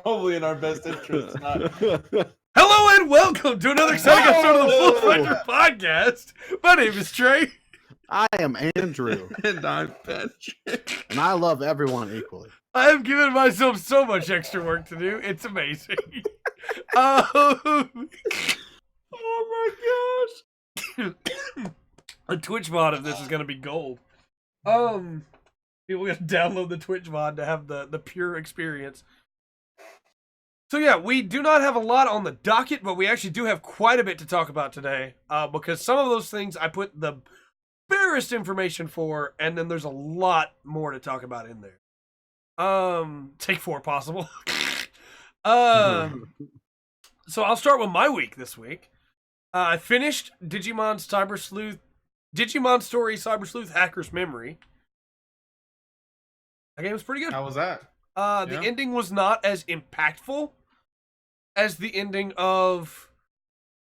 probably in our best interest. Not... Hello and welcome to another exciting episode of the Full Spectrum Podcast. My name is Trey. I am Andrew. And I'm Patrick. And I love everyone equally. I have given myself so much extra work to do. It's amazing. Oh my gosh. A Twitch mod of this is going to be gold. People got to download the Twitch mod to have the pure experience. So yeah, we do not have a lot on the docket, but we actually do have quite a bit to talk about today. Because some of those things I put the barest information for, and then there's a lot more to talk about in there. Take 4 possible. So I'll start with my week this week. I finished Digimon Story Cyber Sleuth Hacker's Memory. That game was pretty good. How was that? The ending was not as impactful as the ending of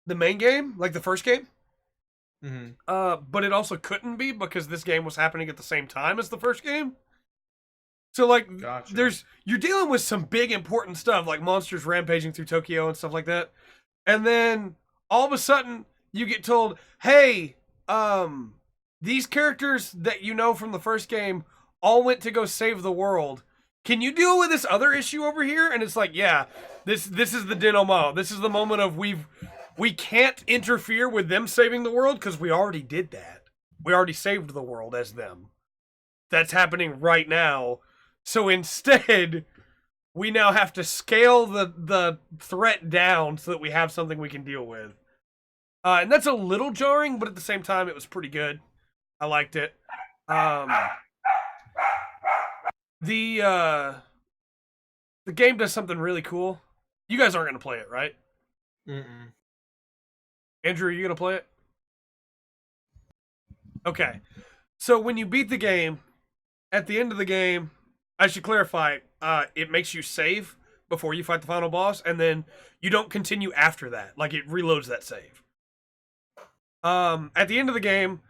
the main game, like the first game. Mm-hmm. But it also couldn't be because this game was happening at the same time as the first game. So like, Gotcha. you're dealing with some big important stuff like monsters rampaging through Tokyo and stuff like that, and then all of a sudden you get told, "Hey, these characters that you know from the first game all went to go save the world. Can you deal with this other issue over here?" And it's like, yeah, this is the denouement. This is the moment of we can't interfere with them saving the world because we already did that. We already saved the world as them. That's happening right now. So instead, we now have to scale the threat down so that we have something we can deal with. And that's a little jarring, but at the same time, it was pretty good. I liked it. The game does something really cool. You guys aren't going to play it, right? Mm-mm. Andrew, are you going to play it? Okay. So when you beat the game, at the end of the game, I should clarify, it makes you save before you fight the final boss, and then you don't continue after that. Like, it reloads that save. At the end of the game,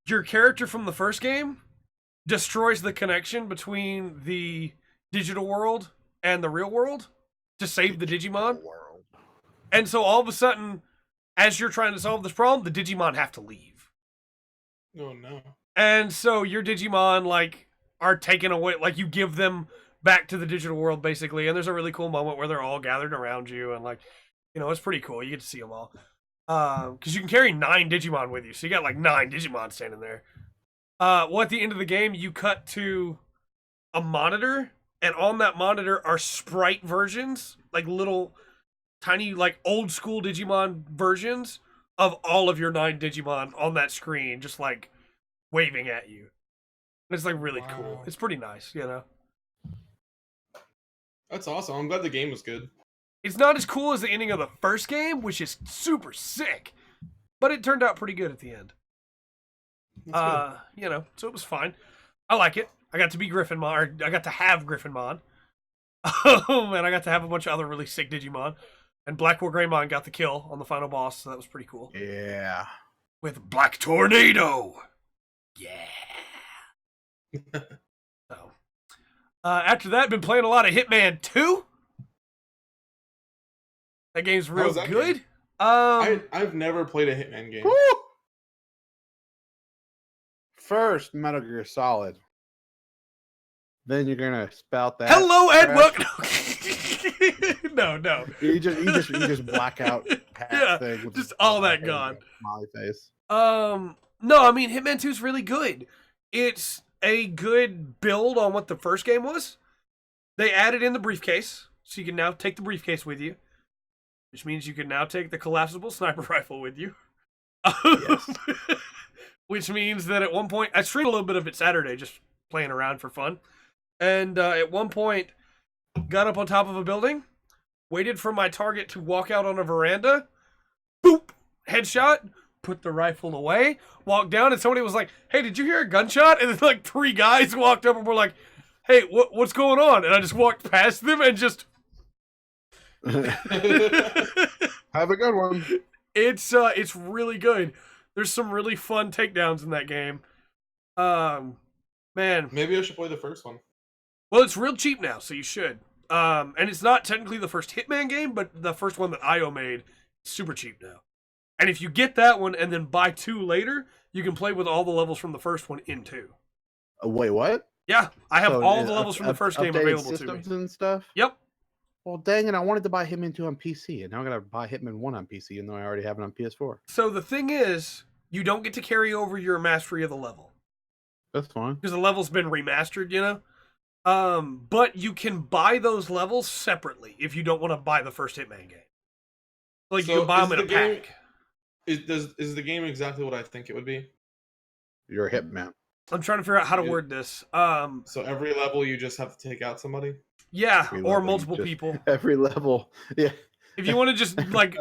your character from the first game destroys the connection between the digital world and the real world to save the Digimon. And so all of a sudden, as you're trying to solve this problem, the Digimon have to leave. Oh no. And so your Digimon, like, are taken away, like, you give them back to the digital world, basically, and there's a really cool moment where they're all gathered around you, and, like, you know, it's pretty cool. You get to see them all. Because you can carry 9 Digimon with you, so you got, like, 9 Digimon standing there. Well, at the end of the game, you cut to a monitor, and on that monitor are sprite versions, like little tiny, like, old-school Digimon versions of all of your 9 Digimon on that screen, just, like, waving at you. It's, like, really cool. It's pretty nice, you know? That's awesome. I'm glad the game was good. It's not as cool as the ending of the first game, which is super sick, but it turned out pretty good at the end. You know, so it was fine. I like it. I got to be Griffinmon, or I got to have Griffinmon. Oh, man, I got to have a bunch of other really sick Digimon. And Black War Greymon got the kill on the final boss, so that was pretty cool. Yeah. With Black Tornado! Yeah! So, after that, been playing a lot of Hitman 2. That game's real good. I've never played a Hitman game. Woo! First, Metal Gear Solid. Then you're gonna spout that. Hello and welcome. No. You just black out past thing. With just all that gone. Smiley face. No, I mean Hitman 2 is really good. It's a good build on what the first game was. They added in the briefcase, so you can now take the briefcase with you, which means you can now take the collapsible sniper rifle with you. Yes. Which means that at one point, I streamed a little bit of it Saturday, just playing around for fun. And at one point, got up on top of a building, waited for my target to walk out on a veranda, boop, headshot, put the rifle away, walked down, and somebody was like, "Hey, did you hear a gunshot?" And then like 3 guys walked up and were like, "Hey, what's going on?" And I just walked past them and just... Have a good one. It's really good. There's some really fun takedowns in that game. Man. Maybe I should play the first one. Well, it's real cheap now, so you should. And it's not technically the first Hitman game, but the first one that IO made. Super cheap now. And if you get that one and then buy 2 later, you can play with all the levels from the first one in 2. Wait, what? Yeah, I have So all the levels from the first game updated available to systems me. and stuff. Yep. Well, dang it! I wanted to buy Hitman 2 on PC, and now I'm gonna buy Hitman 1 on PC, even though I already have it on PS4. So the thing is, you don't get to carry over your mastery of the level. That's fine. Because the level's been remastered, you know? But you can buy those levels separately if you don't want to buy the first Hitman game. Like, So you can buy them in a the game- pack. Is the game exactly what I think it would be? You're a Hitman. I'm trying to figure out how to word this. So every level you just have to take out somebody? Yeah, Every or level you multiple just- people. Every level, yeah. If you want to just, like,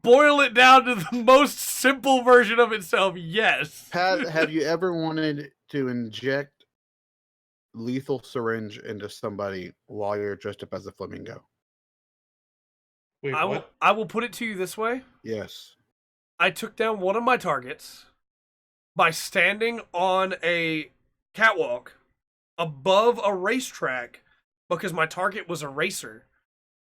boil it down to the most simple version of itself, yes. Pat, have you ever wanted to inject lethal syringe into somebody while you're dressed up as a flamingo? Wait, what? I will put it to you this way. Yes. I took down one of my targets by standing on a catwalk above a racetrack because my target was a racer.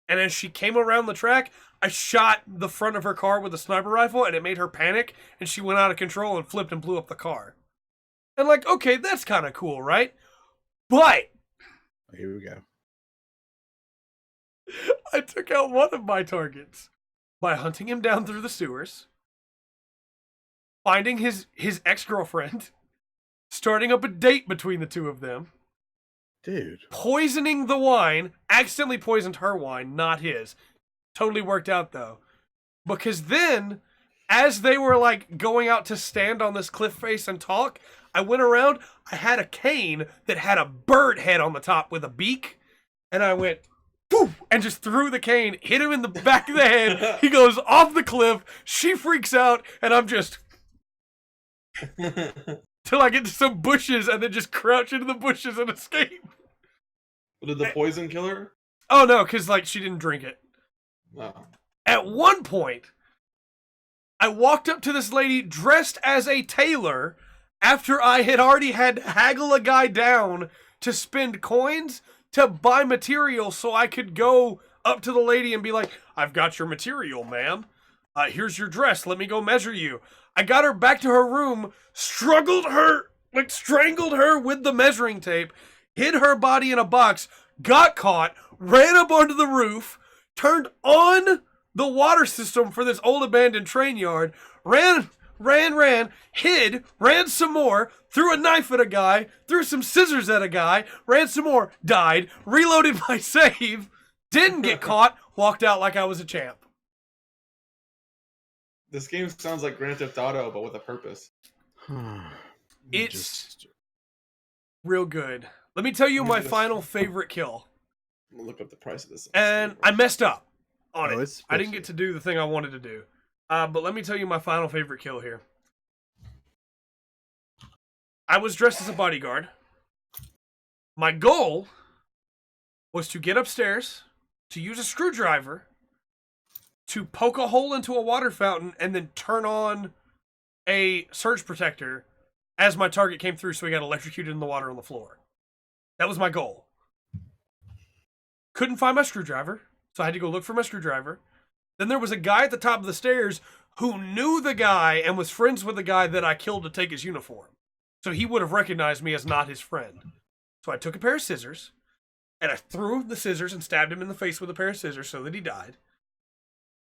And as she came around the track, I shot the front of her car with a sniper rifle, and it made her panic, and she went out of control and flipped and blew up the car. And like, okay, that's kind of cool, right? But Here we go. I took out one of my targets by hunting him down through the sewers, finding his ex-girlfriend, starting up a date between the two of them, Dude. poisoning the wine, accidentally poisoned her wine, not his. Totally worked out though. Because then, as they were like going out to stand on this cliff face and talk, I went around, I had a cane that had a bird head on the top with a beak, and I went, poof, and just threw the cane, hit him in the back of the head. He goes off the cliff, she freaks out, and I'm just till I get to some bushes and then just crouch into the bushes and escape. Did the poison kill her? Oh no, because like she didn't drink it. No. At one point, I walked up to this lady dressed as a tailor after I had already had to haggle a guy down to spend coins to buy material so I could go up to the lady and be like, I've got your material, ma'am. Here's your dress. Let me go measure you. I got her back to her room, strangled her with the measuring tape, hid her body in a box, got caught, ran up onto the roof, turned on the water system for this old abandoned train yard, ran, hid, ran some more, threw a knife at a guy, threw some scissors at a guy, ran some more, died, reloaded my save, didn't get caught, walked out like I was a champ. This game sounds like Grand Theft Auto, but with a purpose. It's real good. Let me tell you my final favorite kill. I'm gonna look up the price of this. And I messed up on Oh, it. it's I didn't get to do the thing I wanted to do. But let me tell you my final favorite kill here. I was dressed as a bodyguard. My goal was to get upstairs, to use a screwdriver, to poke a hole into a water fountain, and then turn on a surge protector as my target came through so he got electrocuted in the water on the floor. That was my goal. Couldn't find my screwdriver, so I had to go look for my screwdriver. Then there was a guy at the top of the stairs who knew the guy and was friends with the guy that I killed to take his uniform. So he would have recognized me as not his friend. So I took a pair of scissors, and I threw the scissors and stabbed him in the face with a pair of scissors so that he died.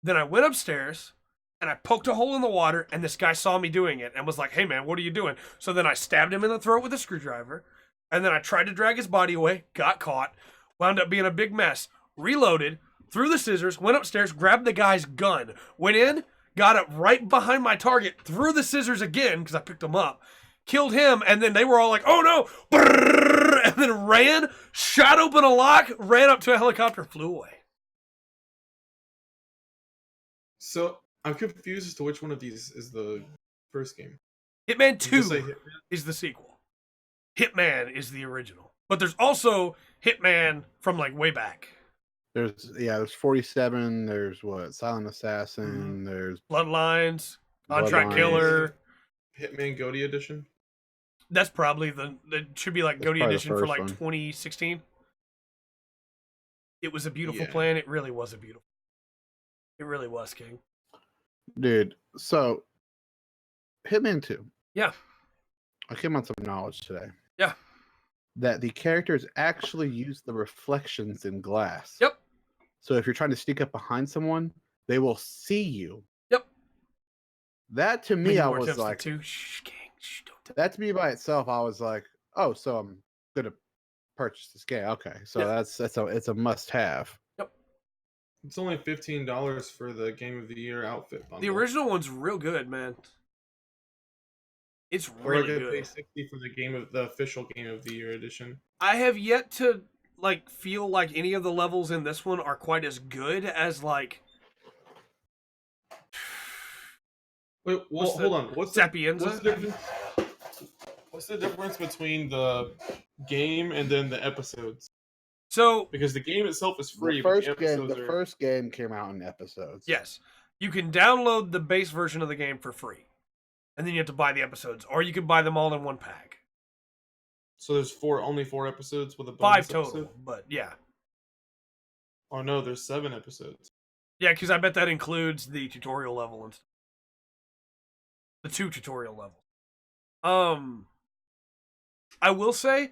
Then I went upstairs, and I poked a hole in the water, and this guy saw me doing it and was like, hey man, what are you doing? So then I stabbed him in the throat with a screwdriver, and then I tried to drag his body away, got caught, wound up being a big mess, reloaded, threw the scissors, went upstairs, grabbed the guy's gun, went in, got it right behind my target, threw the scissors again, because I picked them up, killed him, and then they were all like, oh no, and then ran, shot open a lock, ran up to a helicopter, flew away. So I'm confused as to which one of these is the first game. Hitman Did you 2 say Hitman? is the sequel. Hitman is the original. But there's also Hitman from like way back. There's 47, there's what, Silent Assassin, there's Bloodlines, Contract Bloodlines. Killer. Hitman Goaty Edition? That's probably that should be like That's Goaty probably the Edition for first like one. 2016. It was a beautiful Yeah. plan. It really was a beautiful. It really was, King. Dude, so Hitman 2. Yeah. I came on some knowledge today. Yeah. That the characters actually use the reflections in glass. Yep. So if you're trying to sneak up behind someone, they will see you. Yep. That to me, Many I more was attempts than like, two. Shh, King. Shh, don't tell. that to me by itself, I was like, oh, so I'm gonna purchase this game. Okay, so Yeah. it's a must-have. Yep. It's only $15 for the Game of the Year outfit bundle. The original one's real good, man. It's Or really I could pay good. $60 for the official Game of the Year edition. I have yet to like feel like any of the levels in this one are quite as good as like. Wait, well, What's the- hold on. What's Sapienza? the difference between the game and then the episodes? So Because the game itself is free. The but first game, the first game came out in episodes. yes, you can download the base version of the game for free, and then you have to buy the episodes, or you can buy them all in one pack. So there's only four episodes with a 5 bonus total, episode? but yeah. Oh no, there's 7 episodes. Yeah, because I bet that includes the tutorial level and stuff. The 2 tutorial levels. I will say,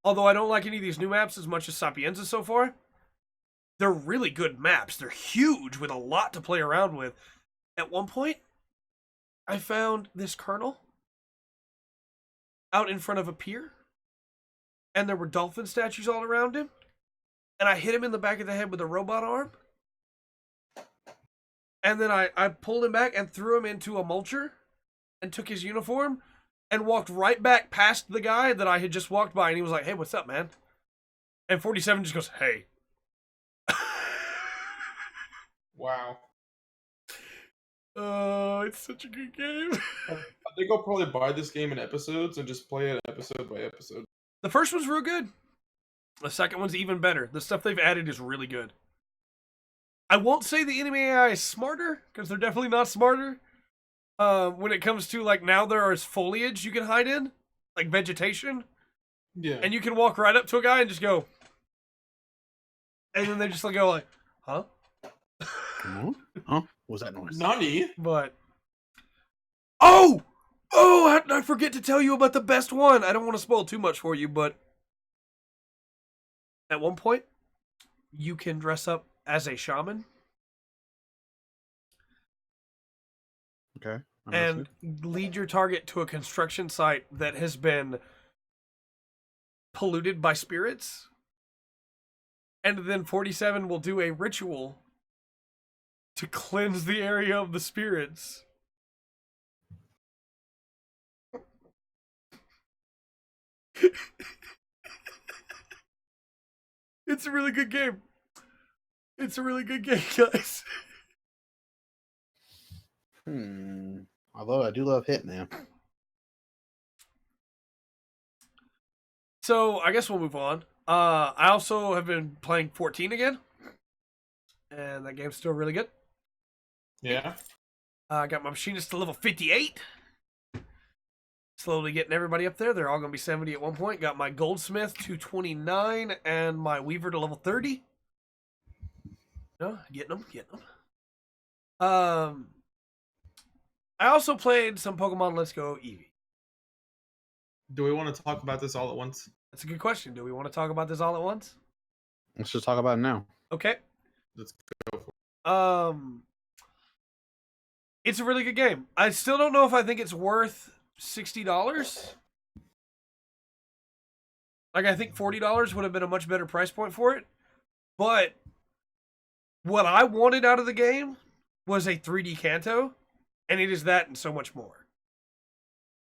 although I don't like any of these new maps as much as Sapienza so far, they're really good maps. They're huge with a lot to play around with. At one point, I found this colonel out in front of a pier, and there were dolphin statues all around him, and I hit him in the back of the head with a robot arm, and then I pulled him back and threw him into a mulcher, and took his uniform, and walked right back past the guy that I had just walked by, and he was like, "Hey, what's up, man?" And 47 just goes, "Hey." Wow. It's such a good game. I think I'll probably buy this game in episodes and just play it episode by episode. The first one's real good. The second one's even better. The stuff they've added is really good. I won't say the enemy AI is smarter, because they're definitely not smarter. When it comes to, like, now there is foliage you can hide in, like vegetation. Yeah. And you can walk right up to a guy and just go. And then they just like go like, huh? Huh? Huh? What was that noise? Nani? But oh, how did I forget to tell you about the best one? I don't want to spoil too much for you, but at one point, you can dress up as a shaman Okay. I'm and listening. lead your target to a construction site that has been polluted by spirits. And then 47 will do a ritual to cleanse the area of the spirits. It's a really good game. It's a really good game, guys. Although I do love Hitman. So I guess we'll move on. I also have been playing 14 again, and that game's still really good. Yeah. I got my machinist to level 58. Slowly getting everybody up there. They're all going to be 70 at one point. Got my goldsmith to 29 and my weaver to level 30. No, getting them. I also played some Pokemon Let's Go Eevee. Do we want to talk about this all at once? That's a good question. Do we want to talk about this all at once? Let's just talk about it now. Okay. Let's go for it. It's a really good game. I still don't know if I think it's worth $60. Like, I think $40 would have been a much better price point for it. But what I wanted out of the game was a 3D Kanto, and it is that and so much more.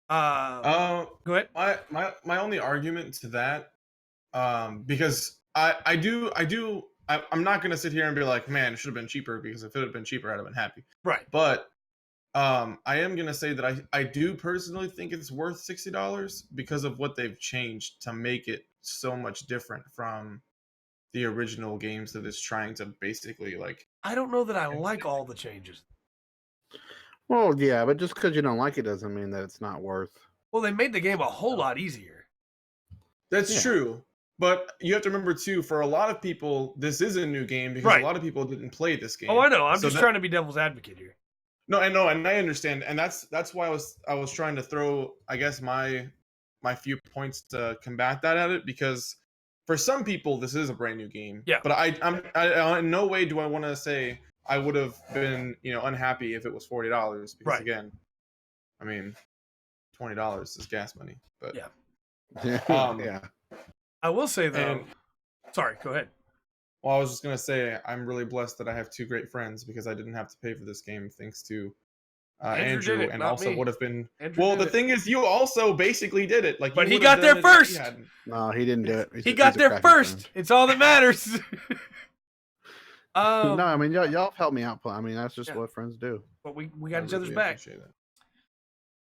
Go ahead. My only argument to that, because I'm not gonna sit here and be like, man, it should have been cheaper, because if it had been cheaper, I'd have been happy. Right. But I am gonna say that I do personally think it's worth $60 because of what they've changed to make it so much different from the original games that it's trying to basically like. I don't know that I like all the changes. Well, yeah, but just because you don't like it doesn't mean that it's not worth. Well, they made the game a whole lot easier. That's Yeah. true, But you have to remember too, for a lot of people, this is a new game because Right. a lot of people didn't play this game. Oh, I know. I'm So just trying to be devil's advocate here. No, I know, and I understand, and that's why I was trying to throw, I guess, my few points to combat that at it, because for some people this is a brand new game. Yeah. But I in no way do I want to say I would have been unhappy if it was $40 because Right. again, I mean, $20 is gas money. But Yeah. Yeah. I will say though. And, sorry, go ahead. well, I was just gonna say I'm really blessed that I have two great friends because I didn't have to pay for this game thanks to Andrew, did it, and not also me. would have been. Andrew Well, did the it. thing is, you also basically did it. Like, But you he would got have there done it if he first. hadn't. No, he didn't do it. He got there first. It's all that matters. No, I mean y'all helped me out. I mean that's just Yeah. what friends do. But we I got each other's really back. appreciate it.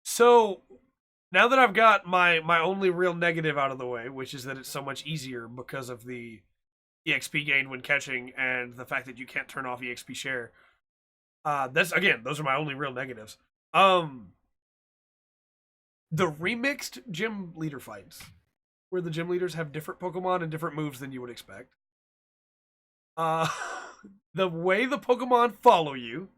So now that I've got my only real negative out of the way, which is that it's so much easier because of the EXP gained when catching and the fact that you can't turn off EXP share. Those are my only real negatives. The remixed gym leader fights, where the gym leaders have different Pokemon and different moves than you would expect. The way the Pokemon follow you,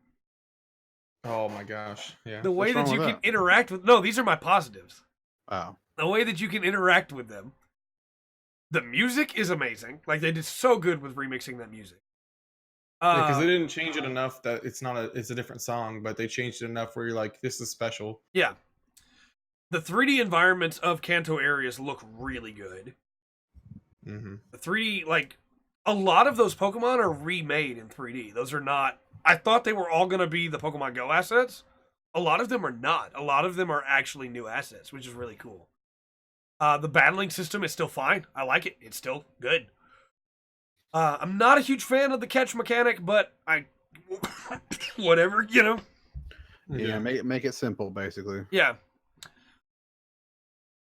Oh my gosh, yeah. the way What's that you wrong can with interact with. No, these are my positives. Oh, The way that you can interact with them. The music is amazing. Like, they did so good with remixing that music. Because they didn't change it enough that it's a different song, but they changed it enough where you're like, this is special. Yeah. The 3D environments of Kanto areas look really good. Mm-hmm. The 3D, like, a lot of those Pokemon are remade in 3D. Those are not... I thought they were all going to be the Pokemon Go assets. A lot of them are not. A lot of them are actually new assets, which is really cool. The battling system is still fine. I like it. It's still good. I'm not a huge fan of the catch mechanic, but whatever, you know? yeah. Make it simple, basically. Yeah.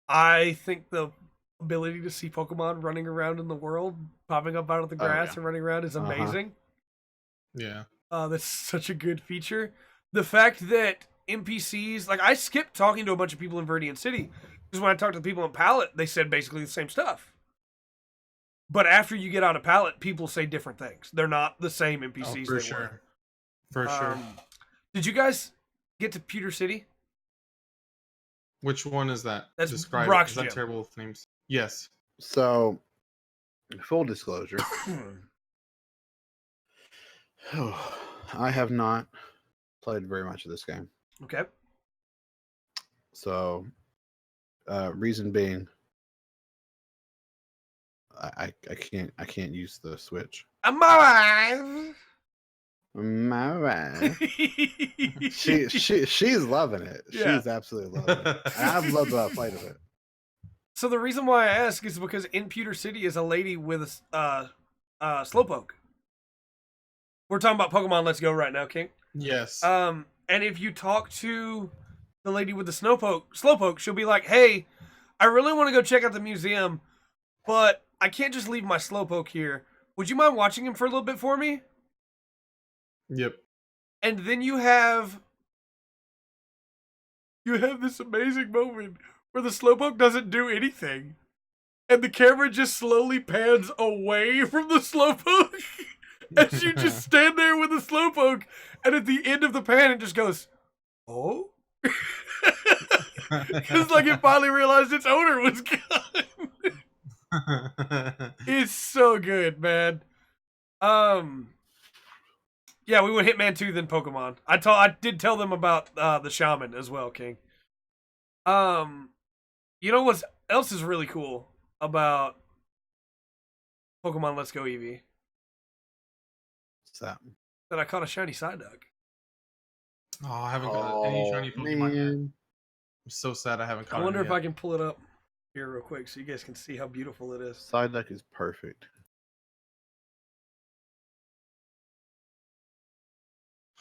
I think the ability to see Pokemon running around in the world, popping up out of the grass and running around is amazing. Yeah. That's such a good feature. The fact that NPCs, like, I skipped talking to a bunch of people in Viridian City, because when I talked to the people in Pallet, they said basically the same stuff. But after you get out of Pallet, people say different things. They're not the same NPCs for they sure. were. For sure. Did you guys get to Pewter City? Which one is that? That's Describe Brock's it. Is that gym. terrible with names? Yes. So, full disclosure, I have not played very much of this game. Okay. So, reason being, I can't use the Switch. I'm alive. My wife. She's loving it. Yeah. She's absolutely loving it. And I've loved what I've played of it. So the reason why I ask is because in Pewter City is a lady with a Slowpoke. We're talking about Pokemon Let's Go right now, King. Yes. And if you talk to the lady with the Slowpoke, she'll be like, "Hey, I really want to go check out the museum, but I can't just leave my Slowpoke here. Would you mind watching him for a little bit for me?" Yep. And then you have this amazing moment where the Slowpoke doesn't do anything. And the camera just slowly pans away from the Slowpoke as you just stand there with the Slowpoke. And at the end of the pan, it just goes, "Oh?" Because, like, it finally realized its owner was gone. It's so good, man. Yeah, we went Hitman 2 then Pokemon. I did tell them about the Shaman as well, King. You know what else is really cool about Pokemon Let's Go Eevee? What's that? That I caught a shiny Psyduck. Oh, I haven't got any shiny Pokemon yet. Man. I'm so sad I haven't caught I wonder him if yet. I can pull it up here real quick so you guys can see how beautiful it is. Psyduck is perfect.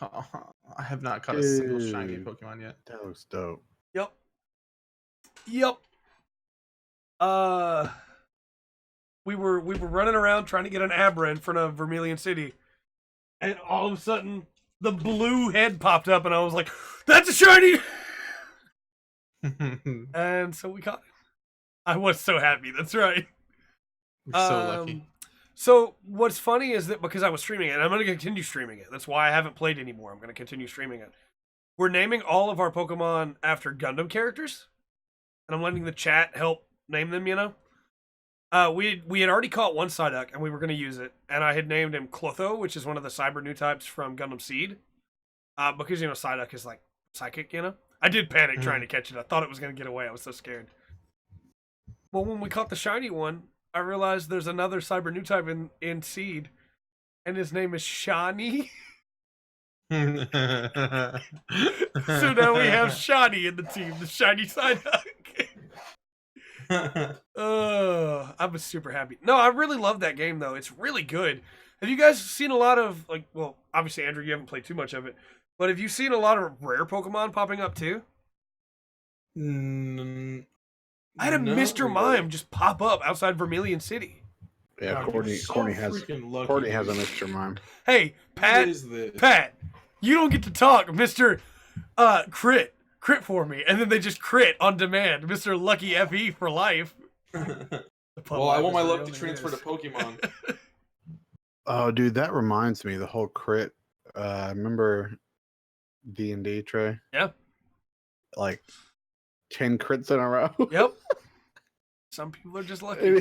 I have not caught a single shiny Dude. Pokemon yet. That looks dope. Yep. We were running around trying to get an Abra in front of Vermilion City, and all of a sudden the blue head popped up, and I was like, "That's a shiny!" And so we caught it. I was so happy. That's right. You're so lucky. So what's funny is that because I was streaming it, and I'm going to continue streaming it. That's why I haven't played anymore. I'm going to continue streaming it. We're naming all of our Pokemon after Gundam characters, and I'm letting the chat help name them. We had already caught one Psyduck, and we were going to use it, and I had named him Clotho, which is one of the cyber new types from Gundam Seed, because Psyduck is like psychic. I did panic trying to catch it. I thought it was going to get away. I was so scared. Well, when we caught the shiny one, I realized there's another cyber new type in Seed, and his name is Shani. So now we have Shani in the team, the shiny Psyduck. I was super happy. No, I really love that game, though. It's really good. Have you guys seen a lot of, well, obviously, Andrew, you haven't played too much of it, but have you seen a lot of rare Pokemon popping up, too? I had a Mr. Mime just pop up outside Vermilion City. Yeah, Courtney has a Mr. Mime. Hey, Pat, you don't get to talk, Mr. Crit for me, and then they just crit on demand, Mr. Lucky FE for life. Well, I want my luck to transfer to Pokemon. Oh, dude, that reminds me, the whole crit. Remember D&D, Trey? Yeah. Like 10 crits in a row. Yep. Some people are just lucky.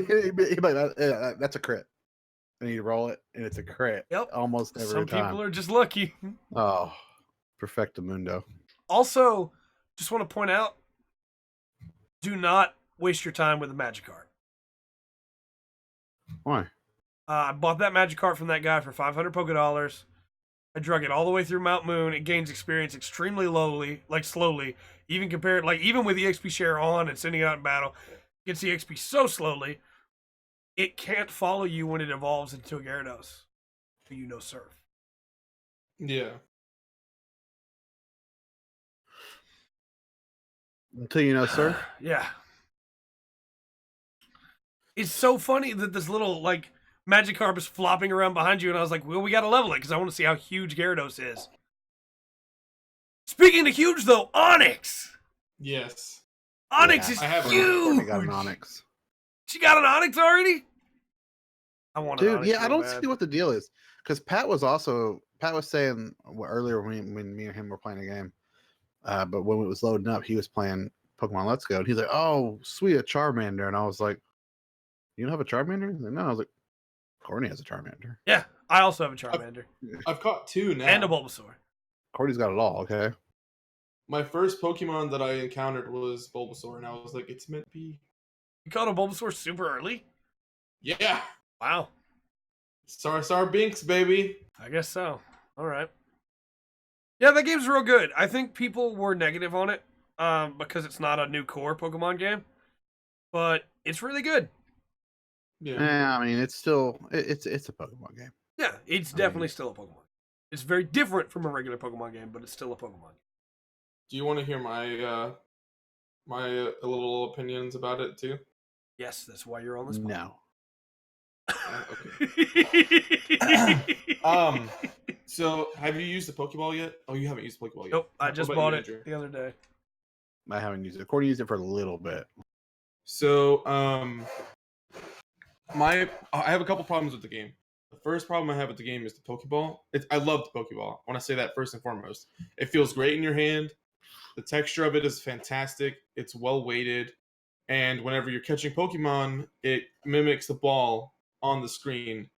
That's a crit. And you roll it, and it's a crit. Yep. Almost every time. Some people are just lucky. Oh, perfectamundo. Also, just want to point out, do not waste your time with a Magikarp. Why? I bought that Magikarp from that guy for 500 Pokédollars. I drug it all the way through Mount Moon. It gains experience extremely slowly. Even with the EXP share on and sending it out in battle, it gets the XP so slowly, it can't follow you when it evolves into a Gyarados. So Surf. Yeah. Until you know Surf? Yeah. It's so funny that this little, Magikarp is flopping around behind you, and I was like, well, we gotta level it, because I want to see how huge Gyarados is. Speaking of huge, though, Onix! Yes. Onix is huge! I got an Onix. She got an Onix already? I want an Onix. Dude, yeah, I don't see what the deal is. Because Pat was saying earlier when me and him were playing a game, but when it was loading up, he was playing Pokemon Let's Go, and he's like, oh, sweet, a Charmander. And I was like, you don't have a Charmander? And no, I was like, Courtney has a Charmander. Yeah, I also have a Charmander. I've caught 2 now. And a Bulbasaur. Courtney's got it all, okay? My first Pokemon that I encountered was Bulbasaur, and I was like, it's meant to be. You caught a Bulbasaur super early? Yeah. Wow. Sar Binks, baby. I guess so. All right. Yeah, that game's real good. I think people were negative on it because it's not a new core Pokemon game, but it's really good. Yeah. I mean, it's still it's a Pokemon game. Yeah, it's definitely still a Pokemon. It's very different from a regular Pokemon game, but it's still a Pokemon game. Do you want to hear my my little opinions about it too? Yes, that's why you're on this. No. Okay. So have you used the Pokeball yet? Oh, you haven't used the Pokeball yet. Nope, I just bought it the other day. I haven't used it. Courtney used it for a little bit. So, I have a couple problems with the game. The first problem I have with the game is the Pokeball. I love the Pokeball. I want to say that first and foremost. It feels great in your hand. The texture of it is fantastic. It's well weighted. And whenever you're catching Pokemon, it mimics the ball on the screen.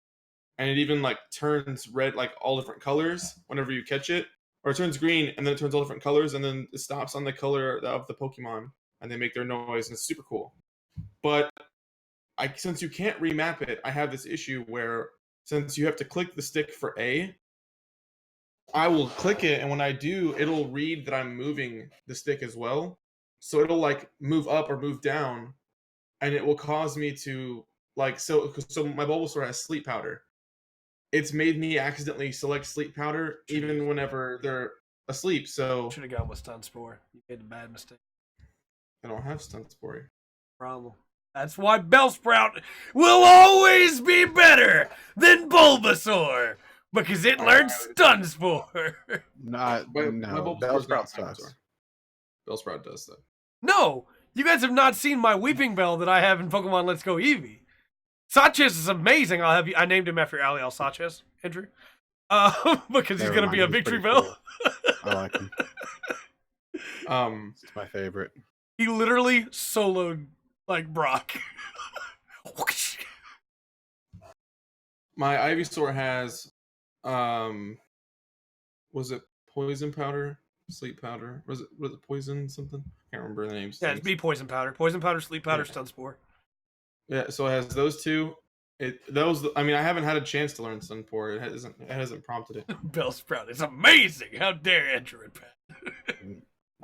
And it even turns red, all different colors whenever you catch it. Or it turns green and then it turns all different colors and then it stops on the color of the Pokemon and they make their noise and it's super cool. But since you can't remap it, I have this issue where since you have to click the stick for A, I will click it, and when I do, it'll read that I'm moving the stick as well. So it'll move up or move down, and it will cause me to so my Bulbasaur has sleep powder. It's made me accidentally select sleep powder even whenever they're asleep. So should have gone with Stun Spore. You made a bad mistake. I don't have Stun Spore. Problem. That's why Bellsprout will always be better than Bulbasaur because it learns Stun Spore. No, Bellsprout sucks. Bellsprout does though. No, you guys have not seen my Weeping Bell that I have in Pokemon Let's Go Eevee. Sanchez is amazing. I named him after Aliel Sanchez, Andrew. Because he's Never gonna mind, be a he's victory pretty bell. cool. I like him. It's my favorite. He literally soloed like Brock. My Ivysaur has, was it poison powder, sleep powder? Was it poison something? I can't remember the names. Yeah, it's be poison powder, sleep powder, stun spore. Yeah, so it has those two. I mean, I haven't had a chance to learn Sunpore. It hasn't prompted it. Bellsprout is amazing. How dare Andrew and Pat?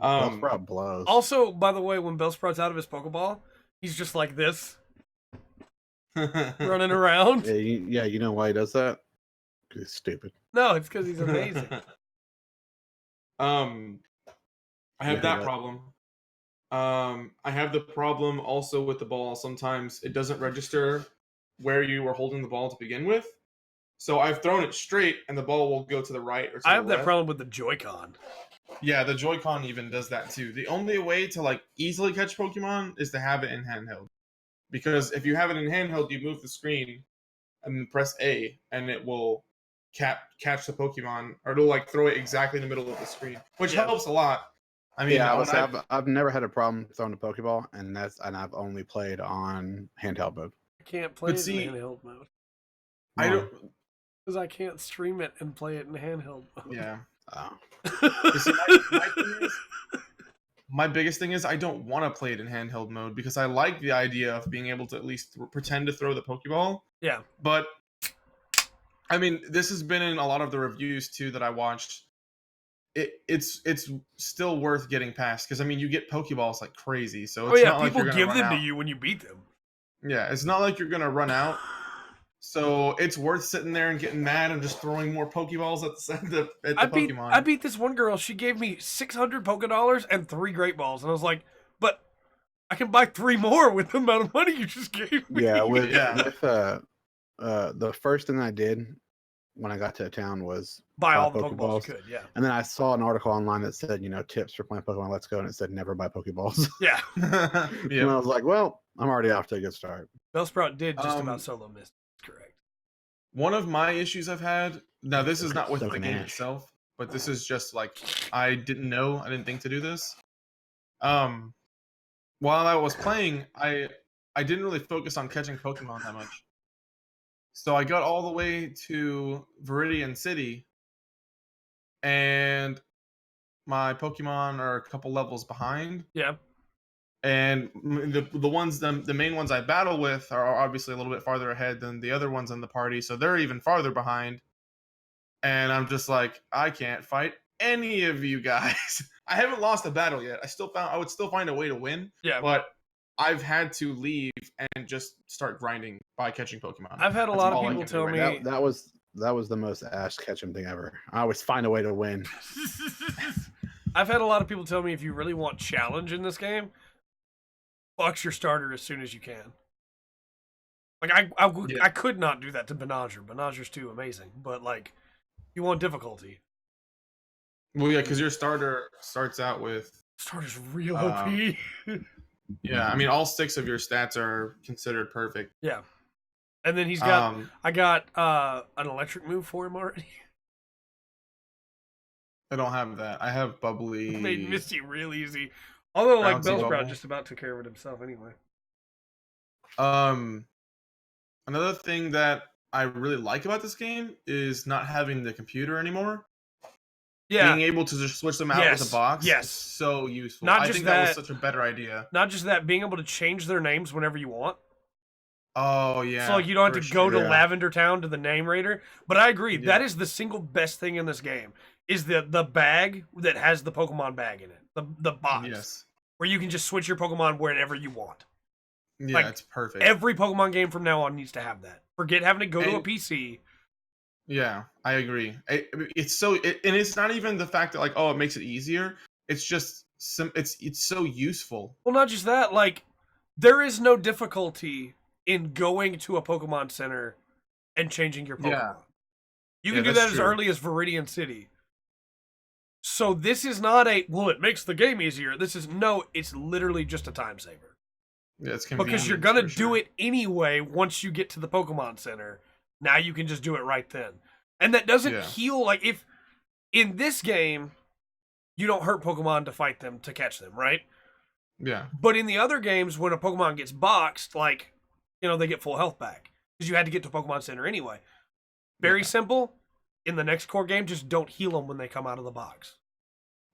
Bellsprout blows. Also, by the way, when Bellsprout's out of his Pokeball, he's just like this, running around. Yeah, you know why he does that? Because he's stupid. No, it's because he's amazing. I have that problem. I have the problem also with the ball. Sometimes it doesn't register where you were holding the ball to begin with. So I've thrown it straight, and the ball will go to the right or to I have the that left. problem with the Joy-Con. Yeah, the Joy-Con even does that too. The only way to like easily catch Pokemon is to have it in handheld. Because if you have it in handheld, you move the screen and then press A, and it will catch the Pokemon, or it'll like throw it exactly in the middle of the screen, which helps a lot. I mean, I've never had a problem throwing a Pokeball, and I've only played on handheld mode. I can't play it in handheld mode. I don't, because I can't stream it and play it in handheld mode. Yeah. Oh. See, my biggest thing is I don't want to play it in handheld mode because I like the idea of being able to at least pretend to throw the Pokeball. Yeah. But I mean, this has been in a lot of the reviews too that I watched. It's still worth getting past because I mean you get Pokeballs like crazy, so it's not people like you're give them to you when you beat them. Yeah, it's not like you're gonna run out. So it's worth sitting there and getting mad and just throwing more Pokeballs at the Pokemon. I beat this one girl. She gave me 600 Pokedollars and 3 Great Balls, and I was like, but I can buy 3 more with the amount of money you just gave me. Yeah, with the first thing I did when I got to a town was buy all the Pokeballs you could, yeah. And then I saw an article online that said, tips for playing Pokemon Let's Go, and it said never buy Pokeballs. Yeah. And I was like, well, I'm already off to a good start. Bellsprout did just about solo miss. Correct. One of my issues I've had, now this is not with the game itself, but this is just like, I didn't think to do this. While I was playing, I didn't really focus on catching Pokemon that much. So I got all the way to Viridian City, and my Pokemon are a couple levels behind. Yeah. And the main ones I battle with are obviously a little bit farther ahead than the other ones in the party, so they're even farther behind. And I'm just like, I can't fight any of you guys. I haven't lost a battle yet. I would still find a way to win. Yeah. But I've had to leave and just start grinding by catching Pokemon. I've had a lot of people tell me that was the most Ash Ketchum thing ever. I always find a way to win. I've had a lot of people tell me if you really want challenge in this game, box your starter as soon as you can. Like I could not do that to Benager. Benager's too amazing, but like you want difficulty. Well, yeah, because your starter starts out with starter's real OP. Yeah, I mean all 6 of your stats are considered perfect. Yeah, and then he's got I got an electric move for him already. I don't have that. I have bubbly. Made Misty real easy. Although, like, Bellsprout just about took care of it himself anyway. Another thing that I really like about this game is not having the computer anymore. Yeah. Being able to just switch them out with a box is so useful. I think that was such a better idea. Not just that, being able to change their names whenever you want. Oh, yeah. So, like, you don't have to go to Lavender Town to the name raider. But I agree, that is the single best thing in this game, is the bag that has the Pokemon bag in it. The box. Yes. Where you can just switch your Pokemon wherever you want. Yeah, like, it's perfect. Every Pokemon game from now on needs to have that. Forget having to go to a PC. Yeah, I agree. It's so, and it's not even the fact that like, oh, it makes it easier. It's just it's so useful. Well, not just that. Like, there is no difficulty in going to a Pokemon Center and changing your Pokemon. Yeah. You can do that as early as Viridian City. So this is not it makes the game easier. It's literally just a time saver. Yeah, it's because you're convenient gonna for do sure. it anyway once you get to the Pokemon Center. Now you can just do it right then, and that doesn't Yeah. heal. Like if in this game you don't hurt Pokemon to fight them to catch them, right? Yeah. But in the other games, when a Pokemon gets boxed, like, you know, they get full health back because you had to get to Pokemon Center anyway. Very Yeah. simple. In the next core game, just don't heal them when they come out of the box.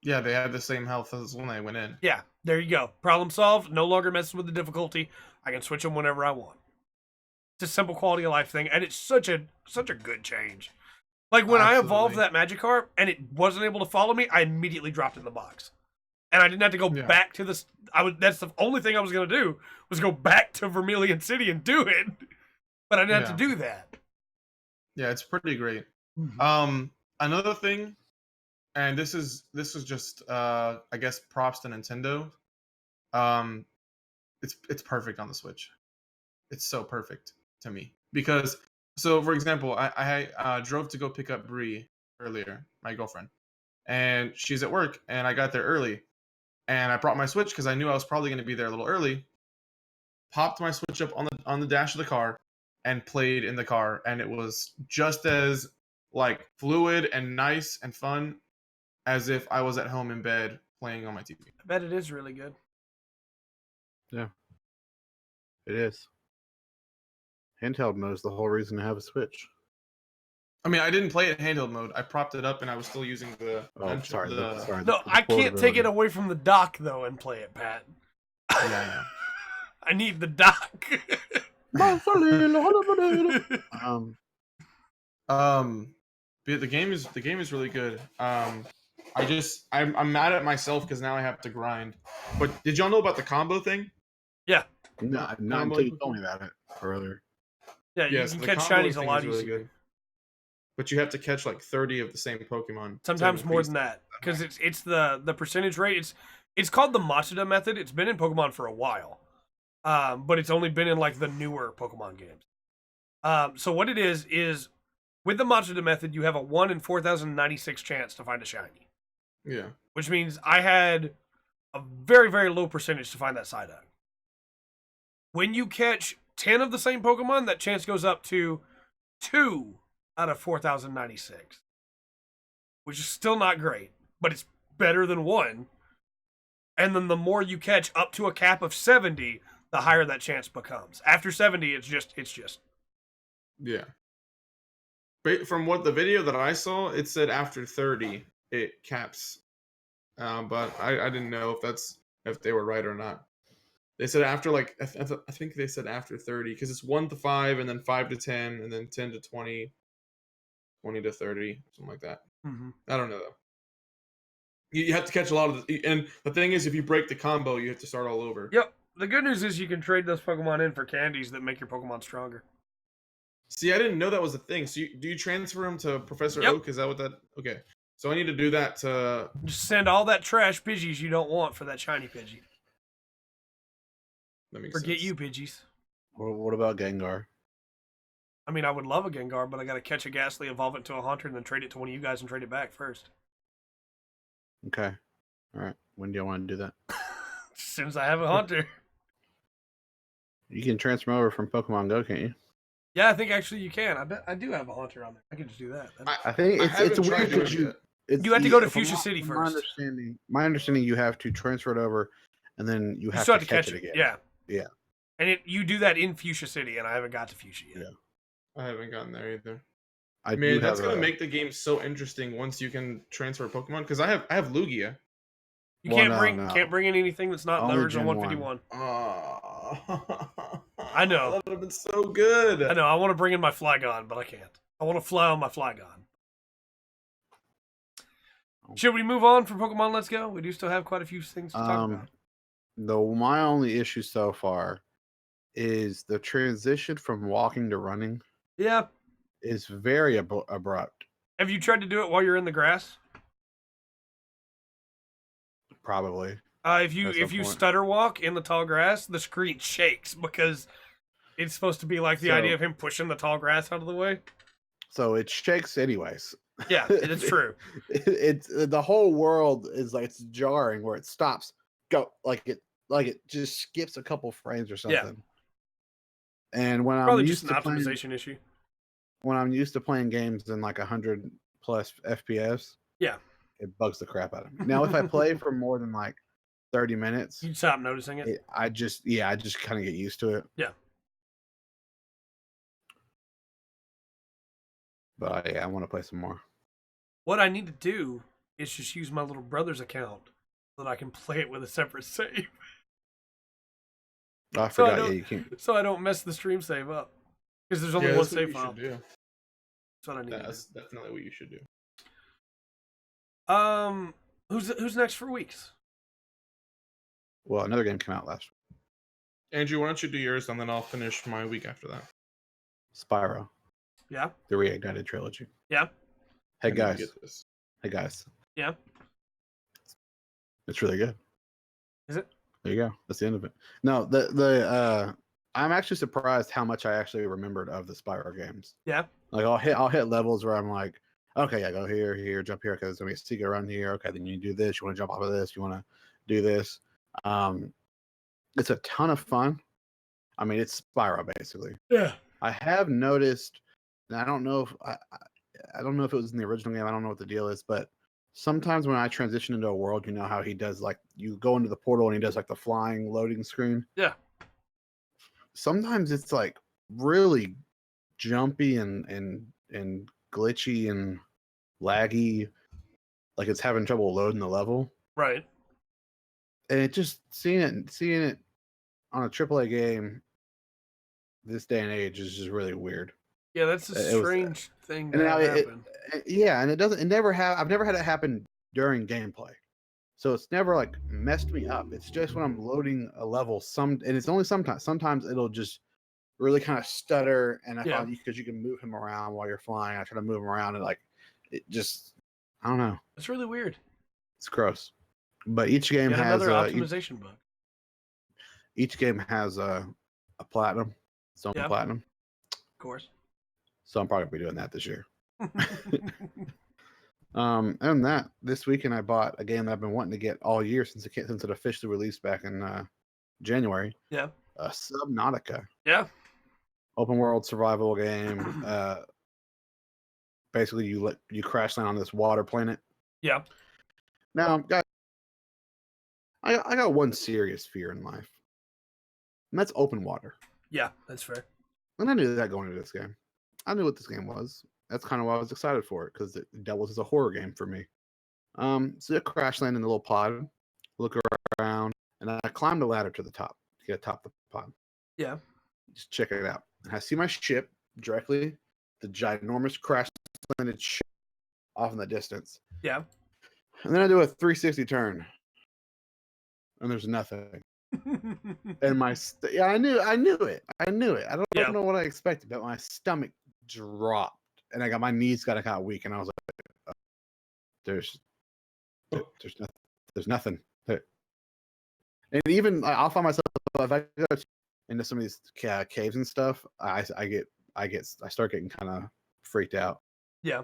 Yeah, they had the same health as when they went in. Yeah, there you go. Problem solved. No longer messes with the difficulty. I can switch them whenever I want. It's a simple quality of life thing, and it's such a good change. Like when I evolved that Magikarp and it wasn't able to follow me, I immediately dropped it in the box. And I didn't have to go back to this. That's the only thing I was gonna do was go back to Vermilion City and do it. But I didn't have to do that. Yeah, it's pretty great. Mm-hmm. Another thing, and this is just I guess props to Nintendo. It's perfect on the Switch. It's so perfect to me because so for example, I drove to go pick up Bree earlier, my girlfriend, and she's at work, and I got there early. And I brought my Switch because I knew I was probably going to be there a little early. Popped my Switch up on the dash of the car and played in the car, and it was just as like fluid and nice and fun as if I was at home in bed playing on my TV. I bet it is really good. Yeah, it is. Handheld mode is the whole reason to have a Switch. I mean, I didn't play it in handheld mode. I propped it up, and I was still using the. Sorry. No, I can't take it away from the dock though and play it, Pat. Yeah. I need the dock. But the game is really good. I'm mad at myself because now I have to grind. But did y'all know about the combo thing? Yeah. No, not until you told me about it earlier. Yeah, you can catch shinies a lot easier. Really, but you have to catch like 30 of the same Pokemon. Sometimes more than that, because it's the percentage rate. It's called the Matsuda method. It's been in Pokemon for a while, but it's only been in like the newer Pokemon games. So what it is with the Matsuda method, you have a 1 in 4,096 chance to find a shiny. Yeah, which means I had a very, very low percentage to find that Psyduck. When you catch 10 of the same Pokemon, that chance goes up to 2 out of 4,096. Which is still not great, but it's better than 1. And then the more you catch up to a cap of 70, the higher that chance becomes. After 70, it's just. Yeah. From what the video that I saw, it said after 30, it caps. But I didn't know if they were right or not. They said after like I think they said after 30 because it's 1 to 5 and then 5 to 10 and then 10 to 20, 20 to 30, something like that. Mm-hmm. I don't know though. You have to catch a lot of and the thing is, if you break the combo, you have to start all over. Yep. The good news is you can trade those Pokemon in for candies that make your Pokemon stronger. See, I didn't know that was a thing. So do you transfer them to Professor Oak? Is that what that? Okay. So I need to do that to... Just send all that trash Pidgeys you don't want for that shiny Pidgey. That makes Forget sense. you, Pidgeys. What about Gengar? I mean, I would love a Gengar, but I gotta catch a Ghastly, evolve it to a Haunter, and then trade it to one of you guys and trade it back first. Okay. Alright. When do you want to do that? As soon as I have a Haunter. You can transfer over from Pokemon Go, can't you? Yeah, I think actually you can. I bet I do have a Haunter on there. I can just do that. I think it's weird because you have to go to Fuchsia City first. My understanding, you have to transfer it over, and then you have to catch it again. Yeah. And you do that in Fuchsia City, and I haven't got to Fuchsia yet. Yeah. I haven't gotten there either. I mean, that's gonna make the game so interesting once you can transfer Pokemon. Because I have Lugia. You can't bring in anything that's not the original 151. I know. That would have been so good. I know. I want to bring in my Flygon, but I can't. I want to fly on my Flygon. Should we move on from Pokemon Let's Go? We do still have quite a few things to talk about. My only issue so far is the transition from walking to running. Yeah. Is very abrupt. Have you tried to do it while you're in the grass? Probably. If you stutter walk in the tall grass, the screen shakes because it's supposed to be like the idea of him pushing the tall grass out of the way. So it shakes anyways. Yeah, it's true. It's the whole world is like it's jarring where it stops. Go like it like it just skips a couple frames or something. Yeah. And when Probably I'm just used an to playing, optimization issue. when I'm used to playing games in like 100 plus FPS, Yeah. it bugs the crap out of me. Now, if I play for more than like 30 minutes, You'd stop noticing it. I just kind of get used to it. Yeah. But I want to play some more. What I need to do is just use my little brother's account so that I can play it with a separate save. Oh, I forgot. Yeah, you can't. So I don't mess the stream save up. Because there's only one save file. Do. That's what I need. That's definitely what you should do. Who's next for weeks? Well, another game came out last week. Andrew, why don't you do yours and then I'll finish my week after that. Spyro. Yeah. The Reignited trilogy. Yeah. Hey guys. Hey guys. Yeah. It's really good. Is it? There you go. That's the end of it. No, I'm actually surprised how much I actually remembered of the Spyro games. Yeah. Like I'll hit levels where I'm like, okay, yeah, go here, jump here, because there's gonna be a secret around here. Okay, then you do this. You want to jump off of this. You want to do this. It's a ton of fun. I mean, it's Spyro basically. Yeah. I have noticed, and I don't know if I don't know if it was in the original game. I don't know what the deal is, but sometimes when I transition into a world, you know how he does, like, you go into the portal and he does like the flying loading screen. Yeah. Sometimes it's like really jumpy and glitchy and laggy, like it's having trouble loading the level. Right. And it just seeing it on a AAA game this day and age is just really weird. Yeah, that's a strange thing to happen. Yeah, and I've never had it happen during gameplay. So it's never like messed me up. It's just when I'm loading a level, and it's only sometimes. Sometimes it'll just really kind of stutter, and because you can move him around while you're flying, I try to move him around, and like it just, I don't know. It's really weird. It's gross. But each game has another optimization bug. Each game has a platinum, its own platinum. Of course. So I'm probably gonna be doing that this year. And that this weekend I bought a game that I've been wanting to get all year since it officially released back in January. Yeah. Subnautica. Yeah. Open world survival game. Basically, you crash land on this water planet. Yeah. Now, guys, I got one serious fear in life, and that's open water. Yeah, that's fair. And I knew that going into this game. I knew what this game was. That's kind of why I was excited for it, because it doubles as a horror game for me. So I crash land in the little pod, look around, and I climbed a ladder to the top to get atop the pod. Yeah. Just check it out. And I see my ship directly, the ginormous crash landed ship off in the distance. Yeah. And then I do a 360 turn, and there's nothing. And I knew it. I don't know what I expected, but my stomach dropped, and my knees got kind of weak, and I was like, there's nothing there. And even I'll find myself, if I go into some of these caves and stuff, I start getting kind of freaked out. Yeah.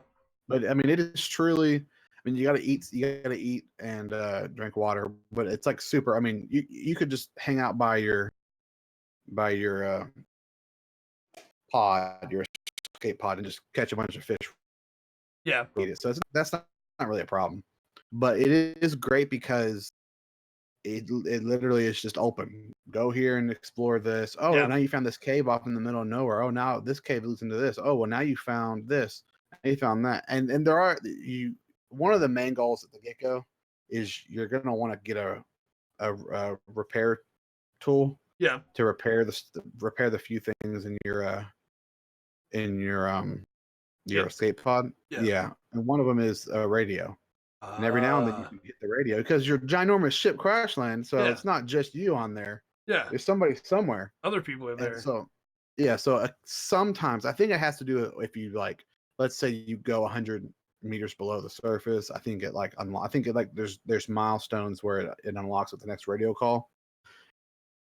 But I mean, it is truly. I mean, you gotta eat and drink water, but it's like super. I mean, you could just hang out by your pod, your escape pod, and just catch a bunch of fish. Yeah. Eat it. So that's not really a problem. But it is great because it literally is just open. Go here and explore this. Oh, now you found this cave off in the middle of nowhere. Oh, now this cave leads into this. Oh, well, now you found this. And you found that. And there are one of the main goals at the get-go is you're going to want to get a repair tool. Yeah. To repair the few things in your escape pod. Yeah. And one of them is a radio. And every now and then you can get the radio because your ginormous ship crash land. So it's not just you on there. Yeah. There's somebody somewhere. Other people are there. And so sometimes I think it has to do with if you let's say you go 100 meters below the surface. I think there's milestones where it unlocks with the next radio call.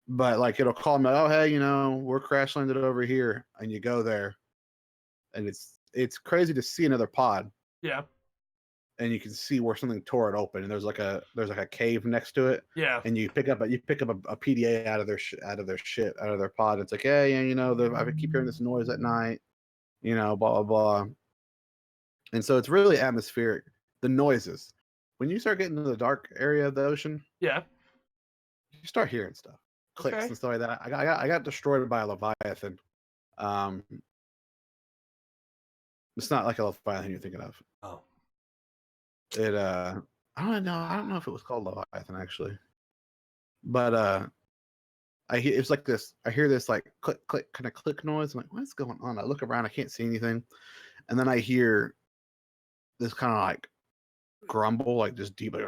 But it'll call me, oh hey, we're crash landed over here, and you go there, and it's crazy to see another pod. Yeah. and you can see where something tore it open, and there's like a cave next to it. Yeah. And you pick up a PDA out of their out of their pod. It's like, yeah, you know, I keep hearing this noise at night, you know, blah blah blah. And so it's really atmospheric. The noises. When you start getting to the dark area of the ocean, Yeah. you start hearing stuff, clicks Okay. and stuff like that. I got destroyed by a leviathan. It's not like a leviathan you're thinking of. Oh. It I don't know if it was called leviathan actually, but it's like this. I hear this like click click kind of click noise. I'm like, what's going on? I look around, I can't see anything, and then I hear this kind of like grumble, like just deep, like,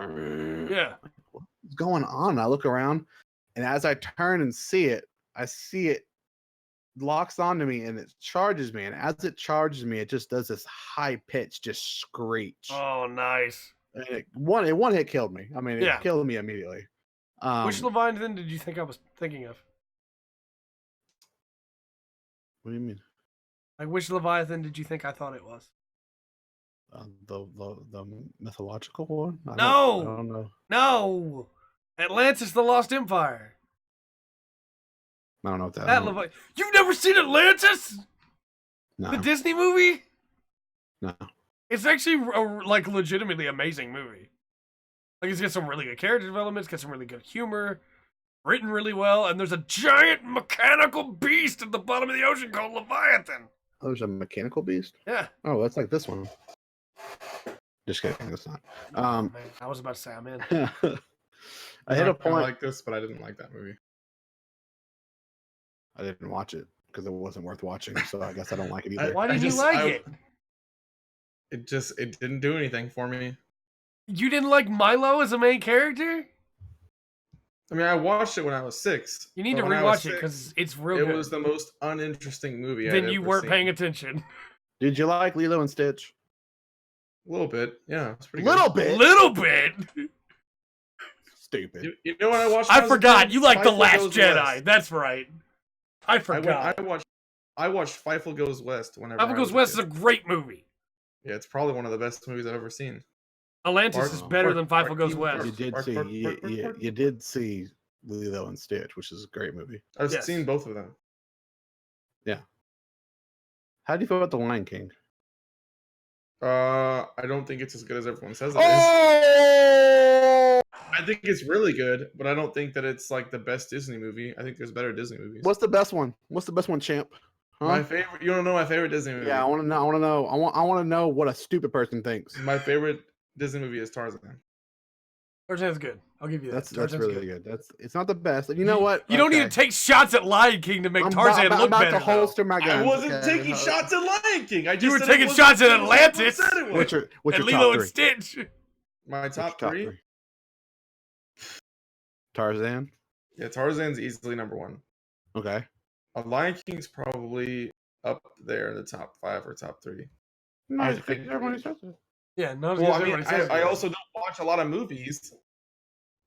Yeah. what's going on? I look around, and as I turn and see it, I see it locks onto me and it charges me. And as it charges me, it just does this high pitch, just screech. Oh, nice. And it one hit killed me. I mean, it killed me immediately. Which Leviathan did you think I was thinking of? What do you mean? Like, which Leviathan did you think I thought it was? The mythological one? I don't know. No! Atlantis, the Lost Empire. I don't know what that is. You've never seen Atlantis? No. The Disney movie? No. It's actually like legitimately amazing movie. Like it's got some really good character development, it's got some really good humor, written really well, and there's a giant mechanical beast at the bottom of the ocean called Leviathan. Oh, there's a mechanical beast? Yeah. Oh, that's like this one. Just kidding, it's not. Man, I was about to say I'm in. I hit a point. I like this, but I didn't like that movie. I didn't watch it because it wasn't worth watching, so I guess I don't like it either. Why didn't you like it? It didn't do anything for me. You didn't like Milo as a main character? I mean, I watched it when I was 6. You need to rewatch it because it's real good. It was the most uninteresting movie Then you weren't paying attention. Did you like Lilo and Stitch? A little bit, yeah. It's pretty Little good. bit? Little bit? Stupid. You know what I watched? I forgot. You like The Last Jedi. That's right. I forgot. I watched Fievel Goes West whenever. Fievel Goes West is a great movie. Yeah, it's probably one of the best movies I've ever seen. Atlantis is better than Fievel Goes West. You did see Lilo and Stitch, which is a great movie. I've seen both of them. Yeah. How do you feel about The Lion King? I don't think it's as good as everyone says it is. I think it's really good, but I don't think that it's like the best Disney movie. I think there's better Disney movies. What's the best one? What's the best one, champ? Huh? My favorite. You don't know my favorite Disney movie? Yeah, I want to know. I want to know what a stupid person thinks. My favorite Disney movie is Tarzan. Tarzan's good. I'll give you that. That's really good. It's not the best. You know what? You don't need to take shots at Lion King to make Tarzan look better. I'm about to holster my gun. I wasn't taking shots at Lion King. You were taking shots at Atlantis. What's your Lilo top and three? Stitch. My top three? Tarzan. Yeah, Tarzan's easily number 1. Okay. Lion King's probably up there in the top 5 or top 3. I think everybody says it. Yeah, well, I mean, I also don't watch a lot of movies.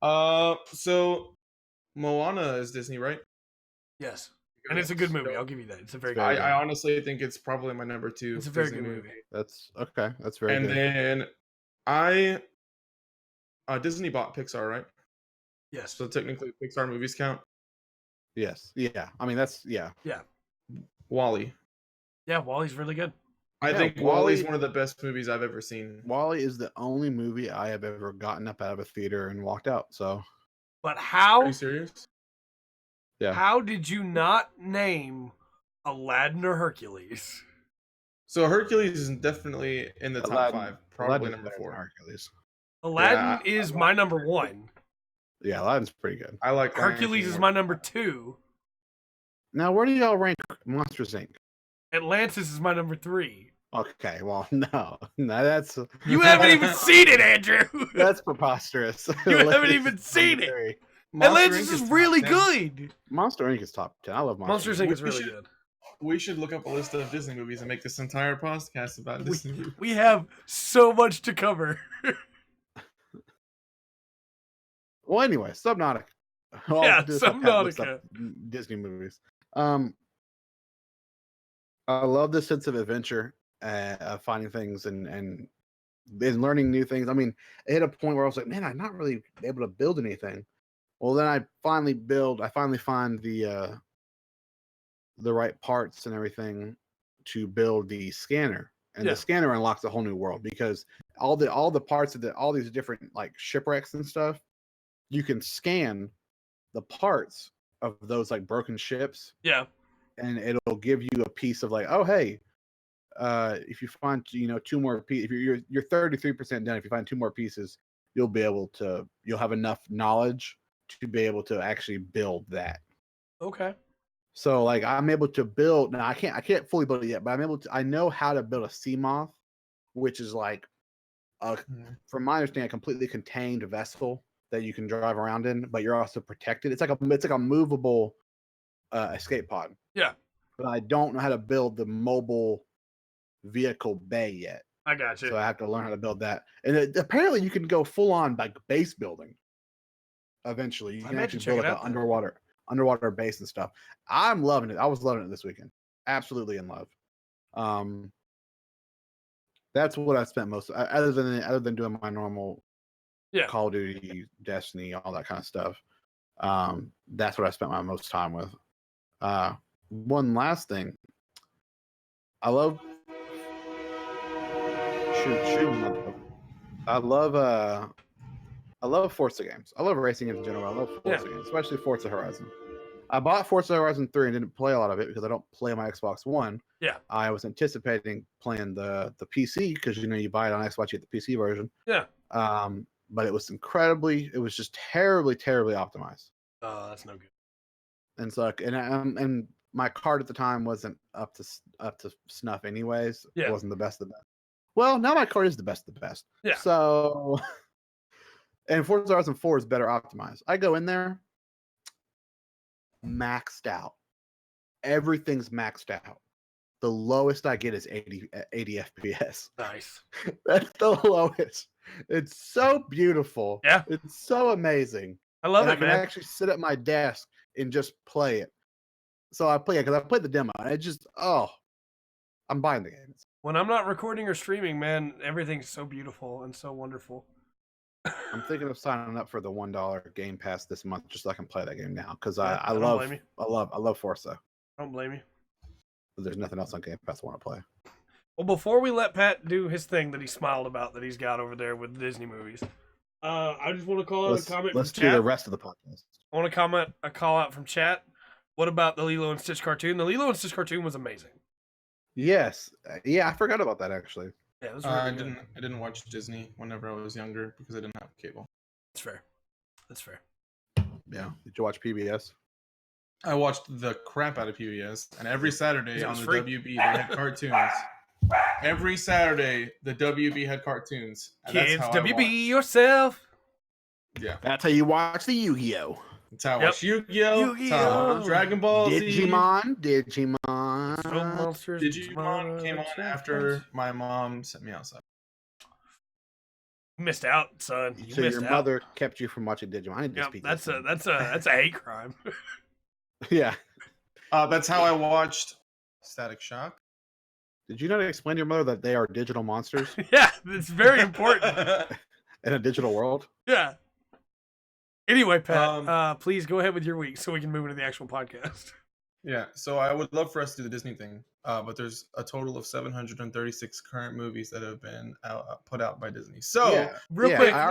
So Moana is Disney, right? Yes, and it's a good movie. I'll give you that. It's a very good movie. I honestly think it's probably my number 2. It's a very good movie. That's okay. That's very good. And then Disney bought Pixar, right? Yes. So technically, Pixar movies count. Yes. Yeah. I mean, that's Yeah. WALL-E. Yeah, WALL-E's really good. I think WALL-E's one of the best movies I've ever seen. WALL-E is the only movie I have ever gotten up out of a theater and walked out. So, but how? Are you serious? Yeah. How did you not name Aladdin or Hercules? So Hercules is definitely in the top 5, probably number 4. Hercules. Aladdin is my number 1. Yeah, Aladdin's pretty good. I like Hercules is my number 2. Now, where do y'all rank Monsters Inc? Atlantis is my number 3. Okay, well, no, that's you haven't even seen it, Andrew. That's preposterous. You haven't even seen it. Atlantis is really good. Monster Inc. is top 10. I love Monsters Inc. is really good. We should look up a list of Disney movies and make this entire podcast about Disney movies. We have so much to cover. Well, anyway, Subnautica. Yeah, Subnautica. Disney movies. I love the sense of adventure, of finding things and and learning new things. I mean, it hit a point where I was like, man, I'm not really able to build anything. Well, then I finally find the right parts and everything to build the scanner. And Yeah. the scanner unlocks a whole new world because all the parts of all these different like shipwrecks and stuff, you can scan the parts of those like broken ships. Yeah. And it'll give you a piece of like, oh hey, if you find 2 more pieces, if you're 33% done, if you find 2 more pieces, you'll have enough knowledge to be able to actually build that. Okay. So like I'm able to build now. I can't fully build it yet, but I know how to build a sea moth, which is like from my understanding, a completely contained vessel that you can drive around in, but you're also protected. It's like a movable escape pod. Yeah. But I don't know how to build the mobile vehicle bay yet. I got you. So I have to learn how to build that. And apparently you can go full on like base building. Eventually, you can actually build like an underwater base and stuff. I'm loving it. I was loving it this weekend. Absolutely in love. That's what I spent most other than doing my normal Call of Duty, Destiny, all that kind of stuff. That's what I spent my most time with. One last thing. I love I love Forza games. I love racing games in general. I love Forza games, especially Forza Horizon. I bought Forza Horizon 3 and didn't play a lot of it because I don't play my Xbox One. Yeah. I was anticipating playing the PC because you buy it on Xbox, you get the PC version. Yeah. But it was just terribly, terribly optimized. Oh, that's no good. And so and my card at the time wasn't up to snuff anyways. Yeah. It wasn't the best of the best. Well, now my card is the best of the best. Yeah. So and Forza Horizon 4 is better optimized. I go in there, maxed out. Everything's maxed out. The lowest I get is 80 FPS. Nice. That's the lowest. It's so beautiful. Yeah. It's so amazing. I love it, I can man. actually sit at my desk and just play it. So I play it because I played the demo and it just, I'm buying the game. When I'm not recording or streaming, man, everything's so beautiful and so wonderful. I'm thinking of signing up for the $1 Game Pass this month just so I can play that game now because Yeah, I love Forza. I don't blame you. But there's nothing else on Game Pass I want to play. Well, before we let Pat do his thing that he smiled about that he's got over there with Disney movies, I just want to call out a comment. Let's from do chat. the rest of the podcast. I want to call out from chat. What about the Lilo and Stitch cartoon? The Lilo and Stitch cartoon was amazing. Yes, yeah, I forgot about that actually. Yeah, it was really good. I didn't watch Disney whenever I was younger because I didn't have cable. That's fair. That's fair. Yeah. Did you watch PBS? I watched the crap out of PBS, and every Saturday on the WB they had cartoons. Every Saturday the WB had cartoons. Kids, WB yourself. Yeah, that's how you watch the Yu-Gi-Oh. That's how I watch Yu-Gi-Oh, Dragon Ball Z, Digimon. Monsters. Digimon came on after my mom sent me outside. Missed out, son. So your mother kept you from watching Digimon. I need to speak. That's a hate crime. Yeah. That's how I watched Static Shock. Did you not explain to your mother that they are digital monsters? Yeah, it's very important. In a digital world? Yeah. Anyway, Pat, please go ahead with your week so we can move into the actual podcast. Yeah, so I would love for us to do the Disney thing, but there's a total of 736 current movies that have been put out by Disney. So, real quick, I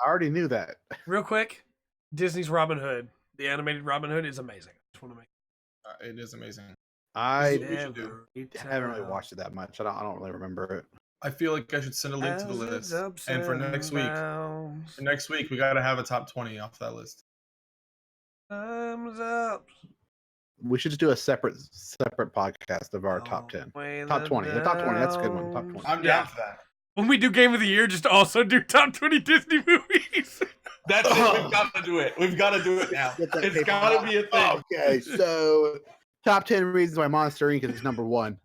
already knew that. Real quick, Disney's Robin Hood, the animated Robin Hood, is amazing. I just want to make it is amazing. I haven't really watched it that much. I don't really remember it. I feel like I should send a link to the list. And for next week, we got to have a top 20 off that list. Thumbs up. We should just do a separate podcast of our top 10. Top 20. The top 20. That's a good one. Top 20. I'm down for that. When we do Game of the Year, just also do top 20 Disney movies. That's it. We've got to do it. We've got to do it now. It's got to be a thing. Okay, so top 10 reasons why Monster Inc. is number 1.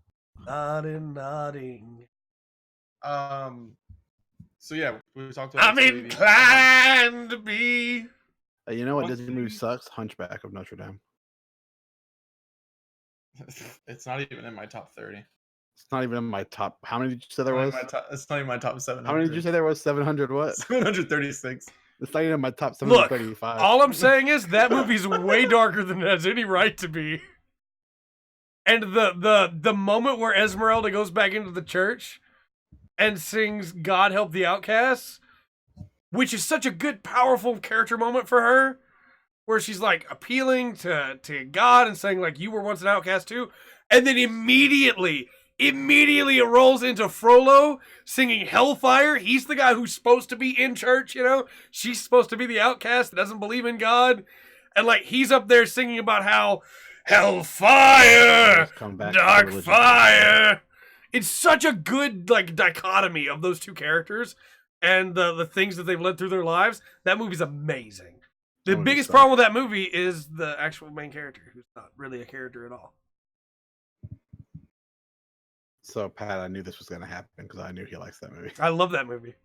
Nodding. So yeah, we talked about. I'm inclined to be. You know what Disney movie sucks? Hunchback of Notre Dame. It's not even in my top 30. It's not even in my top. How many did you say there Not in was? my top, it's not in my top 700. How many did you say there was? 700 what? 736. It's not even in my top Look, 735. all I'm saying is that movie's way darker than it has any right to be. And the moment where Esmeralda goes back into the church and sings "God Help the Outcasts," which is such a good, powerful character moment for her, where she's like appealing to God and saying like, "You were once an outcast too," and then immediately it rolls into Frollo singing Hellfire. He's the guy who's supposed to be in church, you know? She's supposed to be the outcast that doesn't believe in God. And like he's up there singing about how Hellfire, Dark Fire. It's such a good like dichotomy of those two characters and the things that they've led through their lives. That movie's amazing. The biggest problem with that movie is the actual main character, who's not really a character at all. So, Pat, I knew this was going to happen because I knew he likes that movie. I love that movie.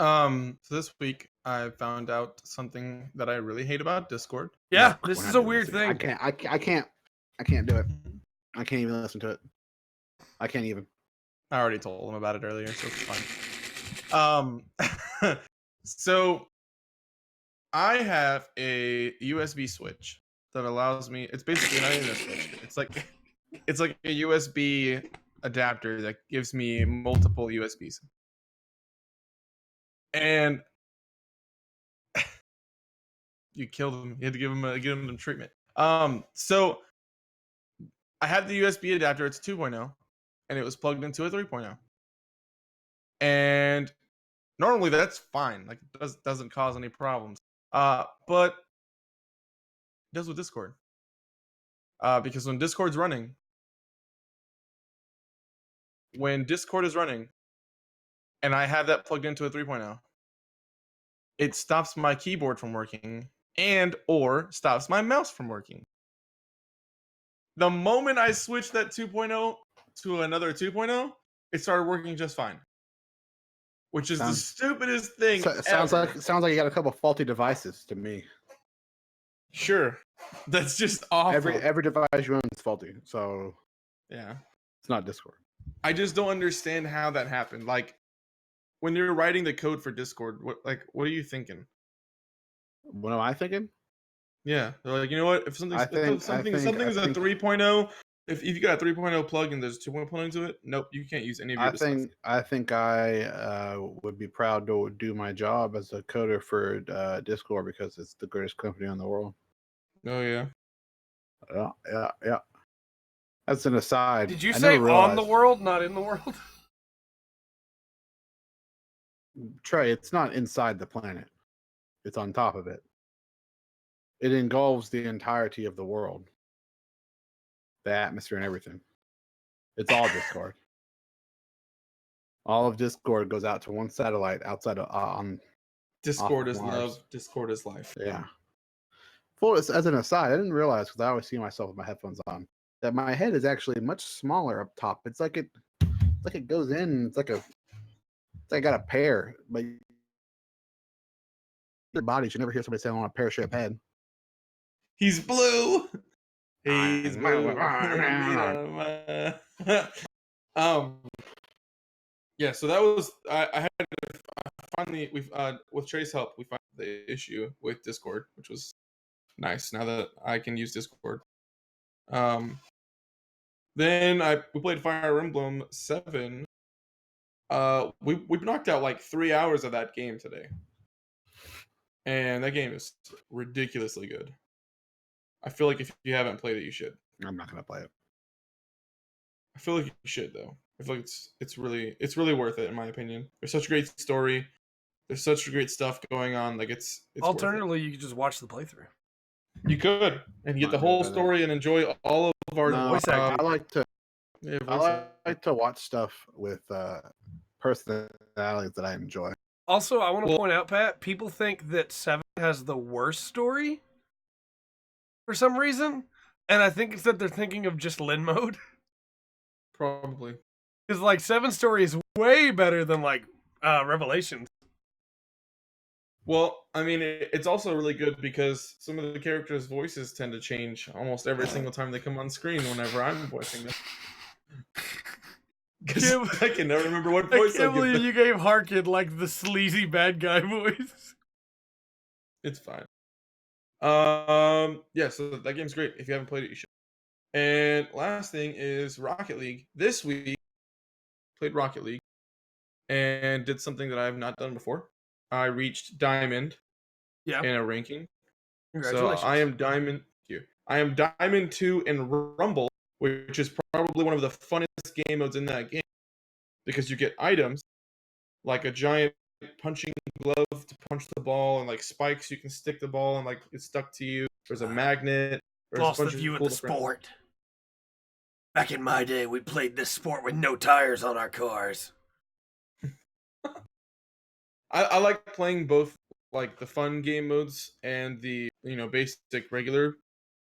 So this week I found out something that I really hate about Discord. Yeah, this is a weird thing. I can't do it. I can't even listen to it. I can't even. I already told him about it earlier, so it's fine. So I have a USB switch that allows me. It's basically not even a switch. It's like a USB adapter that gives me multiple USBs. And you killed him. You had to give him treatment. So I have the USB adapter. It's 2.0, and it was plugged into a 3.0. And normally that's fine. Like it doesn't cause any problems. But it does with Discord. Because when Discord is running, and I have that plugged into a 3.0, it stops my keyboard from working and or stops my mouse from working. The moment I switched that 2.0 to another 2.0, it started working just fine. Which is the stupidest thing. Sounds like you got a couple faulty devices to me. Sure. That's just awful. Every device you own is faulty. So yeah. It's not Discord. I just don't understand how that happened. Like when you're writing the code for Discord, what are you thinking? What am I thinking? Yeah, they're like, you know what? If something's a 3.0, if you got a 3.0 plug and there's a 2.0 plug into it, nope, you can't use any of your stuff. I think I would be proud to do my job as a coder for Discord because it's the greatest company in the world. Oh yeah. Yeah. That's an aside. Did you say on the world, not in the world? Trey, it's not inside the planet. It's on top of it. It engulfs the entirety of the world. The atmosphere and everything. It's all Discord. All of Discord goes out to one satellite outside of on Discord is love. Discord is life. Yeah. As an aside, I didn't realize because I always see myself with my headphones on that my head is actually much smaller up top. It's like it goes in. It's like I got a pear, but their bodies. You never hear somebody say I want a pear-shaped head. He's blue. He's blue. Yeah. So that was I had to finally with Trey's help we found the issue with Discord, which was nice. Now that I can use Discord. Then we played Fire Emblem 7. We knocked out like 3 hours of that game today. And that game is ridiculously good. I feel like if you haven't played it, you should. I'm not gonna play it. I feel like you should though. I feel like it's really worth it in my opinion. There's such a great story. There's such great stuff going on. Like it's alternatively, you could just watch the playthrough. You could and get the whole story and enjoy all of our voice acting. I like to watch stuff with personalities that I enjoy. Also, I want to point out, Pat, people think that 7 has the worst story for some reason, and I think it's that they're thinking of just Lin mode. Probably. Because, like, 7's story is way better than, like, Revelations. Well, I mean, it's also really good because some of the characters' voices tend to change almost every single time they come on screen whenever I'm voicing them. Because Can't- I can never remember what I voice I can't give believe them. you gave Harkin like the sleazy bad guy voice. It's fine. Yeah, so that game's great. If you haven't played it, you should. And last thing is Rocket League. This week, played Rocket League and did something that I have not done before. I reached Diamond Yeah. in a ranking. So Congratulations. I am Diamond here. I am Diamond 2 in Rumble, which is probably one of the funnest game modes in that game because you get items like a giant punching glove to punch the ball and like spikes you can stick the ball and like it's stuck to you. There's a magnet. There's Lost a the bunch of view of cool the different- sport. Back in my day, we played this sport with no tires on our cars. I like playing both like the fun game modes and the basic regular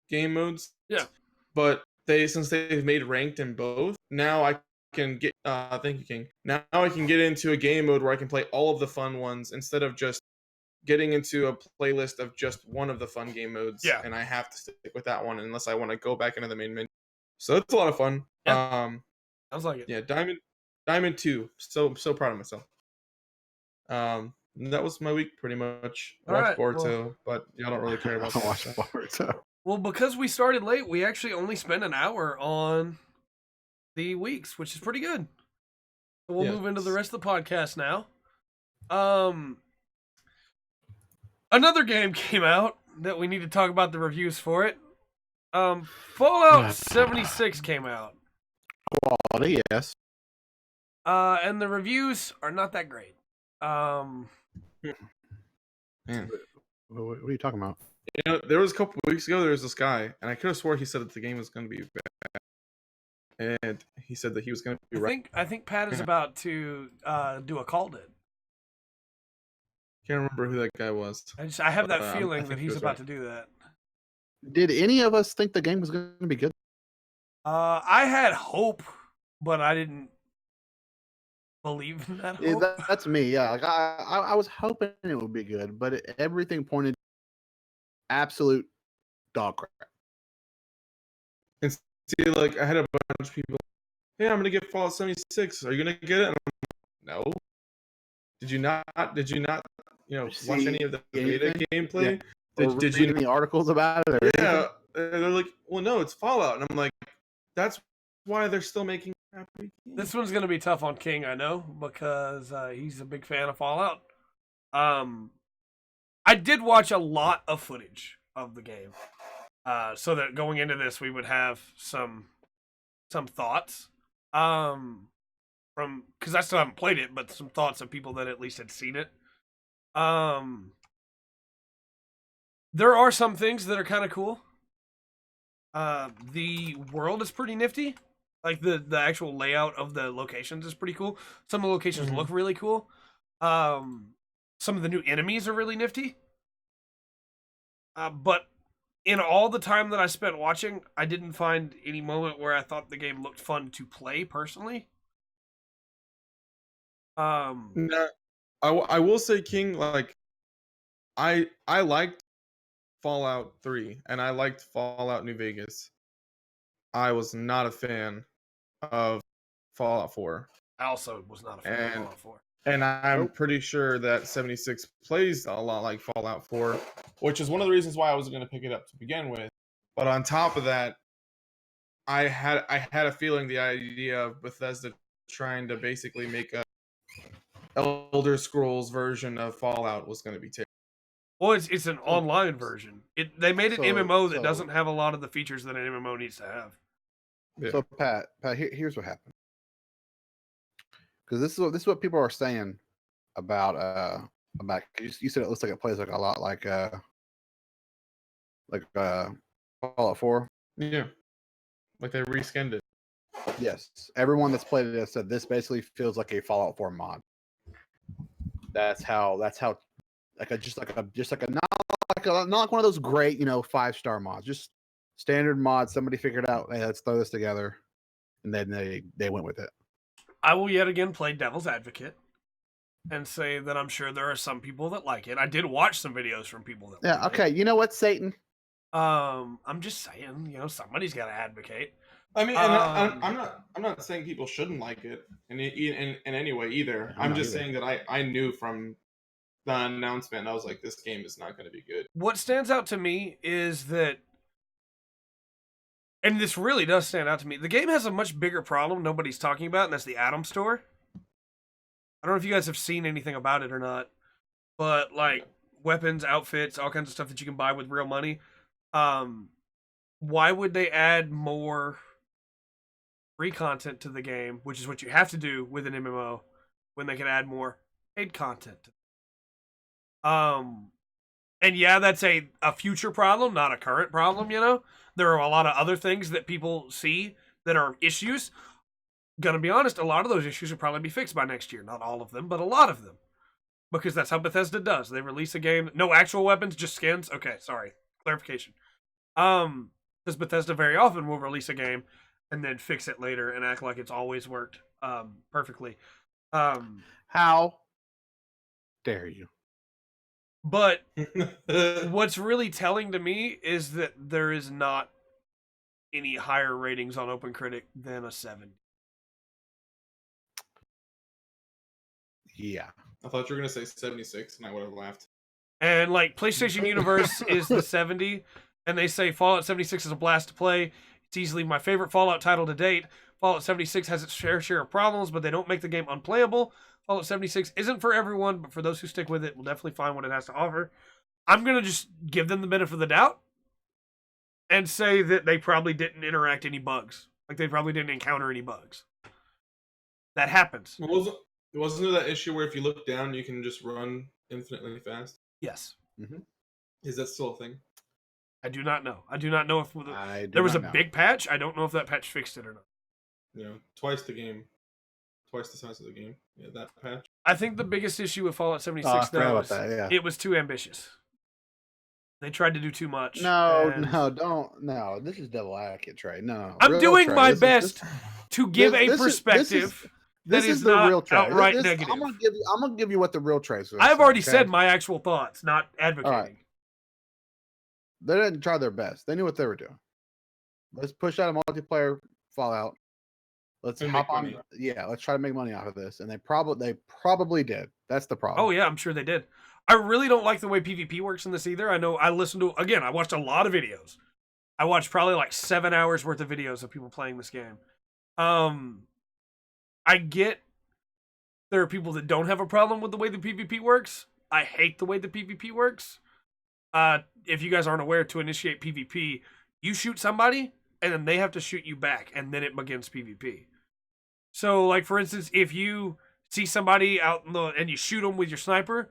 game modes. Yeah. But since they've made ranked in both, now I can get thank you, King. Now I can get into a game mode where I can play all of the fun ones instead of just getting into a playlist of just one of the fun game modes. Yeah. And I have to stick with that one unless I want to go back into the main menu. So it's a lot of fun. Yeah. Sounds like it. Yeah, Diamond 2. So proud of myself. That was my week pretty much. I All watched right, Boruto, but y'all don't really care about I that. watched Boruto. Well, because we started late, we actually only spent an hour on the weeks, which is pretty good. So we'll move into the rest of the podcast now. Another game came out that we need to talk about the reviews for it. Fallout 76 came out. Quality, yes. And the reviews are not that great. Man. What are you talking about? There was a couple weeks ago, there was this guy, and I could have swore he said that the game was going to be bad. And he said that he was going to be right. I think Pat is about to do a call it. Can't remember who that guy was. I have that I feeling think that he he's was about right. to do that. Did any of us think the game was going to be good? I had hope, but I didn't believe in that hope. That's me. Yeah, like I was hoping it would be good, but everything pointed absolute dog crap. And see, like, I had a bunch of people, hey, I'm going to get Fallout 76. Are you going to get it? And I'm like, no. Did you not, watch any of the beta gameplay? Yeah. Did you any articles about it? Or yeah. And they're like, well, no, it's Fallout. And I'm like, that's why they're still making crappy games. This one's gonna be tough on King, I know, because he's a big fan of Fallout. I did watch a lot of footage of the game, so that going into this we would have some thoughts. From because I still haven't played it, but some thoughts of people that at least had seen it. There are some things that are kind of cool. The world is pretty nifty. Like the actual layout of the locations is pretty cool. Some of the locations look really cool. Some of the new enemies are really nifty. But in all the time that I spent watching, I didn't find any moment where I thought the game looked fun to play personally. No, I will say, King, like, I liked Fallout 3 and I liked Fallout New Vegas. I was not a fan of Fallout 4. I also was not a fan of Fallout 4. And I'm pretty sure that 76 plays a lot like Fallout 4, which is one of the reasons why I was going to pick it up to begin with. But on top of that, I had a feeling the idea of Bethesda trying to basically make a Elder Scrolls version of Fallout was going to be terrible. Well, it's an online version. They made an MMO that so- doesn't have a lot of the features that an MMO needs to have. Yeah. So Pat, here's what happened. Because this is what people are saying about you said it looks like it plays like a lot like Fallout 4. Yeah, like they reskinned it. Yes, everyone that's played it has said this basically feels like a Fallout 4 mod. That's how like not like one of those great 5-star mods, just standard mods. Somebody figured out, hey, let's throw this together, and then they went with it. I will yet again play devil's advocate and say that I'm sure there are some people that like it. I did watch some videos from people that Yeah, like okay. it. You know what, Satan? I'm just saying, somebody's got to advocate. I mean, and I'm not saying people shouldn't like it in any way either. I'm just saying that I knew from the announcement, I was like, this game is not going to be good. What stands out to me is that, and this really does stand out to me, the game has a much bigger problem nobody's talking about, and that's the Atom Store. I don't know if you guys have seen anything about it or not, but like weapons, outfits, all kinds of stuff that you can buy with real money. Why would they add more free content to the game, which is what you have to do with an MMO, when they can add more paid content? And yeah, that's a future problem, not a current problem, you know? There are a lot of other things that people see that are issues. Gonna be honest, a lot of those issues will probably be fixed by next year. Not all of them, but a lot of them. Because that's how Bethesda does. They release a game, no actual weapons, just skins. Okay, sorry. Clarification. Because Bethesda very often will release a game and then fix it later and act like it's always worked perfectly. How dare you? But what's really telling to me is that there is not any higher ratings on OpenCritic than a 7. Yeah. I thought you were going to say 76, and I would have laughed. And like PlayStation Universe is the 70, and they say Fallout 76 is a blast to play. It's easily my favorite Fallout title to date. Fallout 76 has its fair share of problems, but they don't make the game unplayable. Fallout 76 isn't for everyone, but for those who stick with it, we'll definitely find what it has to offer. I'm going to just give them the benefit of the doubt and say that they probably didn't interact any bugs. Like, they probably didn't encounter any bugs. That happens. Wasn't there that issue where if you look down, you can just run infinitely fast? Yes. Mm-hmm. Is that still a thing? I do not know. I do not know if there was a big patch. I don't know if that patch fixed it or not. Yeah, twice the size of the game. Yeah, that patch. I think the biggest issue with Fallout 76 though is it was too ambitious. They tried to do too much. No. This is devil advocate, Trey. No. I'm doing my best to give a perspective that is not real outright negative. I'm gonna give you what the real Trey is. I've already said my actual thoughts, not advocating. Right. They didn't try their best. They knew what they were doing. Let's push out a multiplayer Fallout. Let's hop on. Money. Yeah, let's try to make money off of this. And they probably did. That's the problem. Oh yeah, I'm sure they did. I really don't like the way PvP works in this either. I know I watched a lot of videos. I watched probably like 7 hours worth of videos of people playing this game. I get there are people that don't have a problem with the way the PvP works. I hate the way the PvP works. If you guys aren't aware, to initiate PvP, you shoot somebody, and then they have to shoot you back, and then it begins PvP. So, like, for instance, if you see somebody out and you shoot them with your sniper,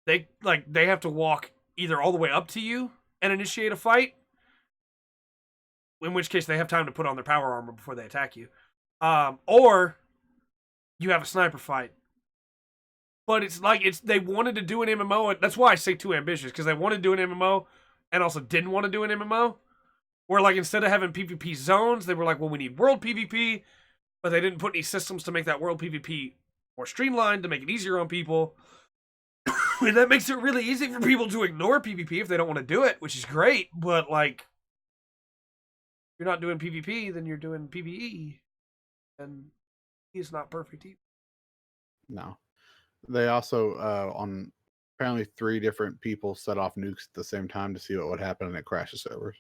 they have to walk either all the way up to you and initiate a fight, in which case they have time to put on their power armor before they attack you, or you have a sniper fight. But it's like they wanted to do an MMO, and that's why I say too ambitious, because they wanted to do an MMO and also didn't want to do an MMO. Where, like, instead of having PvP zones, they were like, well, we need world PvP, but they didn't put any systems to make that world PvP more streamlined, to make it easier on people. And that makes it really easy for people to ignore PvP if they don't want to do it, which is great, but, like, if you're not doing PvP, then you're doing PvE, and it's not perfect either. No. They also, on apparently 3 different people set off nukes at the same time to see what would happen, and it crashes servers.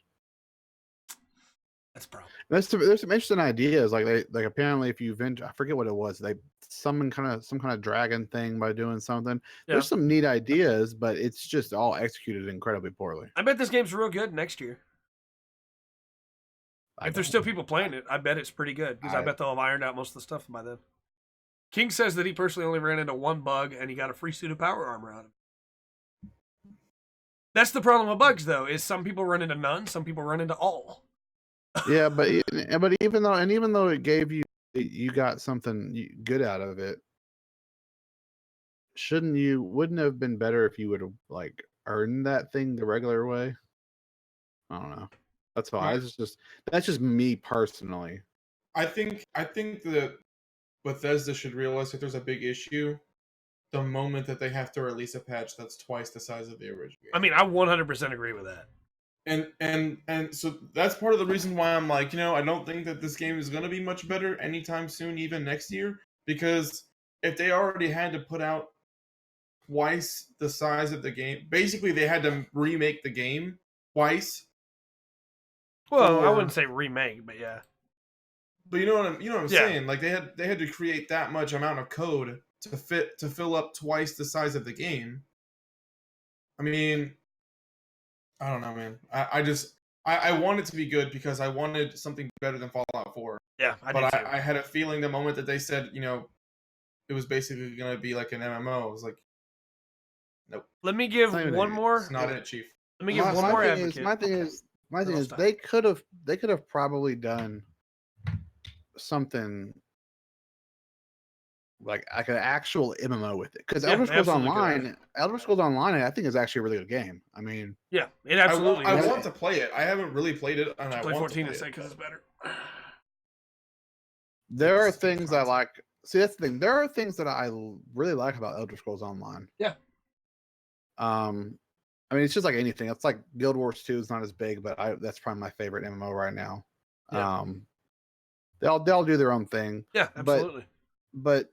That's a problem. There's some interesting ideas. Like apparently if you I forget what it was. They summon some kind of dragon thing by doing something. Yeah. There's some neat ideas, but it's just all executed incredibly poorly. I bet this game's real good next year. If there's still people playing it, I bet it's pretty good, because I bet they'll have ironed out most of the stuff by then. King says that he personally only ran into one bug and he got a free suit of power armor out of it. That's the problem with bugs, though, is some people run into none, some people run into all. Yeah, but even though it gave you got something good out of it, wouldn't it have been better if you would have, like, earned that thing the regular way? I don't know. That's why. That's just me personally. I think that Bethesda should realize if there's a big issue, the moment that they have to release a patch that's twice the size of the original game. I mean, I 100% agree with that. And so that's part of the reason why I'm like, I don't think that this game is going to be much better anytime soon, even next year, because if they already had to put out twice the size of the game, basically they had to remake the game twice. Well, I wouldn't say remake, but yeah. But you know what I'm Yeah. saying? Like they had to create that much amount of code to fill up twice the size of the game. I mean, I don't know, man. I want it to be good because I wanted something better than Fallout 4. Yeah, But I had a feeling the moment that they said, it was basically going to be like an MMO. I was like, nope. Let me give one more. It's not it, Chief. Let me give one more advocate. My thing is they could have probably done something like an actual MMO with it, because Elder Scrolls Online, I think is actually a really good game. I mean, yeah, it absolutely. I want to play it. I haven't really played it, and I play want 14 to to play say because it's better. There are things I like. See, that's the thing. There are things that I really like about Elder Scrolls Online. Yeah. I mean, it's just like anything. It's like Guild Wars 2 is not as big, but that's probably my favorite MMO right now. Yeah. They'll do their own thing. Yeah, absolutely. But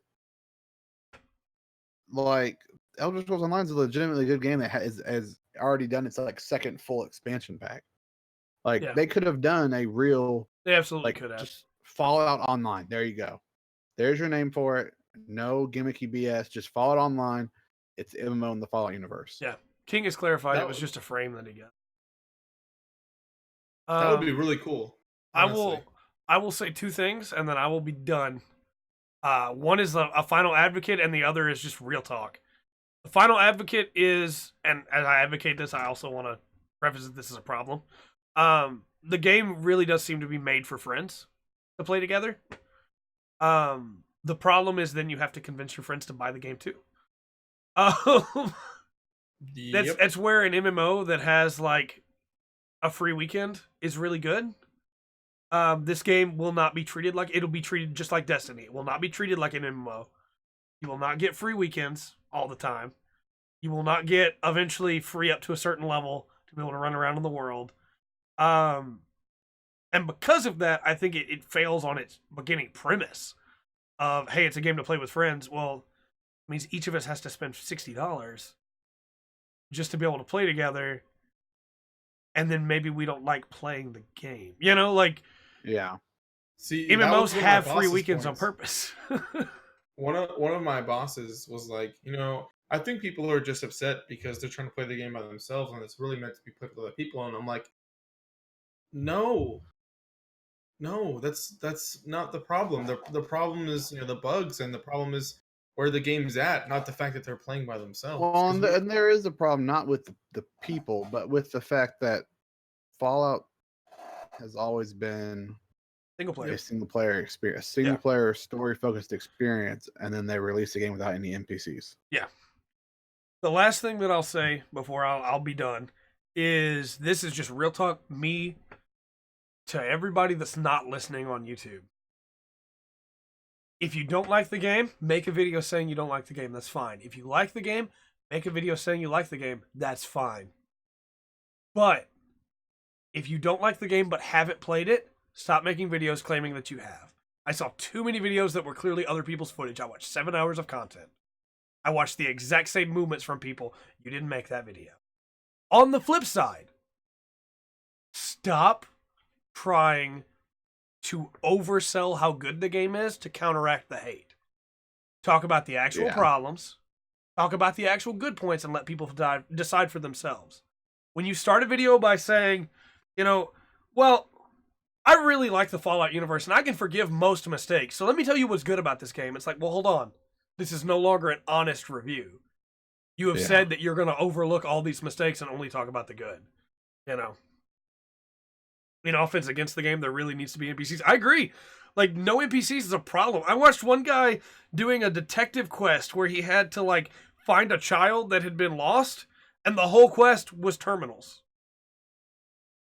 like Elder Scrolls Online is a legitimately good game that has already done its like second full expansion pack. Like they could have done a real. They absolutely could have. Just Fallout Online. There you go. There's your name for it. No gimmicky BS. Just Fallout Online. It's MMO in the Fallout universe. Yeah. King has clarified it was just a frame that he got. That would be really cool. Honestly. I will say two things, and then I will be done. One is a final advocate, and the other is just real talk. The final advocate is, and as I advocate this, I also want to preface that this is a problem. The game really does seem to be made for friends to play together. The problem is then you have to convince your friends to buy the game too. That's where an MMO that has like a free weekend is really good. This game will not be treated like, it'll be treated just like Destiny. It will not be treated like an MMO. You will not get free weekends all the time. You will not get eventually free up to a certain level to be able to run around in the world. And because of that, I think it fails on its beginning premise of, hey, it's a game to play with friends. Well, it means each of us has to spend $60 just to be able to play together. And then maybe we don't like playing the game. Yeah. See, MMOs have free weekends on purpose. One of my bosses was like, I think people are just upset because they're trying to play the game by themselves and it's really meant to be played with other people. And I'm like, no, that's not the problem. The problem is the bugs, and the problem is where the game's at, not the fact that they're playing by themselves. Well, and there is a problem not with the people, but with the fact that Fallout has always been a single player experience, single player story focused experience, and then they release the game without any NPCs. Yeah. The last thing that I'll say before I'll be done is this is just real talk, me to everybody that's not listening on YouTube. If you don't like the game, make a video saying you don't like the game. That's fine. If you like the game, make a video saying you like the game. That's fine. But if you don't like the game but haven't played it, stop making videos claiming that you have. I saw too many videos that were clearly other people's footage. I watched 7 hours of content. I watched the exact same movements from people. You didn't make that video. On the flip side, stop trying to oversell how good the game is to counteract the hate. Talk about the actual problems. Talk about the actual good points and let people decide for themselves. When you start a video by saying, well, I really like the Fallout universe and I can forgive most mistakes, so let me tell you what's good about this game. It's like, well, hold on. This is no longer an honest review. You have said that you're going to overlook all these mistakes and only talk about the good. In offense against the game, there really needs to be NPCs. I agree. Like, no NPCs is a problem. I watched one guy doing a detective quest where he had to, find a child that had been lost, and the whole quest was terminals.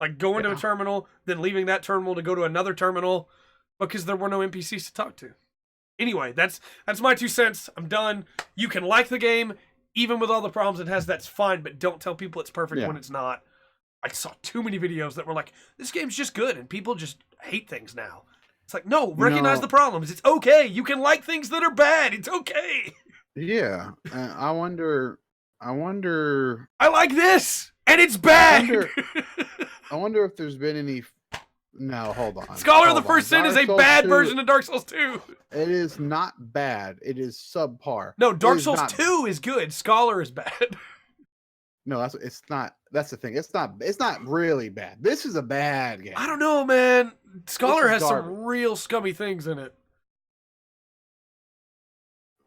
Like, going to a terminal, then leaving that terminal to go to another terminal, because there were no NPCs to talk to. Anyway, that's my 2 cents. I'm done. You can like the game, even with all the problems it has, that's fine, but don't tell people it's perfect when it's not. I saw too many videos that were like, this game's just good, and people just hate things now. It's like, no, recognize the problems. It's okay. You can like things that are bad. It's okay. Yeah, I wonder. I like this, and it's bad. I wonder if there's been any. No, hold on. Scholar of the First Sin is a bad version of Dark Souls 2. It is not bad. It is subpar. No, Dark Souls 2 is good. Scholar is bad. No, it's not. That's the thing. It's not really bad. This is a bad game. I don't know, man. Scholar has some real scummy things in it.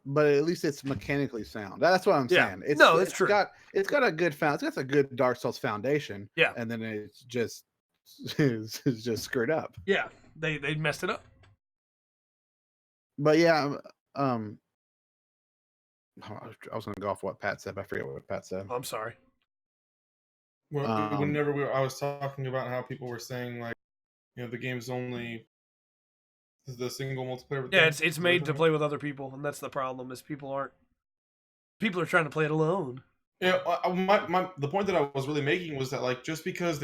But at least it's mechanically sound. That's what I'm saying. It's true. It's got a good it's got a good Dark Souls foundation. Yeah. And then it's just screwed up. Yeah. They messed it up. But yeah, I was gonna go off what Pat said, but I forget what Pat said. I'm sorry. Well, I was talking about how people were saying, like, you know, the game's only the single multiplayer. Yeah, it's made to play with other people, and that's the problem. Is people are trying to play it alone. Yeah, the point that I was really making was that, like, just because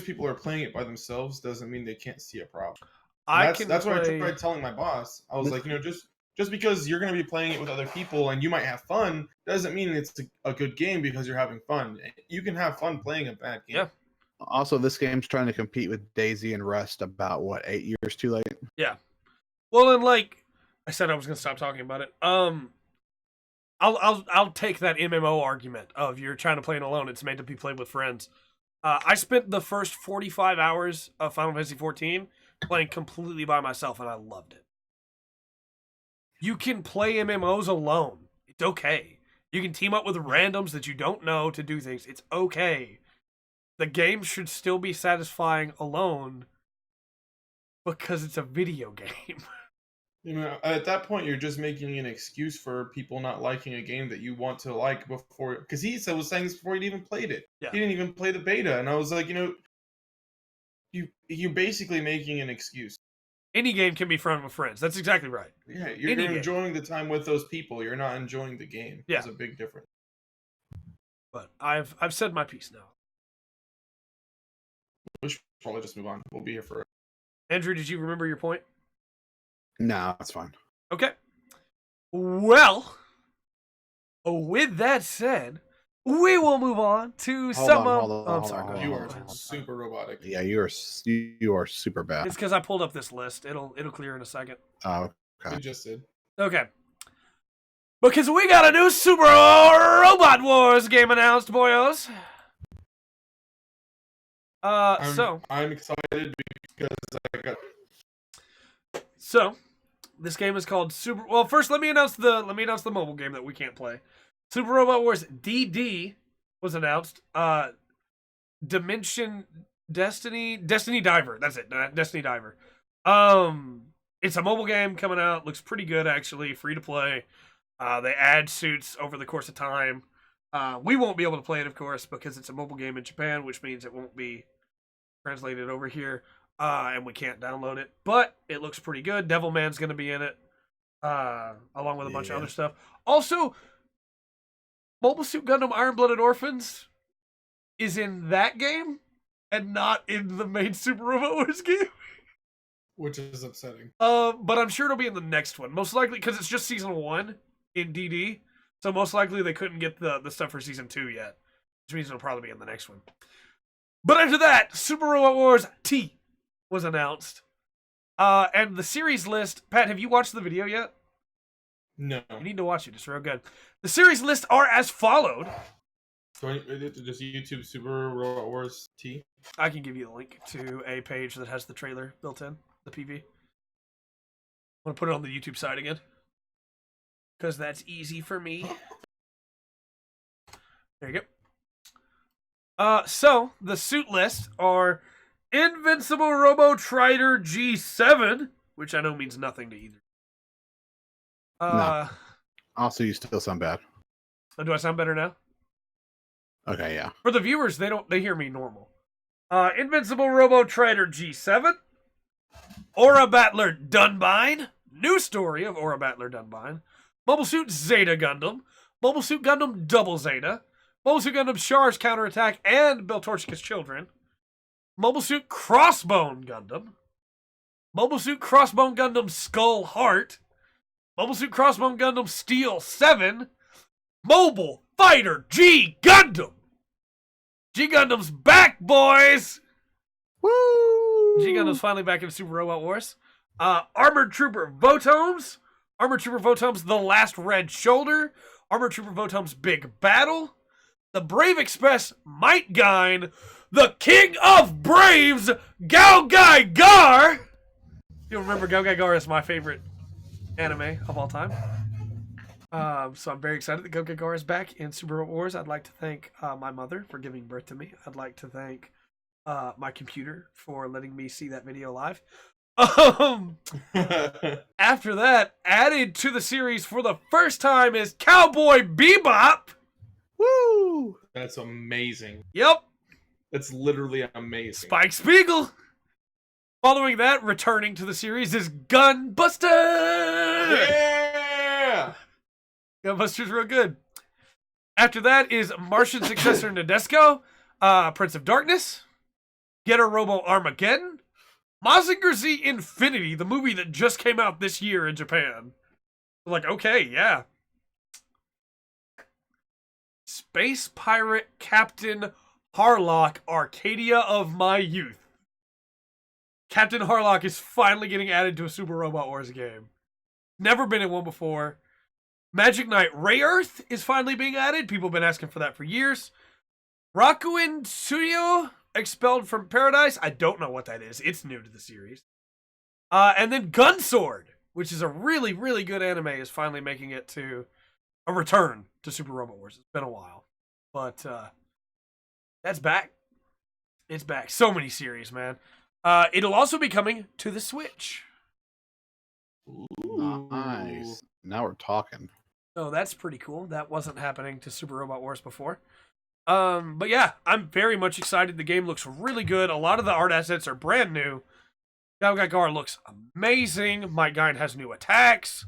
people are playing it by themselves doesn't mean they can't see a problem. That's what I tried telling my boss. I was like, you know, just because you're going to be playing it with other people and you might have fun doesn't mean it's a good game because you're having fun. You can have fun playing a bad game. Yeah. Also, this game's trying to compete with Daisy and Rust about, what, 8 years too late? Yeah. Well, and like I said, I was going to stop talking about it. I'll take that MMO argument of you're trying to play it alone. It's made to be played with friends. I spent the first 45 hours of Final Fantasy XIV playing completely by myself, and I loved it. You can play MMOs alone. It's okay. You can team up with randoms that you don't know to do things. It's okay. The game should still be satisfying alone because it's a video game. You know, at that point, you're just making an excuse for people not liking a game that you want to like before. Because he was saying this before he'd even played it. Yeah. He didn't even play the beta, and I was like, you know, you're basically making an excuse. Any game can be fun with friends. That's exactly right. Yeah, you're enjoying the time with those people. You're not enjoying the game. Yeah. There's a big difference. But I've said my piece now. We should probably just move on. We'll be here for. Andrew, did you remember your point? No, that's fine. Okay. Well, with that said, we will move on to I'm sorry. You are super robotic. Yeah, you are super bad. It's because I pulled up this list. It'll clear in a second. Oh, okay. You just did. Okay. Because we got a new Super Robot Wars game announced, boyos. I'm excited because I got. So, this game is called Super. Well, first let me announce the mobile game that we can't play. Super Robot Wars DD was announced. Destiny Diver. That's it. Destiny Diver. It's a mobile game coming out. Looks pretty good actually. Free to play. They add suits over the course of time. We won't be able to play it, of course, because it's a mobile game in Japan, which means it won't be translated over here. And we can't download it, but it looks pretty good. Devilman's going to be in it, along with a bunch of other stuff. Also, Mobile Suit Gundam Iron-Blooded Orphans is in that game and not in the main Super Robot Wars game. Which is upsetting. But I'm sure it'll be in the next one. Most likely, because it's just Season 1 in DD. So most likely they couldn't get the stuff for Season 2 yet. Which means it'll probably be in the next one. But after that, Super Robot Wars T was announced. And the series list... Pat, have you watched the video yet? No. You need to watch it. It's real good. The series lists are as followed. So just YouTube Super Robot Wars T? I can give you a link to a page that has the trailer built in, the PV. I want to put it on the YouTube side again. Because that's easy for me. There you go. So, the suit lists are Invincible Robo Trider G7, which I know means nothing to either. No. Also, you still sound bad. Do I sound better now? Okay, yeah. For the viewers, they hear me normal. Invincible Robo Trider G7. Aura Battler Dunbine. New story of Aura Battler Dunbine. Mobile Suit Zeta Gundam. Mobile Suit Gundam Double Zeta. Mobile Suit Gundam Char's Counterattack and Beltorchika's Children. Mobile Suit Crossbone Gundam. Mobile Suit Crossbone Gundam Skull Heart. Mobile Suit Crossbone Gundam Steel 7. Mobile Fighter G Gundam. G Gundam's back, boys! Woo! G Gundam's finally back in Super Robot Wars. Armored Trooper Votomes. Armored Trooper Votomes The Last Red Shoulder. Armored Trooper Votomes Big Battle. The Brave Express Might Gine. The King of Braves, Gao Gai Gar. You'll remember Gao Gai Gar is my favorite anime of all time. So I'm very excited that Gao Gai Gar is back in Super Robot Wars. I'd like to thank my mother for giving birth to me. I'd like to thank my computer for letting me see that video live. After that, added to the series for the first time is Cowboy Bebop. Woo! That's amazing. Yep. That's literally amazing. Spike Spiegel. Following that, returning to the series is Gunbuster. Yeah! Gunbuster's real good. After that is Martian successor Nadesco, Prince of Darkness, Getter Robo Armageddon, Mazinger Z Infinity, the movie that just came out this year in Japan. Like, okay, yeah. Space Pirate Captain Harlock, Arcadia of My Youth. Captain Harlock is finally getting added to a Super Robot Wars game. Never been in one before. Magic Knight Ray Earth is finally being added. People have been asking for that for years. Rakuin Tsuyo, Expelled from Paradise. I don't know what that is. It's new to the series. And then Gunsword, which is a really, really good anime, is finally making it to a return to Super Robot Wars. It's been a while. But that's back. It's back. So many series, man. It'll also be coming to the Switch. Nice. Now we're talking. So that's pretty cool. That wasn't happening to Super Robot Wars before. But yeah, I'm very much excited. The game looks really good. A lot of the art assets are brand new. Gao Gai Gar looks amazing. Might Gine has new attacks.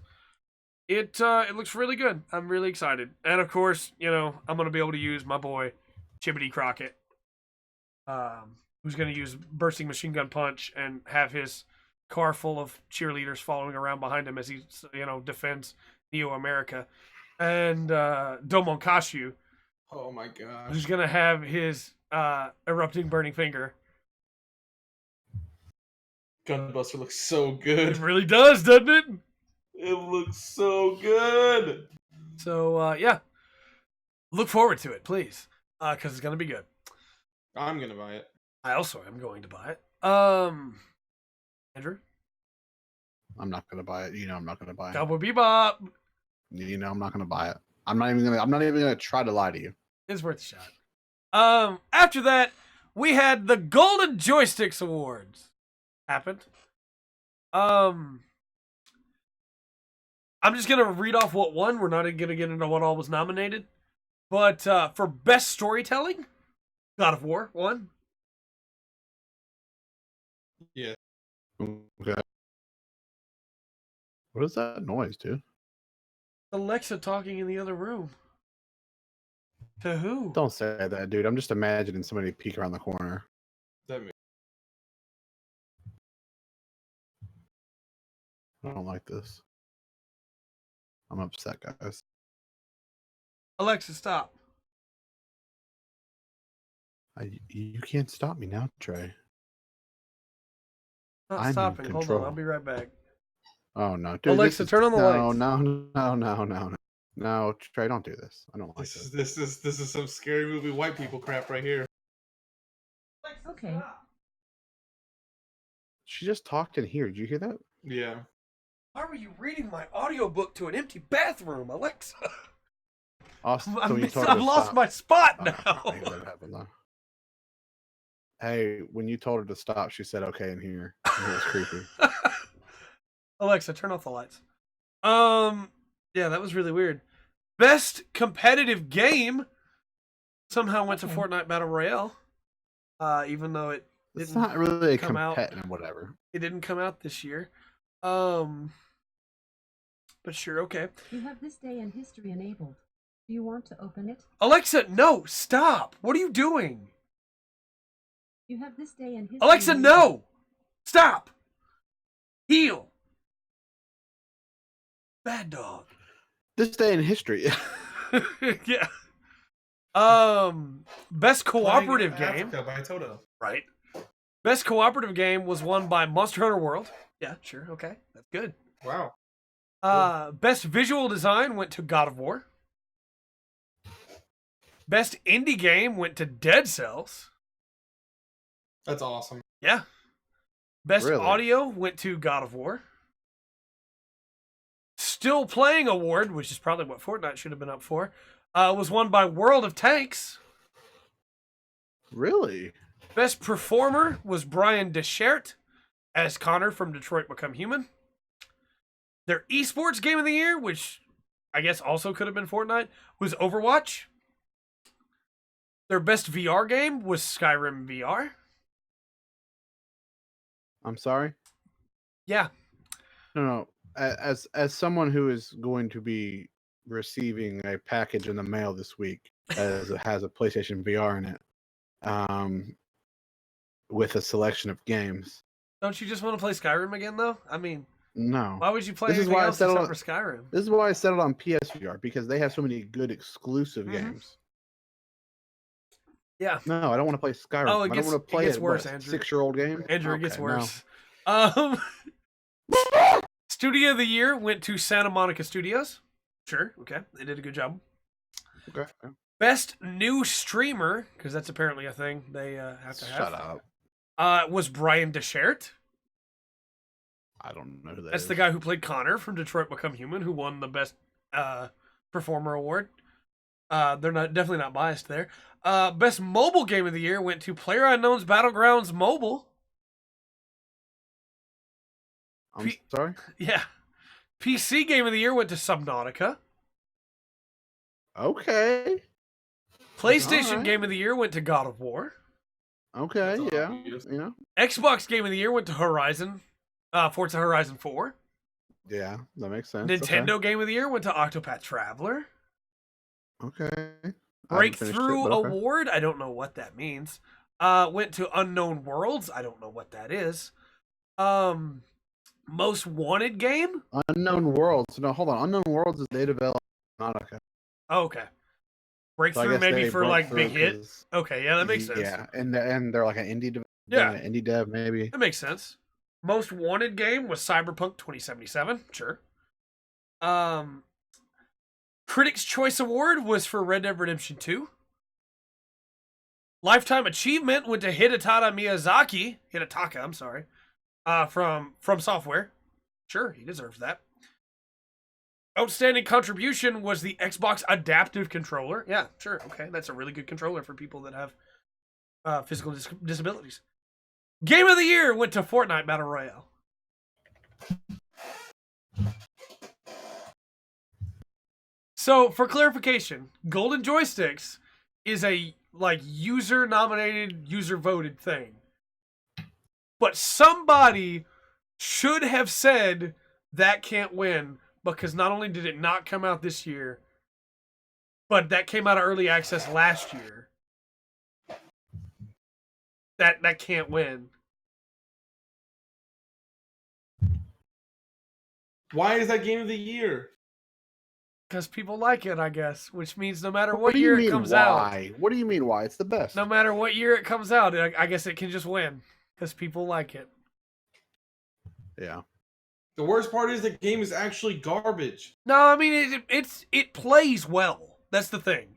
It looks really good. I'm really excited. And of course, you know, I'm gonna be able to use my boy Chibbity Crockett, who's gonna use Bursting Machine Gun Punch and have his car full of cheerleaders following around behind him as he, you know, defends Neo America. And Domon Kashu, Oh my gosh. who's gonna have his erupting burning finger. Gunbuster looks so It good. really does, doesn't it? It looks so good. So yeah, look forward to it, please, because it's gonna be good. I'm gonna buy it. I also am going to buy it. Andrew, I'm not gonna buy it. You know I'm not gonna buy it. Cowboy Bebop You know I'm not gonna buy it. I'm not even gonna try to lie to you. is worth a shot. After that, we had the Golden Joysticks Awards happened. I'm just gonna read off what won. We're not gonna get into what all was nominated, but for best storytelling, God of War won. Yeah. Okay. What is that noise, dude? Alexa talking in the other room. To who? Don't say that, dude. I'm just imagining somebody peek around the corner. That makes I don't like this. I'm upset, guys. Alexa, stop. You can't stop me now, Trey. Not I'm in stopping. Hold on, control. I'll be right back. Oh no, dude! Alexa, turn on the lights. No, Trey, don't do this. I don't like this is some scary movie white people crap right here. Okay. She just talked in here. Did you hear that? Yeah. Why were you reading my audiobook to an empty bathroom, Alexa? Austin, I've when you told her to lost stop- my spot Oh, now. I hate that happened, though. Hey, when you told her to stop, she said okay in here. It was creepy. Alexa, turn off the lights. Yeah, that was really weird. Best competitive game somehow went to Fortnite Battle Royale. Even though it It's didn't not really a come out. competitive whatever. It didn't come out this year. But sure, okay. You have this day in history enabled. Do you want to open it? Alexa, no, stop. What are you doing? You have this day in history. Alexa, no, stop. Heel. Bad dog. This day in history. Yeah. Best cooperative Flying in game. Africa by Toto. Right. Best cooperative game was won by Monster Hunter World. Yeah, sure. Okay. That's good. Wow. Best visual design went to God of War. Best indie game went to Dead Cells. That's awesome. Yeah. Best Really? audio went to God of War. Still Playing Award, which is probably what Fortnite should have been up for, was won by World of Tanks. Really? Best performer was Brian Deschert as Connor from Detroit Become Human. Their esports game of the year, which I guess also could have been Fortnite, was Overwatch. Their best VR game was Skyrim VR. I'm sorry. Yeah. No. As someone who is going to be receiving a package in the mail this week, as it has a PlayStation VR in it, with a selection of games. Don't you just want to play Skyrim again, though? I mean, No. why would you play This is anything why I else settled except on- for Skyrim? This is why I settled on PSVR, because they have so many good exclusive Mhm. games. Yeah. No, I don't want to play Skyrim. Oh, I don't want to play gets it. worse, What, Andrew. 6-year-old game? Andrew, it gets Okay, worse. Studio of the Year went to Santa Monica Studios. Sure, okay. They did a good job. No. Okay. Best new streamer, because that's apparently a thing they have to have. Shut up. Was Brian Deschert. I don't know who that That's is. the guy who played Connor from Detroit Become Human, who won the best performer award. They're definitely not biased there. Best mobile game of the year went to PlayerUnknown's Battlegrounds Mobile. I'm sorry? Yeah. PC game of the year went to Subnautica. Okay. PlayStation Alright. game of the year went to God of War. Okay, That's yeah. obvious. You know? Xbox game of the year went to Forza Horizon 4. Yeah, that makes sense. Nintendo game of the year went to Octopath Traveler. Okay. I haven't finished it, Breakthrough but okay. Award, I don't know what that means. Went to Unknown Worlds, I don't know what that is. Most Wanted game? Unknown Worlds. No, hold on. Unknown Worlds is they develop Nautica. Oh, okay. So I Breakthrough guess maybe they for broke like through big hit. 'cause- Okay, yeah, that makes sense. Yeah, and they're like an indie Yeah. indie dev maybe. That makes sense. Most Wanted game was Cyberpunk 2077. Sure. Critics' Choice Award was for Red Dead Redemption 2. Lifetime Achievement went to Hidetaka, I'm sorry. From Software. Sure, he deserves that. Outstanding contribution was the Xbox Adaptive Controller. Yeah, sure, okay. That's a really good controller for people that have physical disabilities. Game of the Year went to Fortnite Battle Royale. So, for clarification, Golden Joysticks is a user-nominated, user-voted thing. But somebody should have said that can't win, because not only did it not come out this year, but that came out of early access last year. That can't win. Why is that game of the year? Because people like it, I guess. Which means no matter What what do you year mean it comes why? What do you mean why? It's the best. no matter what year it comes out, I guess it can just win. Because people like it. Yeah. The worst part is the game is actually garbage. No, I mean, it plays well. That's the thing.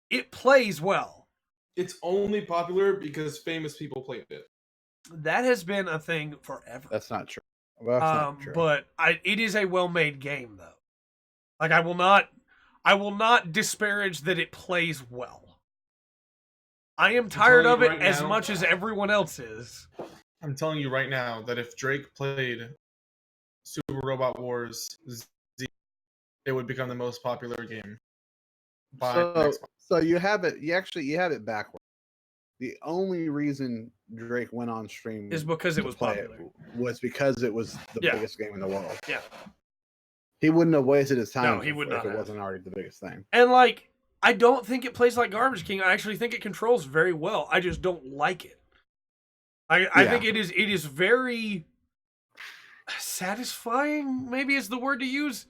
It plays well. It's only popular because famous people played it. That has been a thing forever. That's not true. Well, that's not true. But it is a well-made game, though. Like, I will not disparage that it plays well. I am tired of it right as now- much as everyone else is. I'm telling you right now that if Drake played Super Robot Wars Z, it would become the most popular game. By Xbox. So you have it backwards. The only reason Drake went on stream Is because it to was play popular. was because it was the Yeah. biggest game in the world. Yeah. He wouldn't have wasted his time No, he would not if it have. wasn't already the biggest thing. And like, I don't think it plays like Garbage King. I actually think it controls very well. I just don't like it. I think it is very satisfying, maybe is the word to use.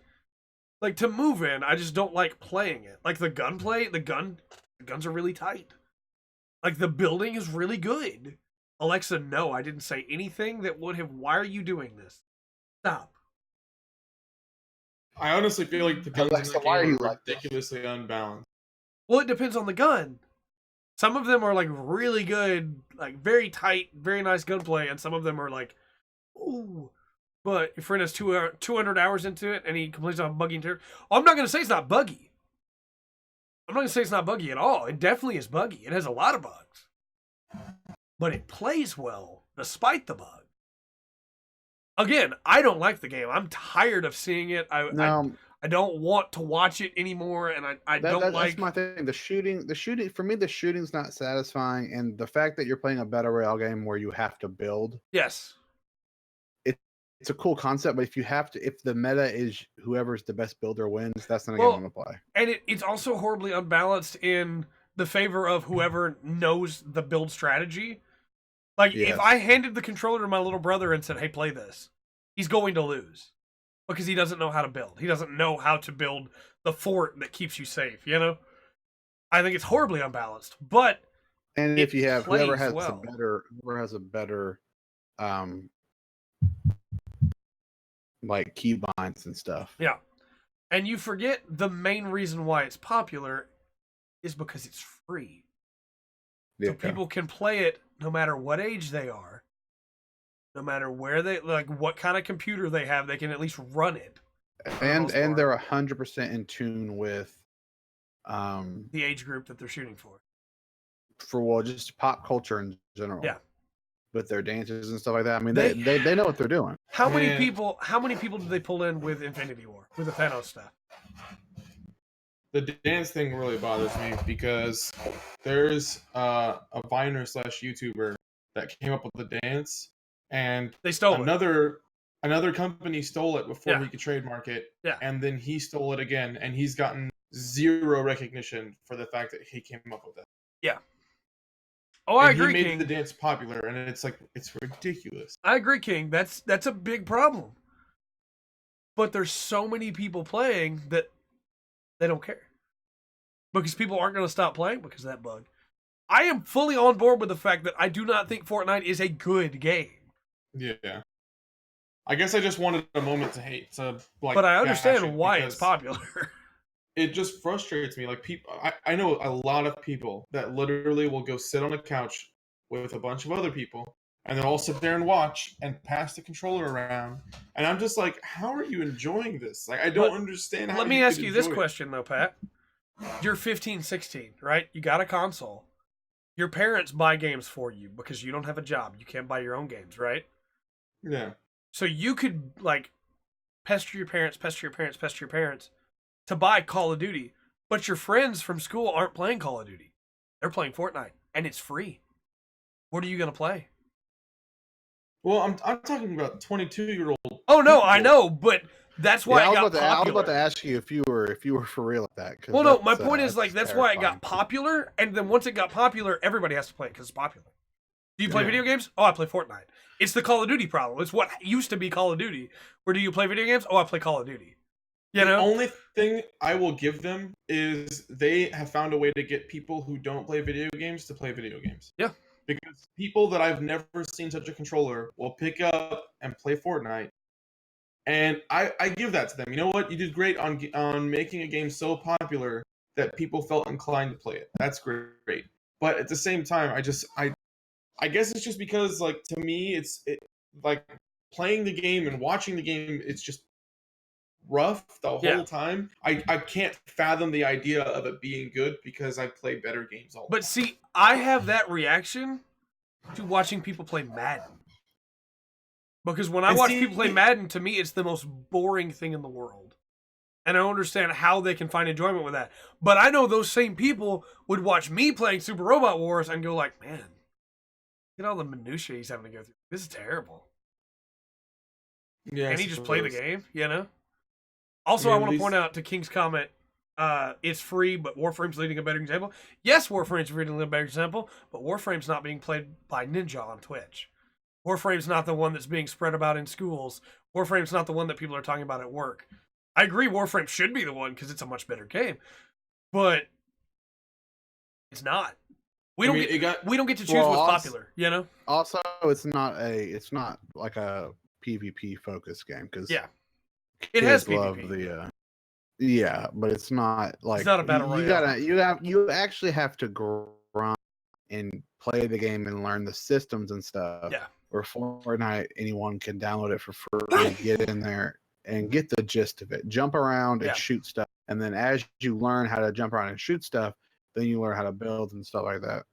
Like, to move in, I just don't like playing it. Like, the gunplay, the guns are really tight. Like, the building is really good. Alexa, no, I didn't say anything that would have. Why are you doing this? Stop. I honestly feel like the guns Alexa, in the why are game you are like this? ridiculously unbalanced. Well, it depends on the gun. Some of them are like really good, like very tight, very nice gunplay, and some of them are like, ooh. But your friend has 200 hours into it, and he complains about buggy and terrible. I'm not going to say it's not buggy. I'm not going to say it's not buggy at all. It definitely is buggy. It has a lot of bugs. But it plays well, despite the bug. Again, I don't like the game. I'm tired of seeing it. I don't want to watch it anymore, and I don't like... That's my thing. The shooting, for me, the shooting's not satisfying, and the fact that you're playing a battle royale game where you have to build... Yes. It's a cool concept, but if the meta is whoever's the best builder wins, that's not a game I'm gonna play. And it's also horribly unbalanced in the favor of whoever knows the build strategy. Like, if I handed the controller to my little brother and said, hey, play this, he's going to lose. Because he doesn't know how to build. He doesn't know how to build the fort that keeps you safe, you know? I think it's horribly unbalanced, but and if you have whoever has a better like keybinds and stuff. Yeah. And you forget the main reason why it's popular is because it's free. So people can play it no matter what age they are, no matter where they, like, what kind of computer they have, they can at least run it. And they're 100% in tune with the age group that they're shooting for. Just pop culture in general. Yeah. With their dances and stuff like that. I mean, they know what they're doing. How many people did they pull in with Infinity War, with the Thanos stuff? The dance thing really bothers me because there's a Viner / YouTuber that came up with the dance, and they stole another company stole it before he could trademark it. Yeah. And then he stole it again, and he's gotten zero recognition for the fact that he came up with it. Yeah. Oh, I agree, He made King. the dance popular, and it's ridiculous. I agree, King. That's a big problem. But there's so many people playing that they don't care. Because people aren't going to stop playing because of that bug. I am fully on board with the fact that I do not think Fortnite is a good game. Yeah. I guess I just wanted a moment to hate. But I understand why it's popular. It just frustrates me. Like, people, I know a lot of people that literally will go sit on a couch with a bunch of other people, and they'll all sit there and watch and pass the controller around. And I'm just like, how are you enjoying this? Like, I don't understand how. Let me ask you this question, though, Pat. You're 15, 16, right? You got a console. Your parents buy games for you because you don't have a job. You can't buy your own games, right? Yeah. So you could, like, pester your parents to buy Call of Duty, but your friends from school aren't playing Call of Duty. They're playing Fortnite, and it's free. What are you going to play? Well, I'm talking about 22-year-old. Oh, no, I know, but that's why it got popular. I was about to ask you if you were for real at that. Well, no, my point is, like, that's why it got popular, and then once it got popular, everybody has to play it because it's popular. Do you play video games? Oh, I play Fortnite. It's the Call of Duty problem. It's what used to be Call of Duty. Where do you play video games? Oh, I play Call of Duty. You know? The only thing I will give them is they have found a way to get people who don't play video games to play video games. Yeah. Because people that I've never seen touch a controller will pick up and play Fortnite. And I give that to them. You know what? You did great on making a game so popular that people felt inclined to play it. That's great. But at the same time, I guess it's just because, like, to me, like, playing the game and watching the game, it's just rough the whole time. I can't fathom the idea of it being good because I play better games all the time. But see, I have that reaction to watching people play Madden. Because when I watch people play Madden, to me, it's the most boring thing in the world. And I don't understand how they can find enjoyment with that. But I know those same people would watch me playing Super Robot Wars and go like, man, look at all the minutiae he's having to go through. This is terrible. Yeah, and he just play the game, you know? Also, I I mean, want at to point least- out to King's comment, it's free, but Warframe's leading a better example. Yes, Warframe's leading a better example, but Warframe's not being played by Ninja on Twitch. Warframe's not the one that's being spread about in schools. Warframe's not the one that people are talking about at work. I agree Warframe should be the one because it's a much better game, but it's not. We don't get to choose Well, what's also- popular, you know? Also, it's not like a PvP focused game because Yeah. It has love PvP. yeah, but it's not like not a battle royale. You actually have to grind and play the game and learn the systems and stuff. Yeah. Where Fortnite, anyone can download it for free, get in there and get the gist of it. Jump around and Yeah. shoot stuff, and then as you learn how to jump around and shoot stuff, then you learn how to build and stuff like that.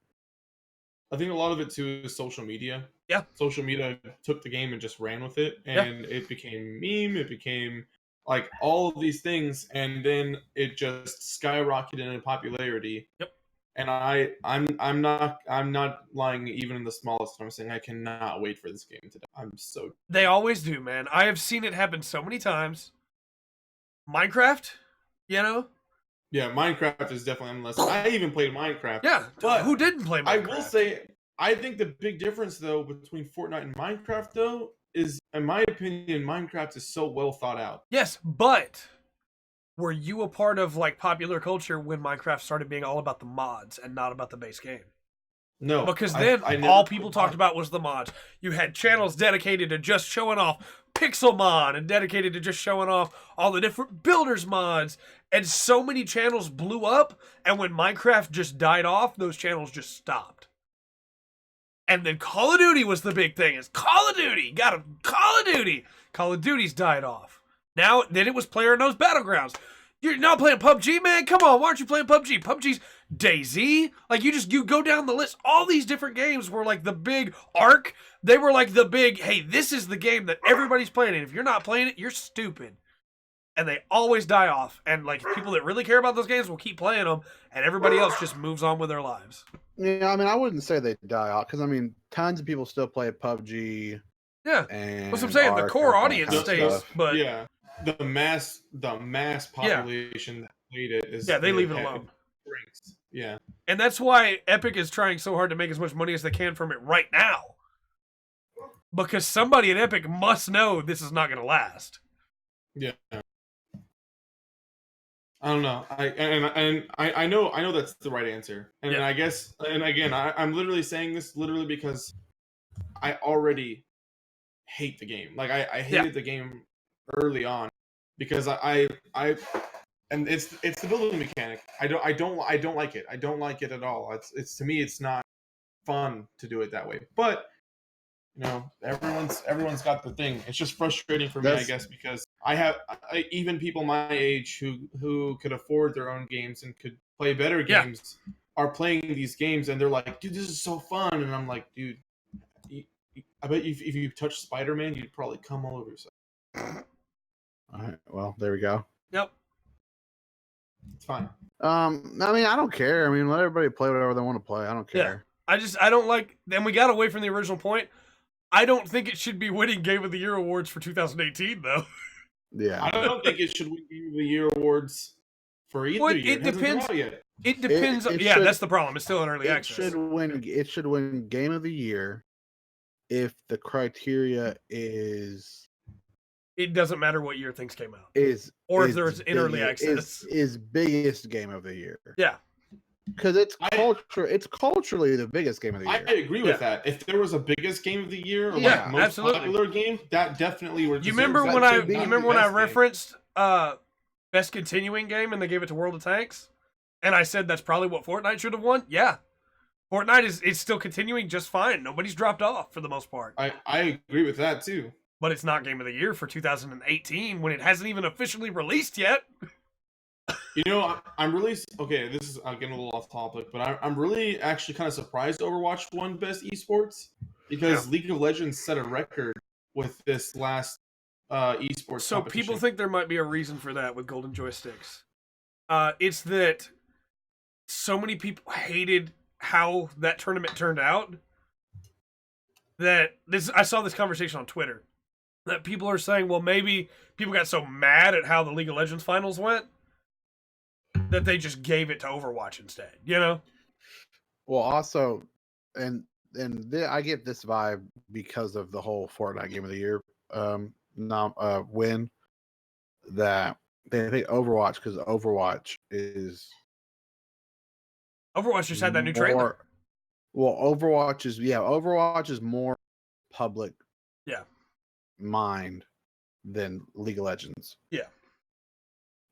I think a lot of it too is social media. Yeah. Social media took the game and just ran with it, and it became meme. It became like all of these things, and then it just skyrocketed in popularity. Yep. And I'm not lying even in the smallest. I'm saying I cannot wait for this game today. They always do, man. I have seen it happen so many times. Minecraft, you know? Yeah, Minecraft is definitely on the list. I even played Minecraft. Yeah, but who didn't play Minecraft? I will say, I think the big difference though between Fortnite and Minecraft though is, in my opinion, Minecraft is so well thought out. Yes, but were you a part of like popular culture when Minecraft started being all about the mods and not about the base game? No, Because then I never all people played talked mods. about was the mods. You had channels dedicated to just showing off Pixelmon and dedicated to just showing off all the different builders mods. And so many channels blew up. And when Minecraft just died off, those channels just stopped. And then Call of Duty was the big thing. It's Call of Duty. Got a Call of Duty. Call of Duty's died off. Now, then it was PlayerUnknown's Battlegrounds. You're not playing PUBG, man? Come on, why aren't you playing PUBG? PUBG's DayZ. Like, you go down the list. All these different games were like the big arc. They were like the big, hey, this is the game that everybody's playing. And if you're not playing it, you're stupid. And they always die off. And like people that really care about those games will keep playing them. And everybody else just moves on with their lives. Yeah, I mean, I wouldn't say they die off because I mean, tons of people still play PUBG. Yeah, And that's what I'm saying. The Ark core and that audience kind of stays, stuff. but yeah, the mass population that played it is they leave it alone. Shrinks. Yeah, And that's why Epic is trying so hard to make as much money as they can from it right now. Because somebody at Epic must know this is not going to last. yeah. I don't know. I know that's the right answer, and Yeah. I guess, and again, I'm literally saying this literally because I already hate the game. Like I hated the game early on because I and it's the building mechanic. I don't like it. I don't like it at all. It's to me it's not fun to do it that way. But you know, everyone's got the thing. It's just frustrating for me, I guess, because even people my age who could afford their own games and could play better games are playing these games and they're like, dude, this is so fun, and I'm like, dude, I bet if you touch Spider-Man, you'd probably come all over yourself. All right, well, there we go. Yep. It's fine. I mean, I don't care. I mean, let everybody play whatever they want to play. I don't care. I don't like, and we got away from the original point. I don't think it should be winning Game of the Year awards for 2018, though. Yeah. I don't think it should win Game of the Year awards for either Well, year. it depends. Hasn't come out yet. It depends. It yeah, should- that's the problem. It's still in early It access. should win Game of the Year if the criteria is It doesn't matter what year things came out. or if there's in early access. is biggest game of the year. Yeah. Because it's culturally the biggest game of the I year. agree with that. If there was a biggest game of the year or Yeah, like most absolutely. popular game, that definitely would. You remember deserve when that I to be you remember when the I best game. referenced best continuing game and they gave it to World of Tanks? And I said that's probably what Fortnite should have won? Yeah. Fortnite is still continuing just fine. Nobody's dropped off for the most part. I agree with that too. But it's not Game of the Year for 2018 when it hasn't even officially released yet. You know, I'm really okay. This is getting a little off topic, but I'm really actually kind of surprised Overwatch won Best Esports because League of Legends set a record with this last esports. So competition. people think there might be a reason for that with Golden Joysticks. It's that so many people hated how that tournament turned out that I saw this conversation on Twitter that people are saying, well, maybe people got so mad at how the League of Legends finals went that they just gave it to Overwatch instead, you know? Well, also, and I get this vibe because of the whole Fortnite Game of the Year win, that they think Overwatch, because Overwatch Overwatch just had that new more, trailer. well, Overwatch is more public Yeah. mind than League of Legends. Yeah.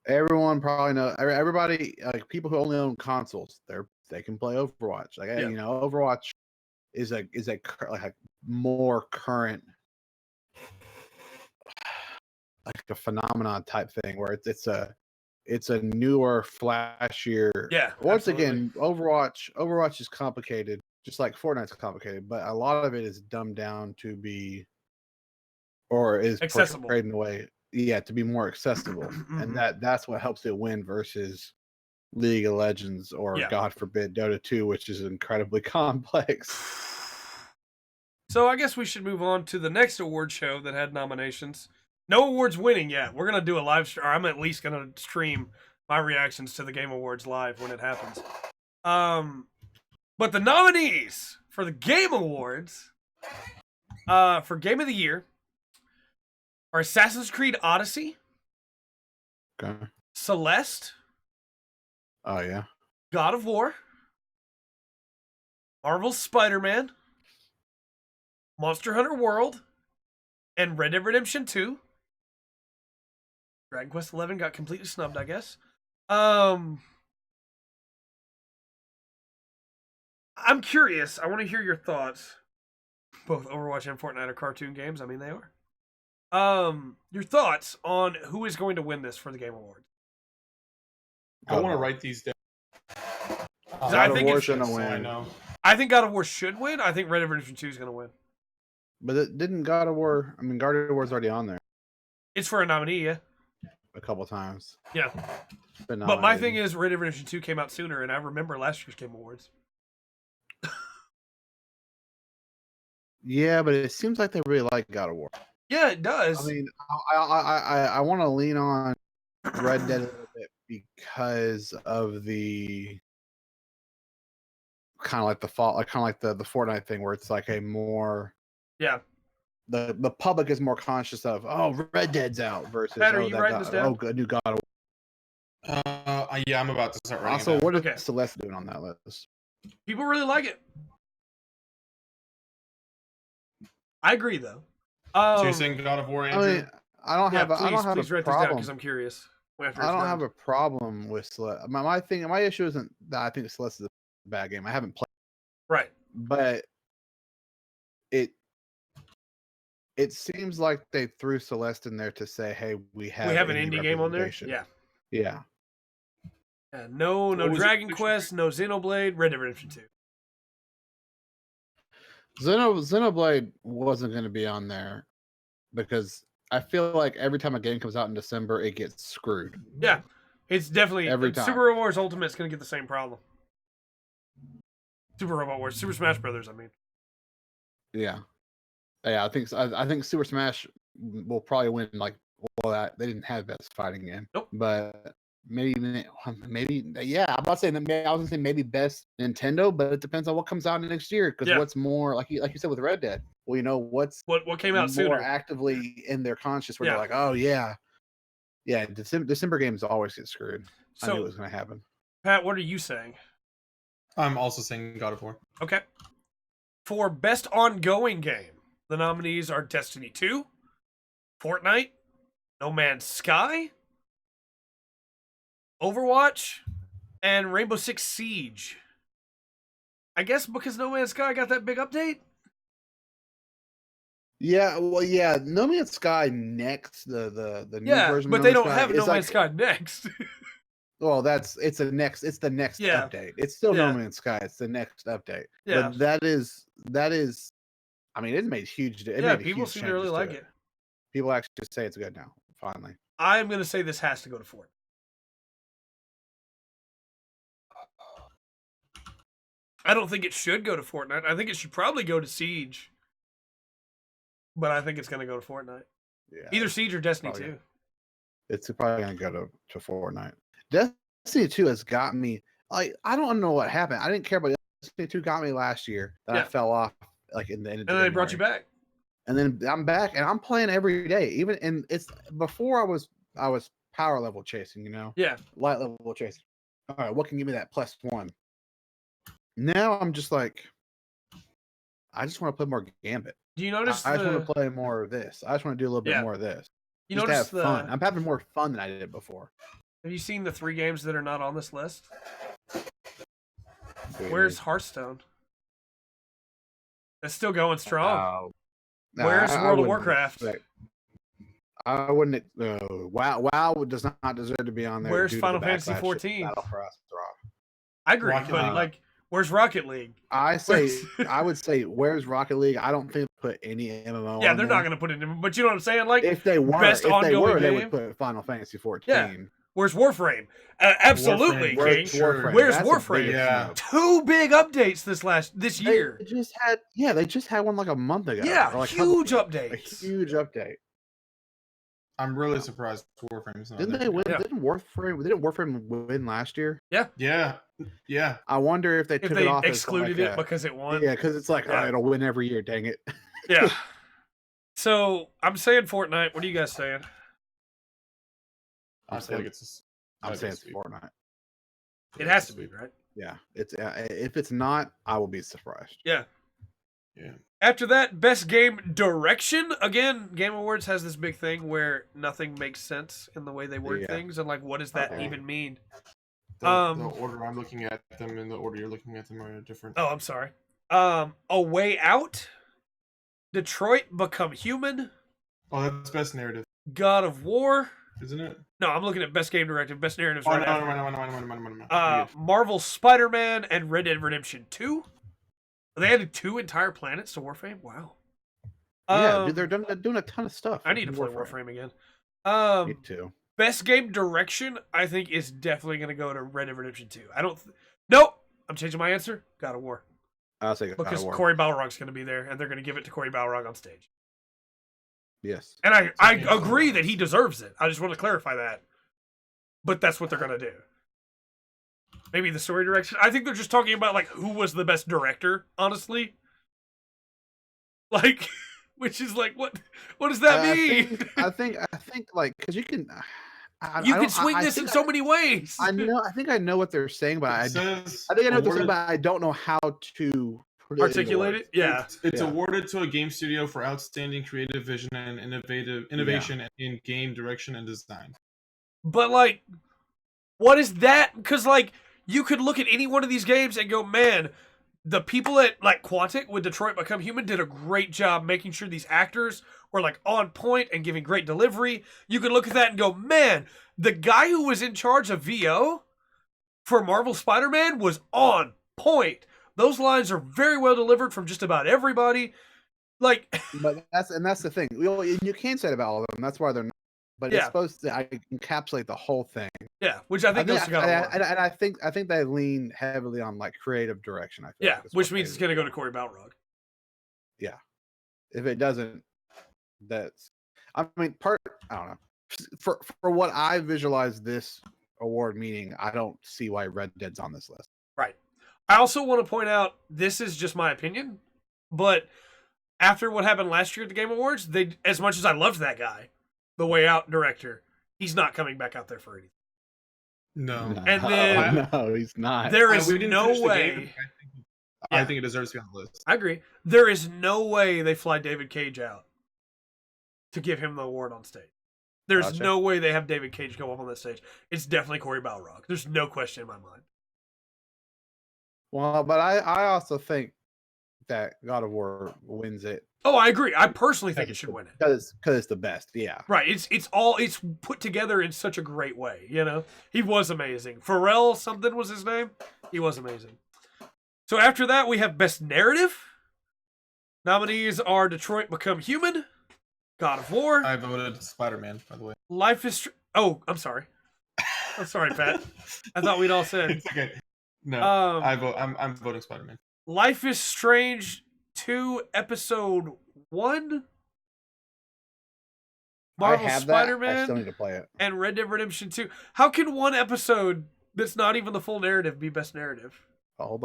Everyone probably knows. Everybody, like people who only own consoles, they can play Overwatch. Like Yeah. you know, Overwatch is like a more current, like a phenomenon type thing where it's a newer, flashier. Yeah, Once absolutely. again, Overwatch is complicated, just like Fortnite's complicated, but a lot of it is dumbed down to be, or is Accessible. portrayed in a way, to be more accessible, and Mhm. that's what helps it win versus League of Legends or, Yeah. God forbid, Dota 2, which is incredibly complex. So I guess we should move on to the next award show that had nominations. No awards winning yet. We're gonna do a live stream. I'm at least gonna stream my reactions to the Game Awards live when it happens. But the nominees for the Game Awards, for Game of the Year, are Assassin's Creed Odyssey, Okay. Celeste, Oh yeah. God of War, Marvel's Spider-Man, Monster Hunter World, and Red Dead Redemption 2. Dragon Quest XI got completely snubbed, I guess. I'm curious. I want to hear your thoughts. Both Overwatch and Fortnite are cartoon games. I mean, they are. Your thoughts on who is going to win this for the Game Awards? I want to write these down. I think it's gonna so win. I know. I think God of War should win. I think Red Dead Redemption 2 is going to win. But it didn't God of War. I mean, God of War's already on there It's for a nominee, yeah. a couple times. Yeah. But my thing is, Red Dead Redemption 2 came out sooner, and I remember last year's Game Awards. yeah, but it seems like they really like God of War. Yeah, it does. I mean, I want to lean on Red Dead a little bit because of the kind of like the Fortnite thing, where it's like a more the public is more conscious of, oh, Red Dead's out versus Pat, are you writing this down? new God of War. Yeah, I'm about to start writing. Also, it down. what is Celeste doing on that list? People really like it. I agree, though. So you're saying God of War, Andrew? I mean, I don't have please a write this down problem. because I'm curious. I don't have a problem with Celeste. My issue isn't that I think Celeste is a bad game. I haven't played. Right. But it seems like they threw Celeste in there to say, hey, we have an indie game on there. Yeah. No Dragon Quest, no Xenoblade, Red Dead Redemption 2. Xenoblade wasn't going to be on there because I feel like every time a game comes out in December, it gets screwed. Yeah, it's definitely every time. Super Robot Wars Ultimate's going to get the same problem. Super Robot Wars, Super Smash Brothers. I mean, yeah. I think Super Smash will probably win. Like, well, they didn't have best fighting game. Nope. But maybe, yeah. I'm not saying that. I was gonna say maybe best Nintendo, but it depends on what comes out next year. Because what's more, like you said with Red Dead. Well, you know what came out more sooner, actively in their conscious, where they're like, oh yeah. December games always get screwed. I knew it was gonna happen. Pat, what are you saying? I'm also saying God of War. Okay. For best ongoing game, the nominees are Destiny 2, Fortnite, No Man's Sky, Overwatch, and Rainbow Six Siege. I guess because No Man's Sky got that big update? Yeah, well, yeah, No Man's Sky next, the new version. But they don't have No Man's Sky next. Well, it's the next update. It's still No Man's Sky. It's the next update. Yeah. But that is. I mean, it made huge. People seem to really like it. People actually say it's good now. Finally, I'm gonna say this has to go to Fortnite. I don't think it should go to Fortnite. I think it should probably go to Siege. But I think it's gonna go to Fortnite. Yeah, Either Siege or Destiny probably 2. it's probably gonna go to Fortnite. Destiny 2 has got me. Like, I don't know what happened. I didn't care about Destiny 2. Got me last year. Then Yeah. I fell off like in the end of And then they brought you January. back. And then I'm back, and I'm playing every day. Even and it's before I was power level chasing, you know, Yeah. light level chasing. All right, what can give me that +1? Now I'm just like, I just want to play more Gambit. Do you notice I just want to play more of this. I just want to do a little bit Yeah. more of this. You Just to notice have fun. I'm having more fun than I did before. Have you seen the 3 games that are not on this list? Where's Hearthstone? It's still going strong. Where's World of Warcraft? I wouldn't. WoW does not deserve to be on there. Where's due to Final the Fantasy backlash 14? Battle for Azeroth. I agree, Rocket but League. like, where's Rocket League? I would say, where's Rocket League? I don't think they put any MMO. Yeah, on they're there. not going to put it in, but you know what I'm saying? Like, If they were, best ongoing they game. would put Final Fantasy 14. Yeah. Where's Warframe? Absolutely, Warframe. King. Where's Warframe? Where's That's a Warframe? big Yeah. smoke. 2 big updates this year. They just had one like a month ago. Yeah, or like huge a updates. huge update. I'm really surprised Warframe's not Didn't there. they win? Yeah. Didn't Warframe win last year? Yeah. I wonder if they If took they it off excluded as it like because it won. yeah, because it's like, Yeah. oh, it'll win every year. Dang it. Yeah. So I'm saying Fortnite. What are you guys saying? I feel like it's. I'm saying it's Fortnite. It has to be, right? Yeah, it's if it's not, I will be surprised. Yeah. Yeah. After that, best game direction. Again, Game Awards has this big thing where nothing makes sense in the way they word Yeah. things, and like, what does that Okay. even mean? The Um, order I'm looking at them and the order you're looking at them are different. Oh, I'm sorry. A Way Out, Detroit Become Human, Oh, that's best narrative, God of War. isn't it? No, I'm looking at best game directive, best narratives Oh, right no, after. no. Marvel Spider-Man and Red Dead Redemption 2. They added 2 entire planets to Warframe. Wow. Yeah, dude, they're doing a ton of stuff. I need to play Warframe again. Me too. Best game direction, I think, is definitely going to go to Red Dead Redemption 2. Nope. I'm changing my answer. God of War. I'll say God Because of War. Corey Balrog's going to be there, and they're going to give it to Corey Balrog on stage. Yes. And I agree that he deserves it. I just want to clarify that. But that's what they're going to do. Maybe the story direction. I think they're just talking about like who was the best director, honestly. Like, which is like, what does that mean? I think like, because you can. You can swing this in so many ways. I know. I think I know what they're saying, but I think I know what they're saying, but I don't know how to articulate it. Yeah, it's awarded to a game studio for outstanding creative vision and innovation in game direction and design. But like, what is that? Because like, you could look at any one of these games and go, man, the people at like Quantic with Detroit Become Human did a great job making sure these actors were like on point and giving great delivery. You could look at that and go, man, the guy who was in charge of VO for Marvel Spider-Man was on point. Those lines are very well delivered from just about everybody. Like, but that's the thing. You can't say it about all of them. That's why they're not. But it's supposed to encapsulate the whole thing. Yeah, which I think goes to God of War. And I think they lean heavily on like creative direction. I feel which means it's going to go to Corey Balrog. Yeah, if it doesn't, that's. I mean, I don't know. For what I visualize this award meaning, I don't see why Red Dead's on this list. Right. I also want to point out, this is just my opinion, but after what happened last year at the Game Awards, as much as I loved that guy, the Way Out director, he's not coming back out there for anything. No. And then no, he's not. There is no way. I think it deserves to be on the list. I agree. There is no way they fly David Cage out to give him the award on stage. There's no way they have David Cage go up on that stage. It's definitely Corey Balrog. There's no question in my mind. Well, but I also think that God of War wins it. Oh, I agree. I personally think it should win it. Because it's the best, yeah. Right. It's put together in such a great way, you know? He was amazing. Pharrell something was his name. He was amazing. So after that, we have Best Narrative. Nominees are Detroit Become Human, God of War. I voted Spider-Man, by the way. Life is... Oh, I'm sorry. I'm sorry, Pat. I thought we'd all said... It's okay. No, I'm voting Spider-Man. Life is Strange 2 Episode 1. Marvel have that. I still Spider-Man, need to play it. and Red Dead Redemption 2. How can one episode that's not even the full narrative be best narrative? Oh, hold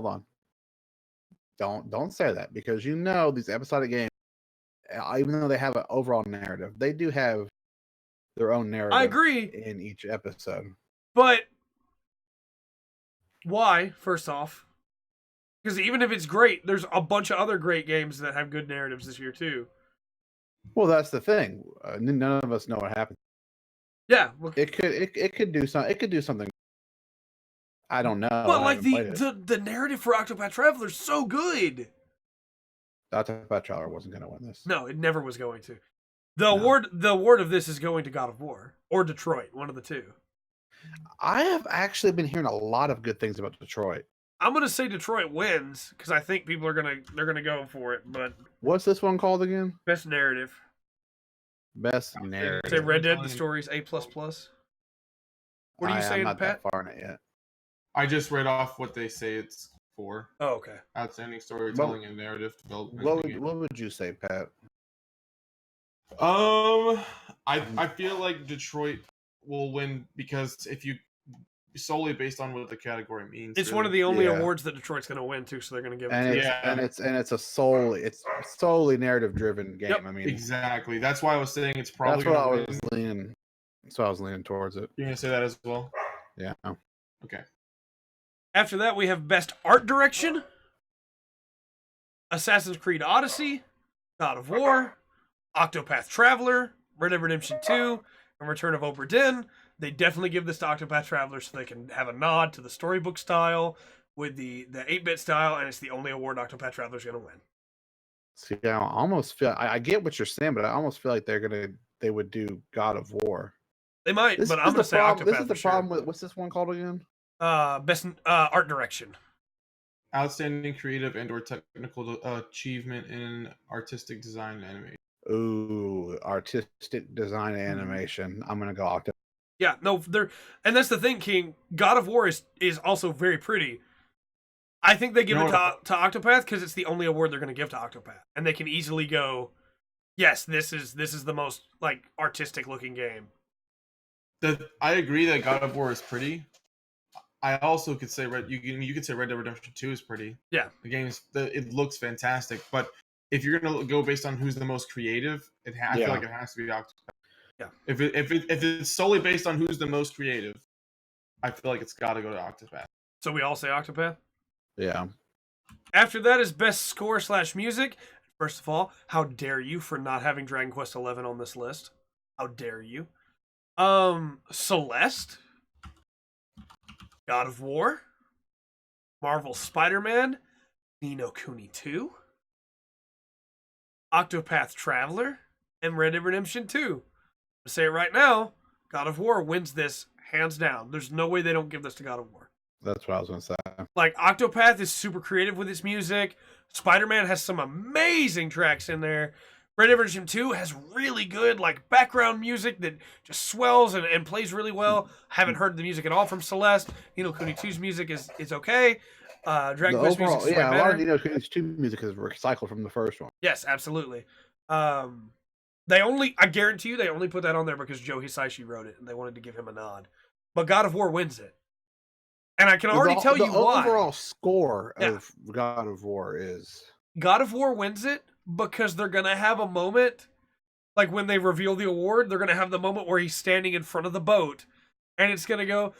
on. Don't say that, because these episodic games, even though they have an overall narrative, they do have their own narrative. I agree, in each episode. but why? First off, because even if it's great, there's a bunch of other great games that have good narratives this year too. Well, that's the thing. None of us know what happened. Yeah, well, It could do something. It could do something. I don't know. but I like haven't played it. the narrative for Octopath Traveler is so good. Octopath Traveler wasn't going to win this. No, it never was going to. The award of this is going to God of War or Detroit, one of the two. I have actually been hearing a lot of good things about Detroit. I'm gonna say Detroit wins because I think people are gonna go for it. But What's this one called again? best narrative. Best narrative. Say Red Dead. The story's A++. What are you saying, I'm not Pat? that far in it yet. I just read off what they say it's for. Oh, okay. Outstanding storytelling and narrative development. What would you say, Pat? I feel like Detroit will win because if you solely based on what the category means, It's really. one of the only Yeah. awards that Detroit's gonna win too, so they're gonna give it And to it's, it. Yeah. and it's a solely narrative driven game. Yep, I mean, Exactly. That's why I was saying it's probably. that's what I gonna was win. leaning. That's why I was leaning towards it. You're gonna say that as well. Yeah. Okay. After that, we have best art direction, Assassin's Creed Odyssey, God of War, Octopath Traveler, Red Dead Redemption 2, and Return of Obra Dinn. They definitely give this to Octopath Traveler so they can have a nod to the storybook style with the 8-bit style, and it's the only award Octopath Traveler's going to win. See, I almost feel I get what you're saying, but I almost feel like they would do God of War. They might, This but is I'm going the to say problem. Octopath This is the for sure. problem with what's this one called again? Best art direction. Outstanding creative and/or technical achievement in artistic design and animation. Ooh, artistic design and animation. I'm gonna go Octopath. Yeah, no, and that's the thing, King. God of War is also very pretty. I think they give it to Octopath because it's the only award they're going to give to Octopath, and they can easily go, "Yes, this is the most like artistic looking game." I agree that God of War is pretty. I also could say you could say Red Dead Redemption 2 is pretty. Yeah, it looks fantastic, but if you're gonna go based on who's the most creative, I feel like it has to be Octopath. Yeah. If it's solely based on who's the most creative, I feel like it's got to go to Octopath. so we all say Octopath. Yeah. After that is best score / music. First of all, how dare you for not having Dragon Quest XI on this list? How dare you? Celeste, God of War, Marvel Spider-Man, Ni no Kuni 2, Octopath Traveler, and Red Dead Redemption 2. To say it right now, God of War wins this hands down. There's no way they don't give this to God of War. That's what I was gonna say. Like, Octopath is super creative with its music. Spider-Man has some amazing tracks in there. Red Dead Redemption 2 has really good, like, background music that just swells and plays really well. Haven't heard the music at all from Celeste. Ni no Kuni 2's music is okay. Dragon Quest music is way a lot better. of Ni no Kuni 2 music is recycled from the first one. Yes, absolutely. I guarantee you, they only put that on there because Joe Hisaishi wrote it and they wanted to give him a nod. But God of War wins it. And I can already tell you why. The overall score of God of War is... God of War wins it because they're going to have a moment, like when they reveal the award, they're going to have the moment where he's standing in front of the boat and it's going to go...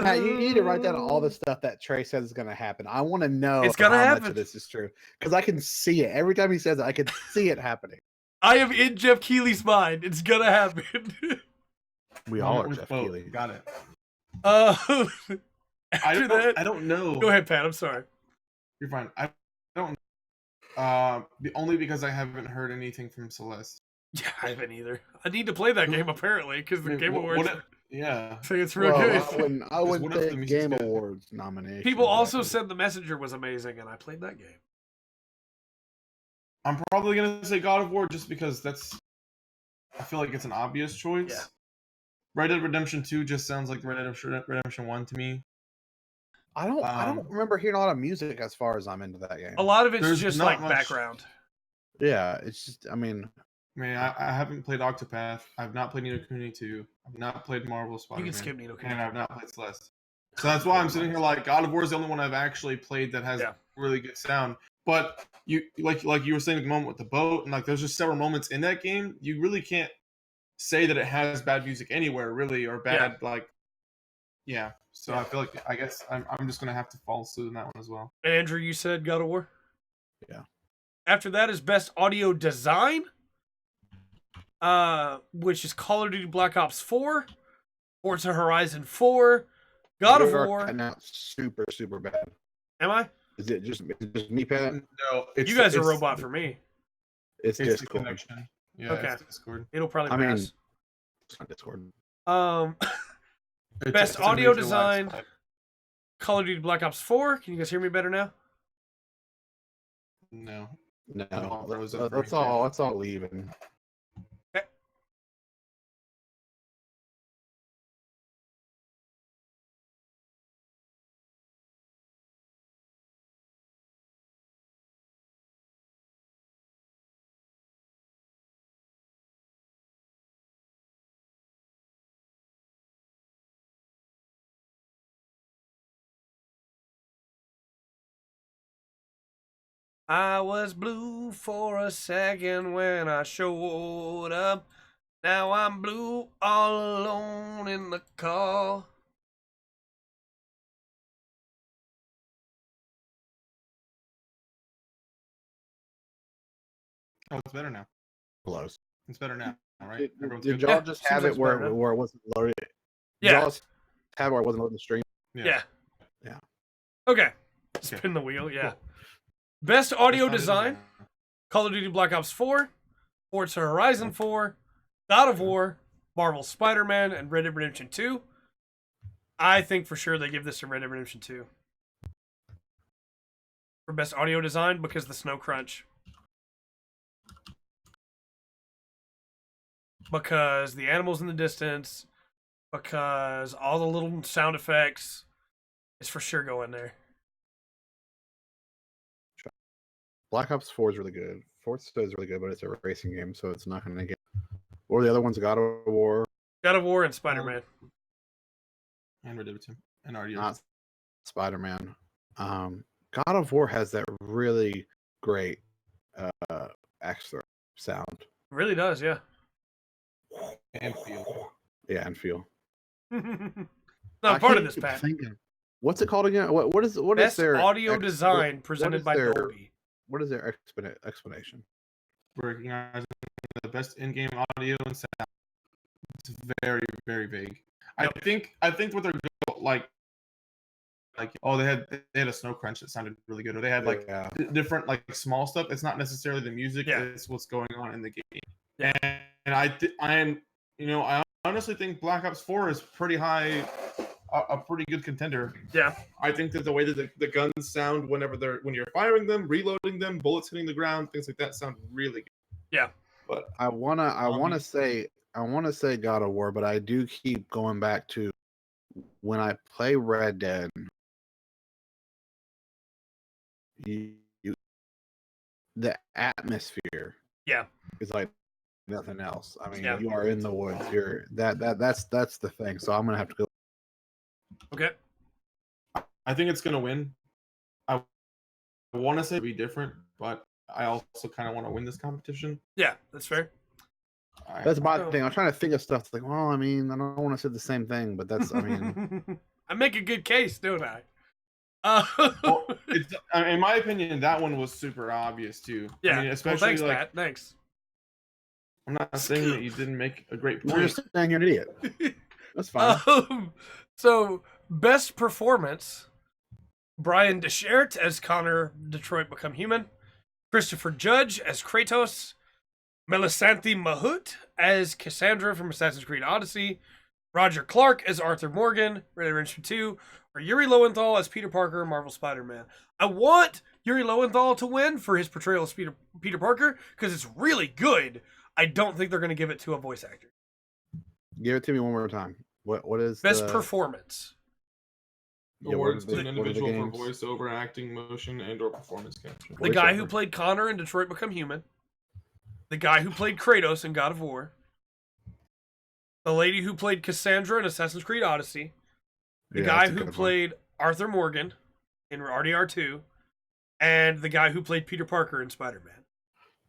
Pat, you need to write down all the stuff that Trey says is going to happen. I want to know It's gonna how happen. much of this is true. Because I can see it. Every time he says it, I can see it happening. I am in Jeff Keighley's mind. It's going to happen. We all are Jeff Keighley. Got it. I don't know. Go ahead, Pat. I'm sorry. You're fine. I don't. Only because I haven't heard anything from Celeste. Yeah, I haven't either. I need to play that game apparently because the Game Awards say it's real good. I wouldn't think Game Awards nomination. People also said The Messenger was amazing, and I played that game. I'm probably gonna say God of War just because I feel like it's an obvious choice. Yeah. Red Dead Redemption 2 just sounds like Red Dead Redemption 1 to me. I don't remember hearing a lot of music as far as I'm into that game. A lot of it's There's just not like much- background. Yeah, it's just I mean, I haven't played Octopath. I've not played Nino Kuni 2. I've not played Marvel You Spider-Man. can skip Nino Kuni. And I've not played Celeste. So that's why I'm sitting here like God of War is the only one I've actually played that has really good sound. But you like you were saying at the moment with the boat, and like there's just several moments in that game, you really can't say that it has bad music anywhere, really, or bad So I feel like I guess I'm just gonna have to follow suit in that one as well. And Andrew, you said God of War? Yeah. After that is Best Audio Design, which is Call of Duty Black Ops 4, Forza Horizon 4, God of War. Not super bad. Am I? Is it just me, Pat? No, You guys are a robot for me. It's the Discord. connection. Yeah, Okay. it's Discord. It'll probably I mean, pass. it's not Discord. Best audio design, Call of Duty Black Ops 4. Can you guys hear me better now? No. No, Throws up let's all leave and Okay. I was blue for a second when I showed up. Now I'm blue all alone in the car. Oh, it's better now. close. It's better now, right? Everyone's Did good? y'all Yeah, just seems have like it it's where better now. it wasn't loaded? Did Yeah. y'all just have it where it wasn't loading the stream? Yeah. Yeah. Okay. Okay. Spin the wheel. Yeah. Cool. Best audio Best design, Call of Duty Black Ops 4, Forza Horizon 4, God of War, Marvel Spider-Man, and Red Dead Redemption 2. I think for sure they give this to Red Dead Redemption 2. For best audio design because the snow crunch. Because the animals in the distance. Because all the little sound effects. It's for sure going there. Black Ops 4 is really good. Forza is really good, but it's a racing game, so it's not going to get. Or the other one's God of War, God of War and Spider-Man. And Red Dead 2. And RDR. not Spider-Man. God of War has that really great extra sound. It really does, yeah. And feel. Yeah, and feel. Not part of this, Pat. Thinking, what's it called again? What is Best their audio ex- design what presented is by their- Dolby. What is their explanation? Recognizing the best in-game audio and sound. It's very, very vague. Yep. I think what they're like they had a snow crunch that sounded really good, or they had like Yeah. different like small stuff. It's not necessarily the music; Yeah. it's what's going on in the game. Yeah. And I honestly think Black Ops 4 is pretty high, a pretty good contender. Yeah. I think that the way that the guns sound when you're firing them, reloading them, bullets hitting the ground, things like that sound really good. Yeah. But I wanna say God of War, but I do keep going back to when I play Red Dead. The atmosphere, Yeah. is like nothing else. I mean, Yeah. you are in the woods. You're that's the thing. So I'm gonna have to go. Okay. I think it's gonna win. I want to say it'd be different, but I also kind of want to win this competition. Yeah, that's fair. That's my Oh. thing. I'm trying to think of stuff like, well, I mean, I don't want to say the same thing, but that's, I mean, I make a good case, don't I? Well, in my opinion, that one was super obvious too. Yeah. I mean, Well, especially thanks, like Pat. Thanks. I'm not saying that you didn't make a great you're point. just saying you're an idiot. That's fine. So, best performance: Brian Deschert as Connor Detroit Become Human, Christopher Judge as Kratos, Melisanthe Mahut as Cassandra from Assassin's Creed Odyssey, Roger Clark as Arthur Morgan, Red Dead Redemption 2, or Yuri Lowenthal as Peter Parker, Marvel Spider-Man. I want Yuri Lowenthal to win for his portrayal of Peter Parker because it's really good. I don't think they're going to give it to a voice actor. Give it to me one more time. What is Best the... performance: Yeah, Awards to an what are the individual for games? voiceover, acting, motion, and/or performance capture. The guy who Voiceover. played Connor in Detroit Become Human. The guy who played Kratos in God of War. The lady who played Cassandra in Assassin's Creed Odyssey. The Yeah, guy that's a who good one. played Arthur Morgan in RDR2. And the guy who played Peter Parker in Spider-Man.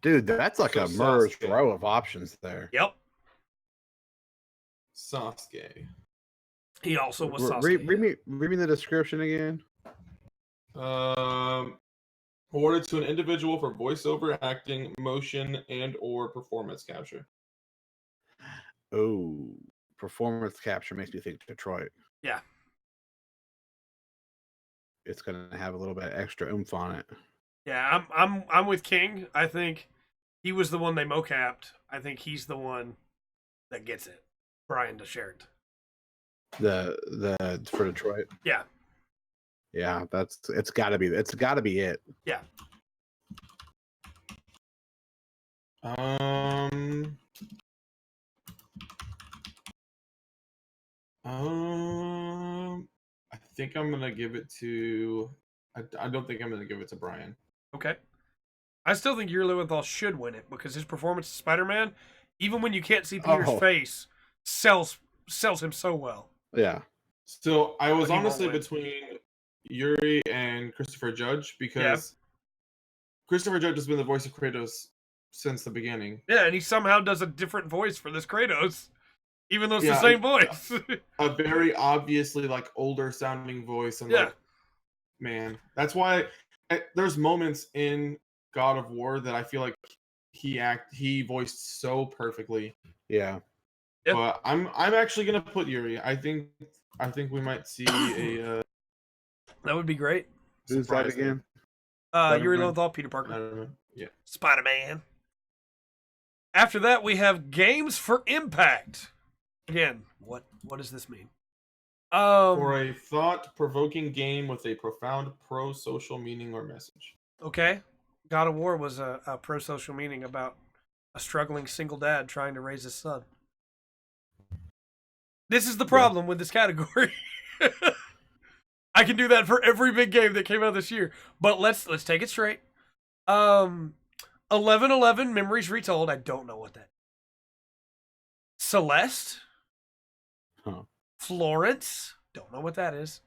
Dude, that's like So a merged Sasuke. row of options there. Yep. Sasuke. He also was Read Sasuke. me the description again. Awarded to an individual for voiceover, acting, motion, and/or performance capture. Oh, performance capture makes me think Detroit. Yeah. It's gonna have a little bit extra oomph on it. Yeah, I'm with King. I think he was the one they mocapped. I think he's the one that gets it. Brian DeShert. The for Detroit. Yeah. Yeah, it's gotta be it. Yeah. I think I'm gonna give it to. I don't think I'm gonna give it to Brian. Okay. I still think Yuri Lowenthal should win it because his performance as Spider-Man, even when you can't see Peter's face, sells him so well. Yeah. So I was But he won't honestly win. between Yuri and Christopher Judge because Christopher Judge has been the voice of Kratos since the beginning. Yeah, and he somehow does a different voice for this Kratos, even though it's the Yeah, same voice. A very obviously like older sounding voice, and Yeah. like, man, that's why there's moments in God of War that I feel like he voiced so perfectly. Yeah. Yep. But I'm actually gonna put Yuri. I think we might see a That would be great. Who's that surprise there. again? Yuri Spider-Man. Lowenthal, Peter I Parker, don't know. Yeah. Spider-Man. After that, we have Games for Impact. Again, what does this mean? For a thought-provoking game with a profound pro-social meaning or message. Okay. God of War was a pro-social meaning about a struggling single dad trying to raise his son. This is the problem with this category. I can do that for every big game that came out this year. But let's take it straight. 11/11 Memories Retold. I don't know what that is. Celeste. Huh. Florence. Don't know what that is.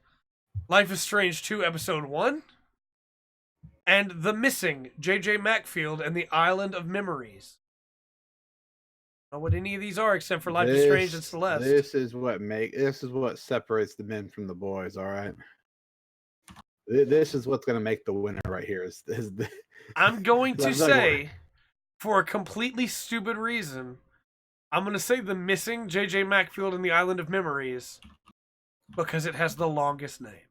Life is Strange 2 Episode 1. And The Missing, J.J. Macfield and the Island of Memories. I don't know what any of these are except for Life is Strange and Celeste. This is what separates the men from the boys. All right. This is what's gonna make the winner right here. Is the, I'm going to That's not say, for a completely stupid reason, I'm going to say The Missing, J.J. Macfield and the Island of Memories, because it has the longest name.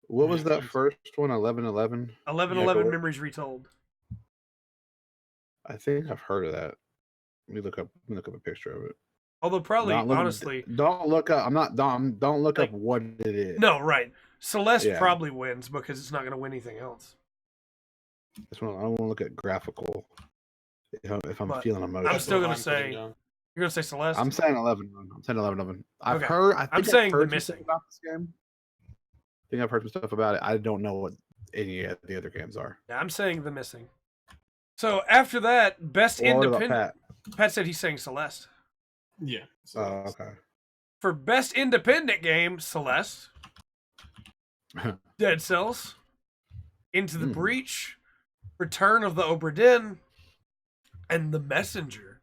what was that first one? 11/11. 11/11 Memories Retold. I think I've heard of that. Let me look up a picture of it. Although probably, honestly... Don't look up. Don't look Like, up what it is. No, right. Celeste Yeah. probably wins because it's not going to win anything else. This one, I want to look at graphical. If I'm But feeling emotion, I'm still what going to putting say... down. You're going to say Celeste? I'm saying 11. I'm saying 11. I've Okay. heard. I think I'm saying I've heard The some stuff Missing. about this game. I think I've heard some stuff about it. I don't know what any of the other games are. Yeah, I'm saying The Missing. So after that, Best Well, what about Independent... Pat? Pat said he's saying Celeste. Yeah. So Oh, okay. For Best Independent Game, Celeste. Dead Cells. Into the Breach. Return of the Obra Dinn. And The Messenger.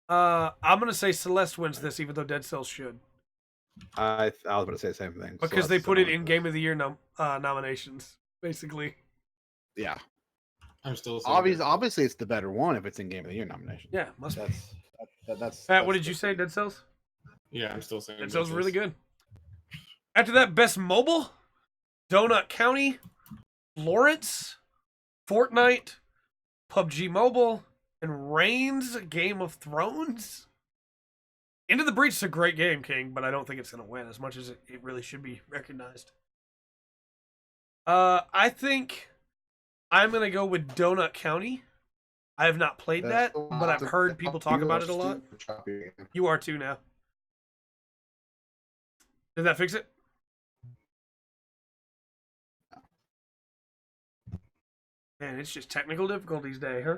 I'm going to say Celeste wins this, even though Dead Cells should. I was about to say the same thing. Because So they that's put it similar. in Game of the Year nominations, basically. Yeah. I'm still saying Obviously, it's the better one if it's in Game of the Year nomination. Yeah, must be. That's Pat, what did you say, Dead Cells? Yeah, I'm still saying Dead Cells is really good. After that, Best Mobile, Donut County, Florence, Fortnite, PUBG Mobile, and Reigns Game of Thrones. Into the Breach is a great game, King, but I don't think it's going to win as much as it really should be recognized. I think I'm going to go with Donut County. I have not played that, but I've heard people talk about it a lot. You are too now. Did that fix it? Man, it's just technical difficulties day, huh?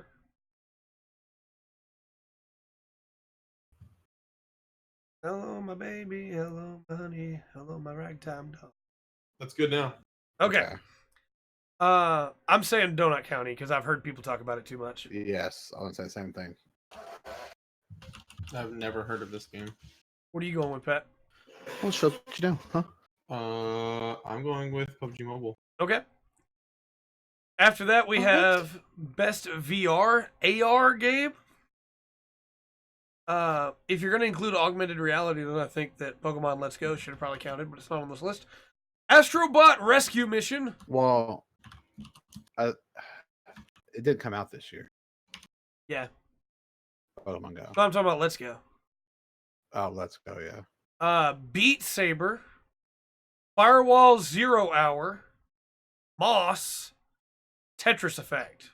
Hello, my baby. Hello, my honey. Hello, my ragtime dog. That's good now. Okay. I'm saying Donut County because I've heard people talk about it too much. Yes, I would say the same thing. I've never heard of this game. What are you going with, Pat? Well, show what you know, huh? I'm going with PUBG Mobile. Okay. After that, we have Best VR AR game. If you're going to include augmented reality, then I think that Pokemon Let's Go should have probably counted, but it's not on this list. Astrobot Rescue Mission. Well, it did come out this year. Yeah. Pokemon Go. No, I'm talking about Let's Go. Oh, Let's Go, yeah. Beat Saber. Firewall 0 Hour. Moss. Tetris Effect.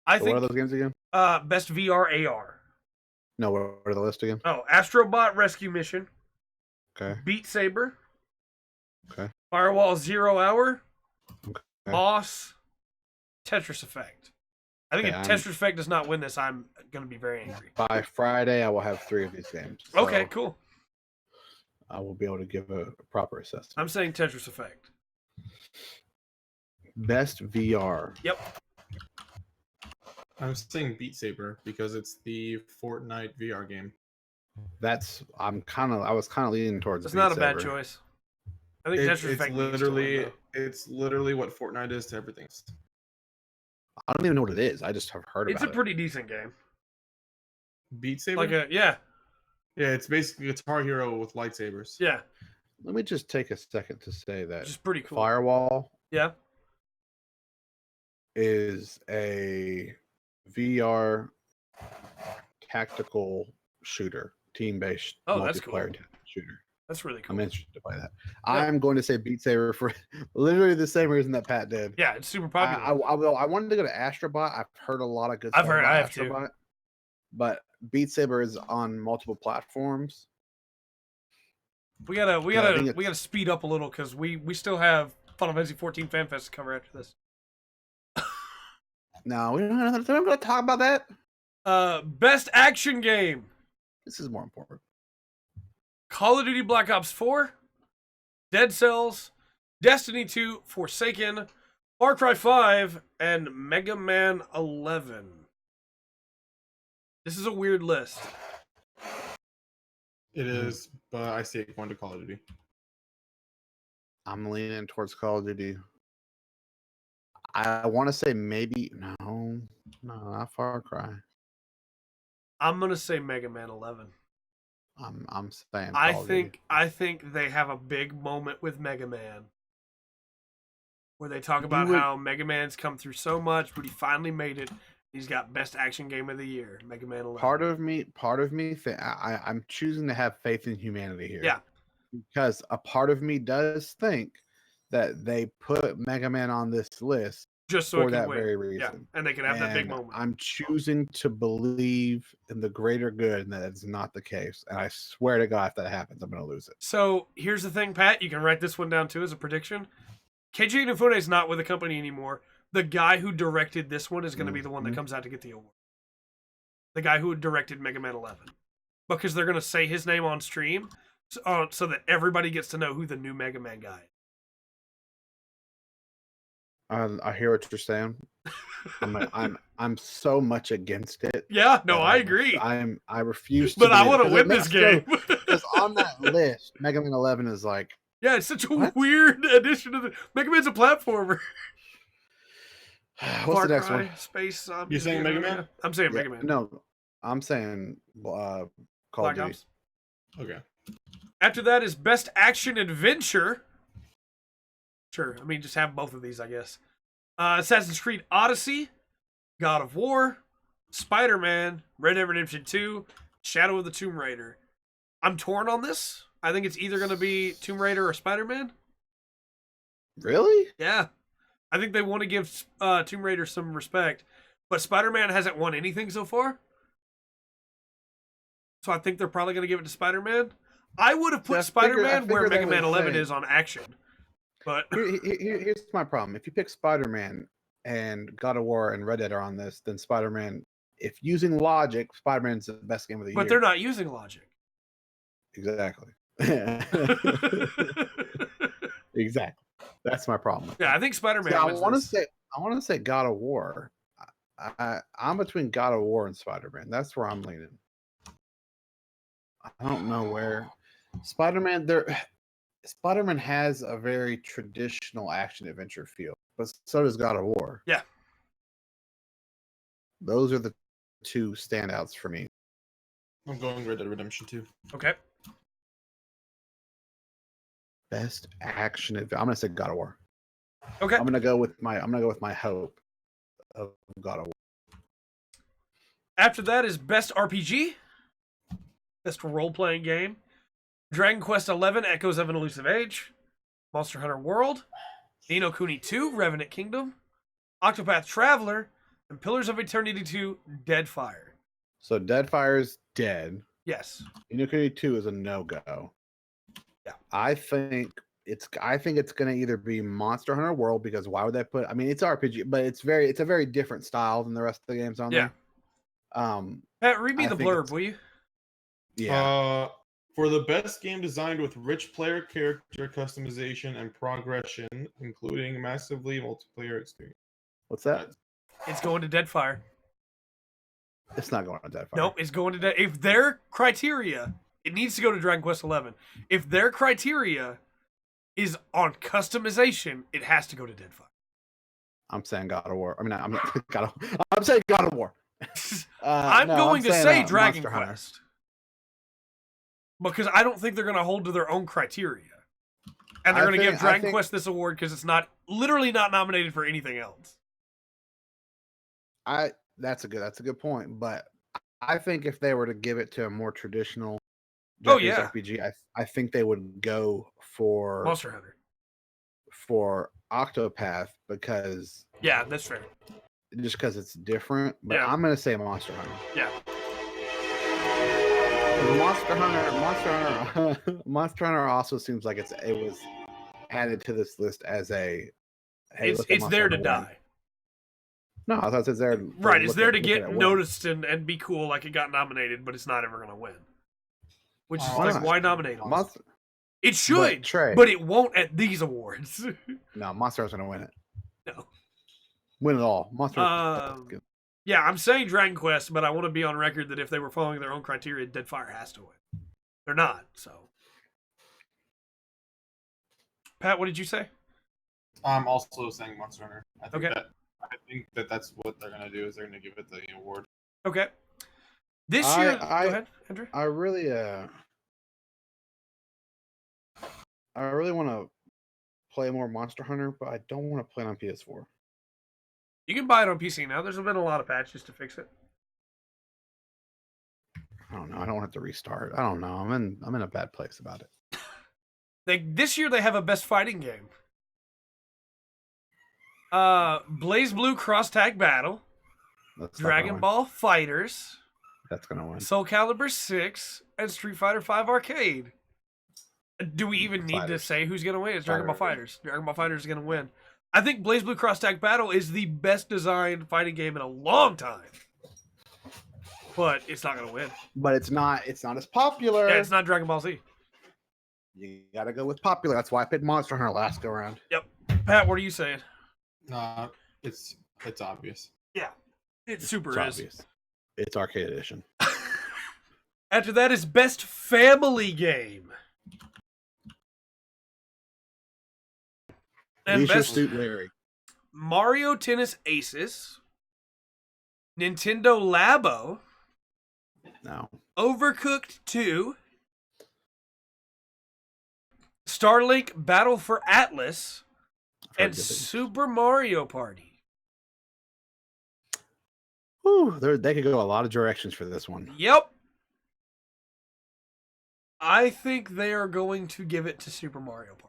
I So think. what are those games again? Best VR AR. No, what are the list again? Oh, Astrobot Rescue Mission. Okay. Beat Saber. Okay. Firewall 0 Hour. Okay. Moss. Tetris Effect. I think Okay, if Tetris Effect does not win this, I'm going to be very angry. By Friday, I will have 3 of these games. So Okay, cool. I will be able to give a proper assessment. I'm saying Tetris Effect. Best VR. Yep. I'm saying Beat Saber because it's the Fortnite VR game. I was kind of leaning towards. It's Beat not a bad Saber. choice. I think Tetris Effect needs to win, though. It's literally what Fortnite is to everything. I don't even know what it is. I just have heard It's about a pretty decent game. Beat Saber. Yeah. Yeah, it's basically Guitar Hero with lightsabers. Yeah. it. Let me just take a second to say that Which is pretty cool. Firewall Yeah. is a VR tactical shooter, team-based That's cool. multiplayer shooter. That's really cool. I'm interested to play that. Yeah. I'm going to say Beat Saber for literally the same reason that Pat did. Yeah, it's super popular. I wanted to go to Astrobot. I've heard a lot of good I've stuff heard- about I have too. Astrobot, but Beat Saber is on multiple platforms. we I think gotta speed up a little because we still have Final Fantasy 14 Fanfest to cover after this. No, we don't have enough time. I'm going to talk about that. Best action game. This is more important. Call of Duty Black Ops 4, Dead Cells, Destiny 2, Forsaken, Far Cry 5, and Mega Man 11. This is a weird list. It is, but I see it going to Call of Duty. I'm leaning towards Call of Duty. I want to say maybe no, not Far Cry. I'm gonna say Mega Man 11. I'm saying. I Call of Duty. think they have a big moment with Mega Man where they talk about would- how Mega Man's come through so much, but he finally made it. He's got best action game of the year, Mega Man 11. Part of me, I'm choosing to have faith in humanity here. Yeah. Because a part of me does think that they put Mega Man on this list just so for it can that win. very Yeah, reason. and they can have that big And moment. I'm choosing to believe in the greater good, and that it's not the case. And I swear to God, if that happens, I'm going to lose it. So here's the thing, Pat. You can write this one down too as a prediction. Keiji Inafune is not with the company anymore. The guy who directed this one is going to be the one that comes out to get the award. The guy who directed Mega Man 11. Because they're going to say his name on stream so that everybody gets to know who the new Mega Man guy is. I hear what you're saying. I'm so much against it. Yeah, no, that I agree. I refuse to. But I believe want it, to 'cause win it this makes game. Because on that list, Mega Man 11 is like. Yeah, it's such a What? weird addition to the Mega Man's a platformer. What's Far the next Cry, one? Space. You saying Mega Man? I'm saying Yeah, Mega Man. No, I'm saying Call Black of Duty. Ops. Okay. After that is Best Action Adventure. Sure, I mean, just have both of these, I guess. Assassin's Creed Odyssey, God of War, Spider-Man, Red Dead Redemption 2, Shadow of the Tomb Raider. I'm torn on this. I think it's either going to be Tomb Raider or Spider-Man. Really? Yeah. I think they want to give Tomb Raider some respect. But Spider-Man hasn't won anything so far. So I think they're probably going to give it to Spider-Man. I would have See, I put figured- I Spider-Man where figured they Mega Man would 11 say- is on action, but Here's my problem. If you pick Spider-Man and God of War and Red Dead are on this, then Spider-Man, if using logic, Spider-Man's the best game of the year. but they're not using logic. Exactly. Yeah, Exactly. That's my problem. I think Spider-Man. See, I wins want to this. say God of War. I'm between God of War and Spider-Man. That's where I'm leaning. I don't know where Spider-Man. Spider-Man has a very traditional action adventure feel, but so does God of War. Yeah. Those are the two standouts for me. I'm going Red Dead Redemption 2. Okay. Best action adventure. I'm gonna say God of War. Okay. I'm gonna go with my hope of God of War. After that is Best RPG, Best Role-Playing Game, Dragon Quest XI: Echoes of an Elusive Age, Monster Hunter World, Ni no Kuni 2: Revenant Kingdom, Octopath Traveler, and Pillars of Eternity 2: Deadfire. So Deadfire's dead. Yes. Ni no Kuni 2 is a no-go. Yeah. I think it's gonna either be Monster Hunter World, because why would they put, I mean, it's RPG, but it's a very different style than the rest of the games on Yeah. there. Pat, read me I the think blurb, it's- will you? Yeah. For the best game designed with rich player character customization and progression, including massively multiplayer experience. What's that? It's going to Deadfire. It's not going on Deadfire. Nope, it's going to if their criteria, it needs to go to Dragon Quest XI. If their criteria is on customization, it has to go to Deadfire. I'm saying God of War. I mean, I'm not God of, I'm saying God of War. I'm No, going to saying, say Dragon Monster Hunter. Quest. Because I don't think they're going to hold to their own criteria. And they're going to give Dragon Quest this award because it's literally not nominated for anything else. That's a good point. But I think if they were to give it to a more traditional Oh, Japanese yeah. RPG, I think they would go for Monster Hunter. for Octopath, because Yeah, that's fair. just because it's different. But Yeah. I'm gonna say Monster Hunter. Yeah. Monster Hunter also seems like it was added to this list as a. Hey, look at It's Monster there to Hunter one. die. No, I thought it's there. Right, it's there to get win. noticed and be cool like it got nominated, but it's not ever going to win. Which is Why like, not? why nominate them? Monster, It should, Trey. but it won't at these awards. no, Monster Hunter's gonna win it. No. Win it all. Monster. Yeah, I'm saying Dragon Quest, but I want to be on record that if they were following their own criteria, Deadfire has to win. They're not, so. Pat, what did you say? I'm also saying Monster Hunter. Okay. I think that's what they're gonna do, is they're gonna give it the award. Okay. This year, go ahead, Andrew. I really want to play more Monster Hunter, but I don't want to play it on PS4. You can buy it on PC now. There's been a lot of patches to fix it. I don't know. I don't have to restart. I don't know. I'm in a bad place about it. This year they have a best fighting game. Blaze Blue Cross Tag Battle, That's not Dragon gonna win. Ball Fighters, That's gonna win. Soul Calibur 6, and Street Fighter 5 Arcade. Do we even need to Fighters. say who's going to win? It's Dragon Ball Fighters. Fighters. Dragon Ball Fighters is going to win. I think Blaze Blue Cross Tag Battle is the best designed fighting game in a long time. But it's not going to win. But it's not as popular. Yeah, it's not Dragon Ball Z. You gotta go with popular. That's why I picked Monster Hunter last go around. Yep. Pat, what are you saying? It's obvious. Yeah. It super It's is. obvious. It's arcade edition. After that is Best Family Game. And Leisure Best Suit Larry. Mario Tennis Aces, Nintendo Labo, No. Overcooked 2, Starlink Battle for Atlas, I've heard and good things. Super Mario Party. Whew, they could go a lot of directions for this one. Yep. I think they are going to give it to Super Mario Party.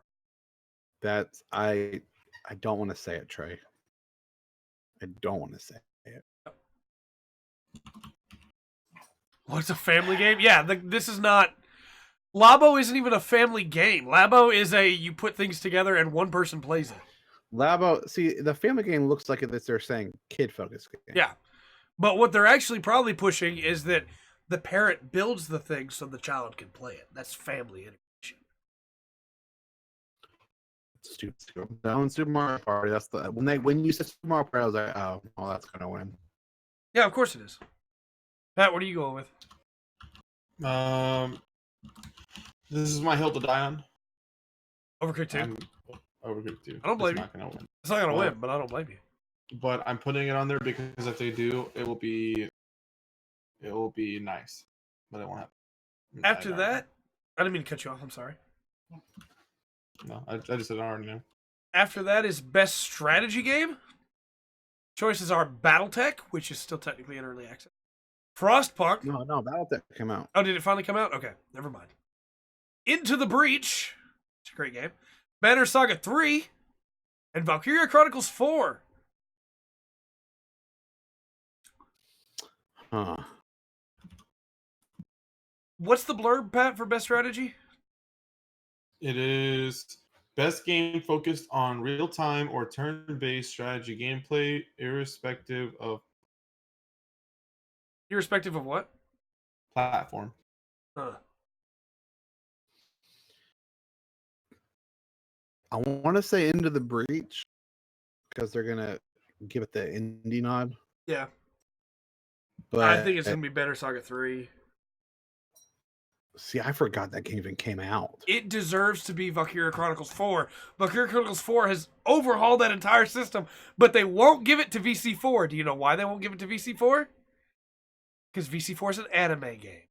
That's I don't want to say it, Trey. I don't want to say it. What's a family game? Yeah, this is not. Labo isn't even a family game. Labo is you put things together and one person plays it. Labo, see, the family game looks like they're saying kid-focused game. Yeah. But what they're actually probably pushing is that the parent builds the thing so the child can play it. That's family integration. Stupid. No, Super Mario Party. That's the when you said Super Mario Party, I was like, oh, well, that's gonna win. Yeah, of course it is. Pat, what are you going with? This is my hill to die on. Overcooked 2. Overcooked 2. I don't blame it's you. not gonna win. It's not gonna win, but I don't blame you. But I'm putting it on there because if they do, it will be nice. But it won't happen. After that, I didn't mean to cut you off. I'm sorry. No, I just said I already knew. After that is best strategy game. Choices are BattleTech, which is still technically in early access. Frostpunk. No, BattleTech came out. Oh, did it finally come out? Okay, never mind. Into the Breach. It's a great game. Banner Saga 3. And Valkyria Chronicles 4. Huh. What's the blurb, Pat, for best strategy? It is best game focused on real-time or turn-based strategy gameplay, irrespective of what? platform. Huh. I want to say Into the Breach because they're gonna give it the indie nod. Yeah. But I think it's gonna be Banner Saga 3. See, I forgot that game even came out. It deserves to be Valkyria Chronicles 4. Valkyria Chronicles 4 has overhauled that entire system, but they won't give it to VC4. Do you know why they won't give it to VC4? Because VC4 is an anime game.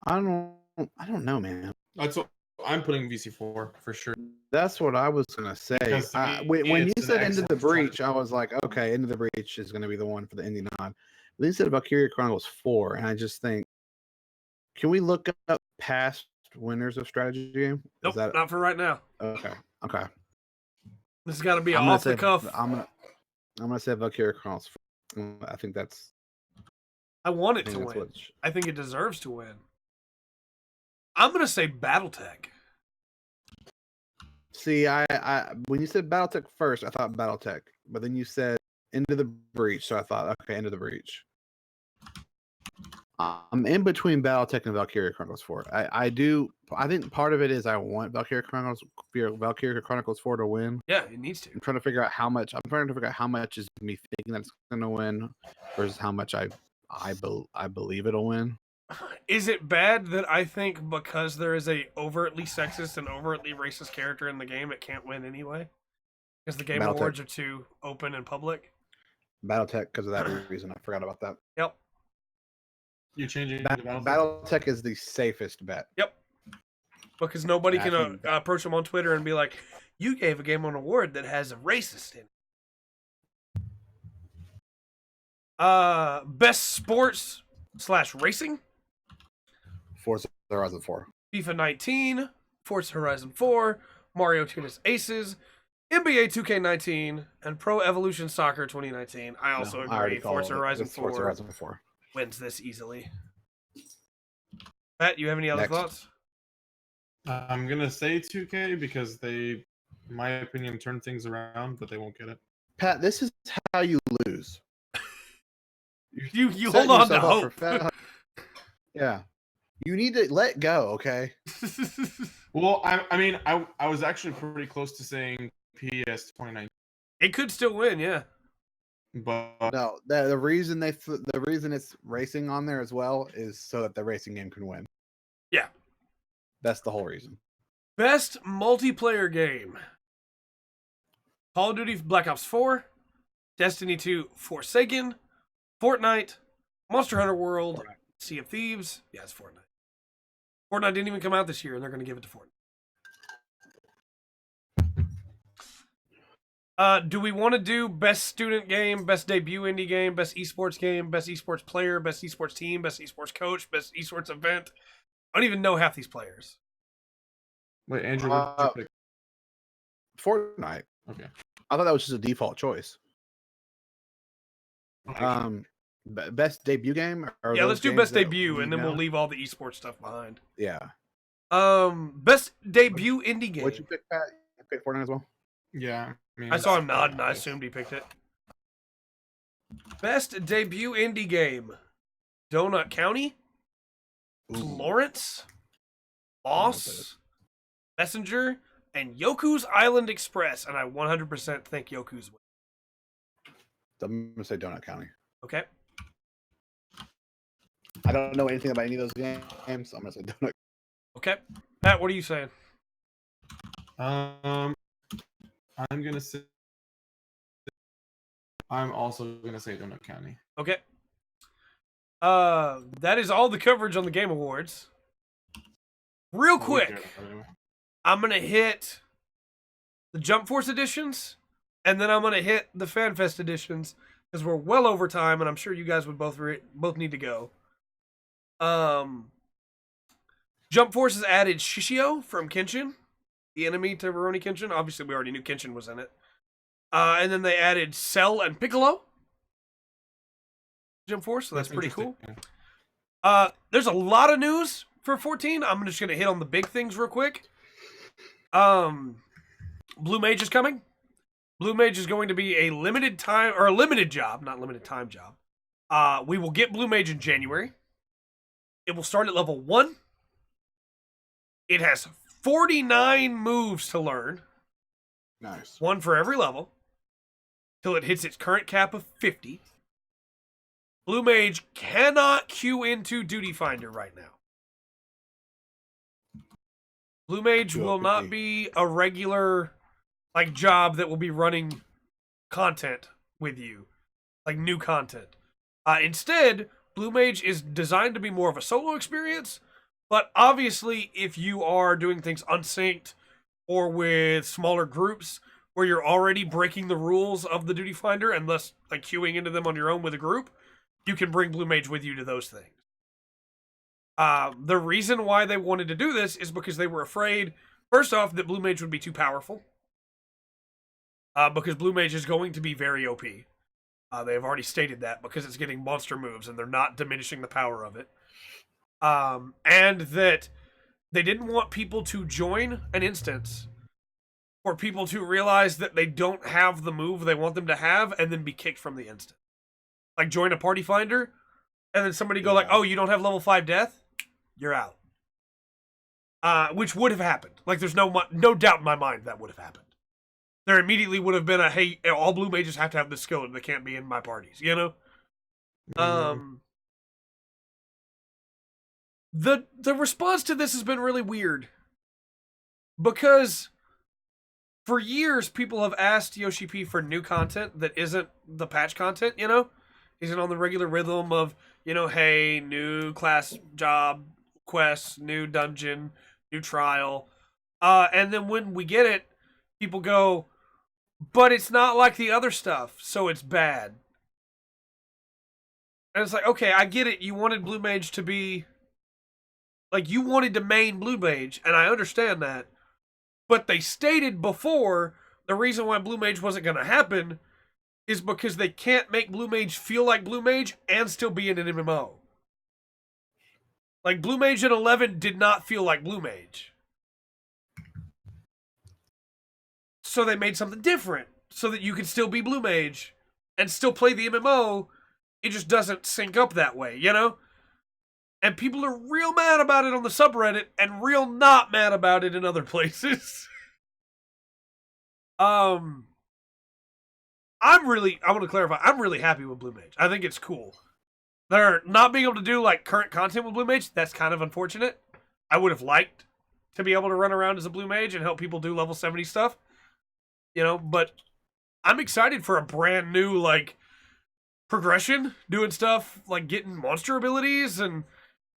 I don't know, man. That's what I'm putting VC4 for sure. That's what I was gonna say. Because to me, When you it's an said Into the excellent Breach, strategy. I was like, okay, Into the Breach is gonna be the one for the indie nod. Then you said Valkyria Chronicles 4, and I just think, can we look up past winners of strategy game? Nope, not for right now. Okay? This has got to be I'm an gonna off the say- cuff. I'm gonna say Valkyria Chronicles 4. I think that's. I want I it think to that's win. what. I think it deserves to win. I'm gonna say BattleTech. See, I when you said BattleTech first, I thought BattleTech, but then you said Into the Breach, so I thought, okay, Into the Breach. I'm in between BattleTech and Valkyria Chronicles 4. I think part of it is I want Valkyria Chronicles 4 to win. Yeah, it needs to. I'm trying to figure out how much is me thinking that it's going to win versus how much I believe it'll win. Is it bad that I think because there is a overtly sexist and overtly racist character in the game, it can't win anyway? Because the Game BattleTech. Awards are too open and public? BattleTech because of that reason. I forgot about that. Yep. You're changing BattleTech is the safest bet. Yep. Because nobody Yeah, I can think- approach them on Twitter and be like, you gave a game an award that has a racist in it. Best sports / racing? Forza Horizon 4. FIFA 19, Forza Horizon 4, Mario Tennis Aces, NBA 2K19, and Pro Evolution Soccer 2019. I also agree. Forza Horizon 4 wins this easily. Pat, you have any other Next. thoughts? I'm gonna say 2K because they, in my opinion, turn things around, but they won't get it. Pat, this is how you lose. You Setting hold on to yourself up hope. for yeah. You need to let go, okay? Well, I was actually pretty close to saying PS 2019, It could still win, yeah. but No, the reason the reason it's racing on there as well is so that the racing game can win. Yeah. That's the whole reason. Best multiplayer game: Call of Duty Black Ops 4, Destiny 2 Forsaken, Fortnite, Monster Hunter World, Sea of Thieves. Yeah, it's Fortnite. Fortnite didn't even come out this year, and they're going to give it to Fortnite. Do we want to do best student game, best debut indie game, best esports game, best esports player, best esports team, best esports coach, best esports event? I don't even know half these players. wait, Andrew, what'd you pick? Fortnite. Okay. I thought that was just a default choice. Okay. Best debut game? Or Yeah, those let's do games best that debut, we and then we'll know? leave all the esports stuff behind. Yeah. Best debut indie game. What'd you pick, Pat? You picked Fortnite as well? Yeah, I mean, I saw it's him nod, and I obvious. assumed he picked it. Best debut indie game: Donut County, Ooh. Florence, I'll play Boss, Messenger, and Yoku's Island Express. And I 100% think Yoku's win. I'm gonna say Donut County. Okay. I don't know anything about any of those games, so I'm gonna say Donut. Okay. Pat, what are you saying? I'm gonna say. I'm also gonna say Donut County. Okay. That is all the coverage on the Game Awards. Real quick, I'm gonna hit the Jump Force editions, and then I'm gonna hit the FanFest editions because we're well over time, and I'm sure you guys would both need to go. Jump Force has added Shishio from Kenshin, the enemy to Rurouni Kenshin. Obviously, we already knew Kenshin was in it. And then they added Cell and Piccolo. Jump Force, so that's pretty cool. There's a lot of news for 14. I'm just gonna hit on the big things real quick. Blue Mage is coming. Blue Mage is going to be a limited time or a limited job, not limited time job. We will get Blue Mage in January. It will start at level 1. It has 49 moves to learn, Nice. one for every level, till it hits its current cap of 50. Blue Mage cannot queue into Duty Finder right now. Blue Mage will not be a regular job that will be running content with you, like new content. Instead, Blue Mage is designed to be more of a solo experience, but obviously if you are doing things unsynced or with smaller groups where you're already breaking the rules of the Duty Finder and thus queuing into them on your own with a group, you can bring Blue Mage with you to those things. The reason why they wanted to do this is because they were afraid, first off, that Blue Mage would be too powerful. Because Blue Mage is going to be very OP. They have already stated that because it's getting monster moves and they're not diminishing the power of it. And that they didn't want people to join an instance for people to realize that they don't have the move they want them to have and then be kicked from the instance. Like join a party finder and then somebody go oh, you don't have level 5 death? You're out. Which would have happened. There's no doubt in my mind that would have happened. There immediately would have been hey, all Blue Mages have to have this skill and they can't be in my parties, you know? Mm-hmm. The response to this has been really weird. Because for years, people have asked Yoshi P for new content that isn't the patch content, you know? Isn't on the regular rhythm of, hey, new class job, quests, new dungeon, new trial. And then when we get it, people go, but it's not like the other stuff, so it's bad. And it's okay, I get it. You wanted Blue Mage to be... you wanted to main Blue Mage, and I understand that. But they stated before, the reason why Blue Mage wasn't going to happen is because they can't make Blue Mage feel like Blue Mage and still be in an MMO. Blue Mage in 11 did not feel like Blue Mage. So they made something different so that you could still be Blue Mage and still play the MMO. It just doesn't sync up that way, you know? And people are real mad about it on the subreddit and real not mad about it in other places. I want to clarify, I'm really happy with Blue Mage. I think it's cool. They're not being able to do current content with Blue Mage. That's kind of unfortunate. I would have liked to be able to run around as a Blue Mage and help people do level 70 stuff. But I'm excited for a brand new, progression, doing stuff, getting monster abilities, and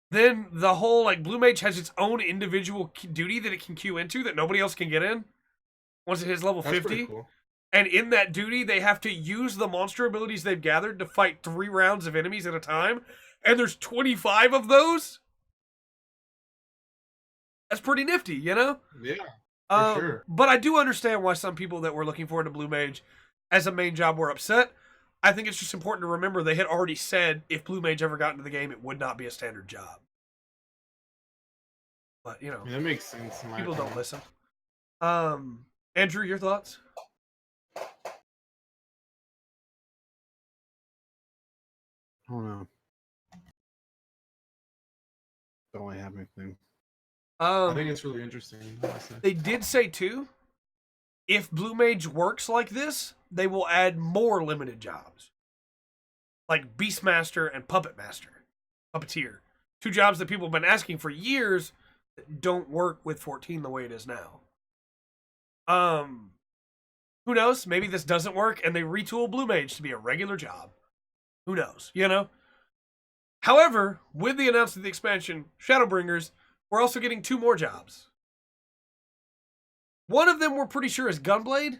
then the whole, Blue Mage has its own individual duty that it can queue into that nobody else can get in once it hits level 50. Cool. And in that duty, they have to use the monster abilities they've gathered to fight 3 rounds of enemies at a time. And there's 25 of those? That's pretty nifty, you know? Yeah, for sure. But I do understand why some people that were looking forward to Blue Mage as a main job were upset. I think it's just important to remember they had already said if Blue Mage ever got into the game, it would not be a standard job. But, you know, that makes sense. people don't listen. Andrew, your thoughts? I don't know. Don't really have anything. I think it's really interesting. Honestly. They did say, too, if Blue Mage works like this, they will add more limited jobs. Like Beastmaster and Puppet Master. Puppeteer. 2 jobs that people have been asking for years that don't work with 14 the way it is now. Who knows? Maybe this doesn't work and they retool Blue Mage to be a regular job. Who knows? You know? However, with the announcement of the expansion, Shadowbringers, we're also getting 2 more jobs. One of them we're pretty sure is Gunblade,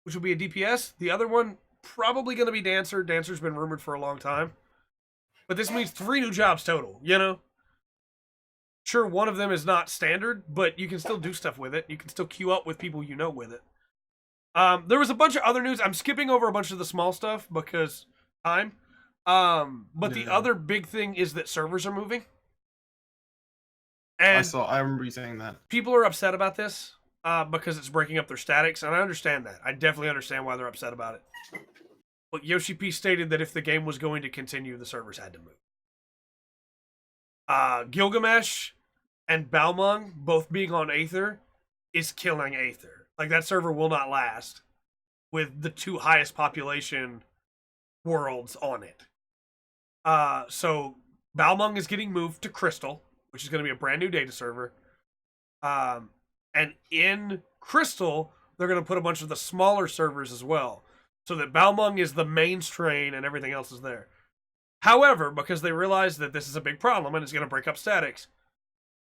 which will be a DPS. The other one, probably going to be Dancer. Dancer's been rumored for a long time. But this means 3 new jobs total, you know? Sure, one of them is not standard, but you can still do stuff with it. You can still queue up with people you know with it. There was a bunch of other news. I'm skipping over a bunch of the small stuff because time. But the other big thing is that servers are moving. And I remember you saying that. People are upset about this because it's breaking up their statics, and I understand that. I definitely understand why they're upset about it. But Yoshi P stated that if the game was going to continue, the servers had to move. Gilgamesh and Balmung both being on Aether is killing Aether. Like, that server will not last with the 2 highest population worlds on it. So Balmung is getting moved to Crystal, which is going to be a brand new data server. And in Crystal, they're going to put a bunch of the smaller servers as well, so that Balmung is the main strain and everything else is there. However, because they realize that this is a big problem and it's going to break up statics,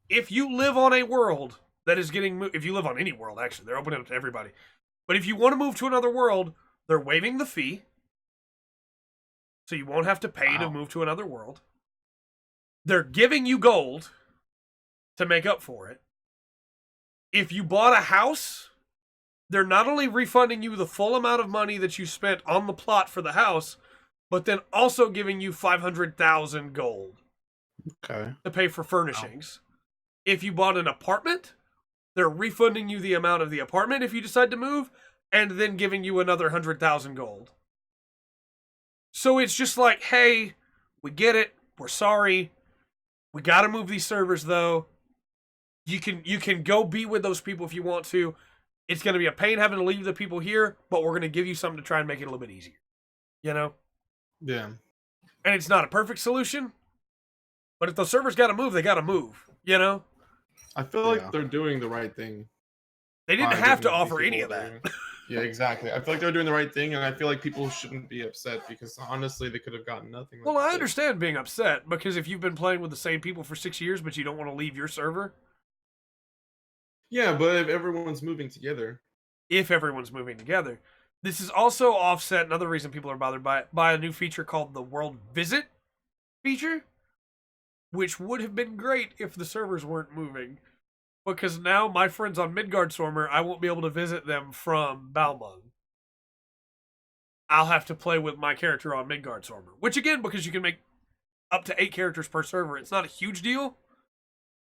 if you live on a world that is getting moved, if you live on any world, actually, they're opening it up to everybody. But if you want to move to another world, they're waiving the fee, so you won't have to pay to move to another world. They're giving you gold to make up for it. If you bought a house, they're not only refunding you the full amount of money that you spent on the plot for the house, but then also giving you 500,000 gold to pay for furnishings. If you bought an apartment, they're refunding you the amount of the apartment if you decide to move, and then giving you another 100,000 gold. So it's just like, hey, we get it. We're sorry. We got to move these servers, though. You can go be with those people if you want to. It's going to be a pain having to leave the people here, but we're going to give you something to try and make it a little bit easier. You know? Yeah. And it's not a perfect solution, but if those servers got to move, they got to move. You know? I feel like they're doing the right thing. They didn't have to offer any of that. Yeah, exactly. I feel like they're doing the right thing, and I feel like people shouldn't be upset because honestly, they could have gotten nothing. Well, I understand being upset because if you've been playing with the same people for 6 years, but you don't want to leave your server. Yeah, but if everyone's moving together. If everyone's moving together. This is also offset, another reason people are bothered by it, by a new feature called the World Visit feature, which would have been great if the servers weren't moving. Because now my friends on Midgard-Stormer, I won't be able to visit them from Balmung. I'll have to play with my character on Midgard-Stormer. Which again, because you can make up to 8 characters per server, it's not a huge deal.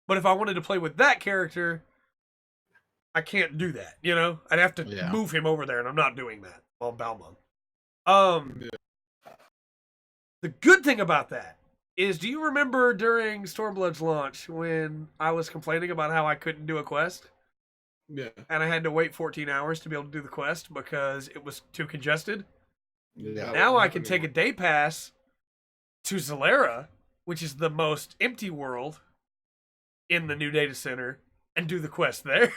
But if I wanted to play with that character, I can't do that, you know? I'd have to move him over there, and I'm not doing that on Balmung. The good thing about that is, do you remember during Stormblood's launch when I was complaining about how I couldn't do a quest? Yeah. And I had to wait 14 hours to be able to do the quest because it was too congested? Yeah. Now I can take a day pass to Zalera, which is the most empty world in the new data center, and do the quest there.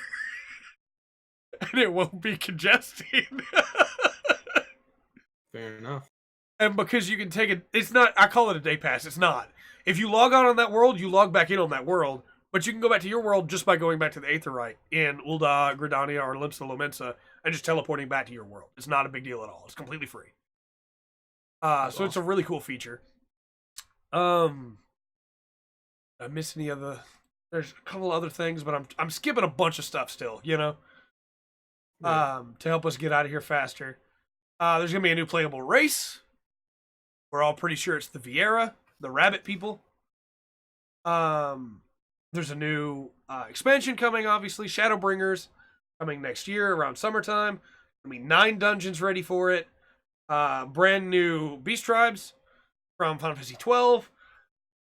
And it won't be congested. Fair enough. And because you can take it, it's not, I call it a day pass, it's not. If you log on that world, you log back in on that world, but you can go back to your world just by going back to the Aetherite in Ul'dah, Gridania, or Limsa Lominsa, and just teleporting back to your world. It's not a big deal at all. It's completely free. So it's a really cool feature. I miss any of the, there's a couple other things, but I'm skipping a bunch of stuff still, you know? To help us get out of here faster. There's going to be a new playable race. We're all pretty sure it's the Vieira, the rabbit people. There's a new expansion coming, obviously. Shadowbringers coming next year around summertime. I mean, 9 dungeons ready for it. Brand new beast tribes from Final Fantasy XII.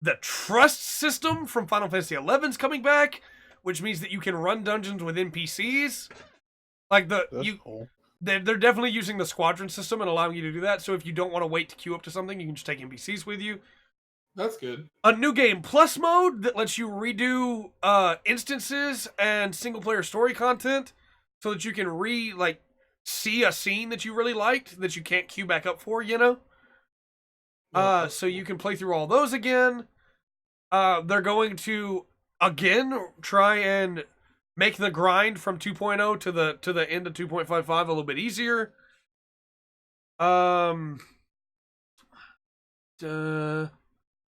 The trust system from Final Fantasy XI is coming back, which means that you can run dungeons with NPCs. Like Cool. they're definitely using the squadron system and allowing you to do that. So if you don't want to wait to queue up to something, you can just take NPCs with you. That's good. A new game plus mode that lets you redo instances and single player story content, so that you can see a scene that you really liked that you can't queue back up for, you know. So you can play through all those again. They're going to again try and make the grind from 2.0 to the end of 2.55 a little bit easier.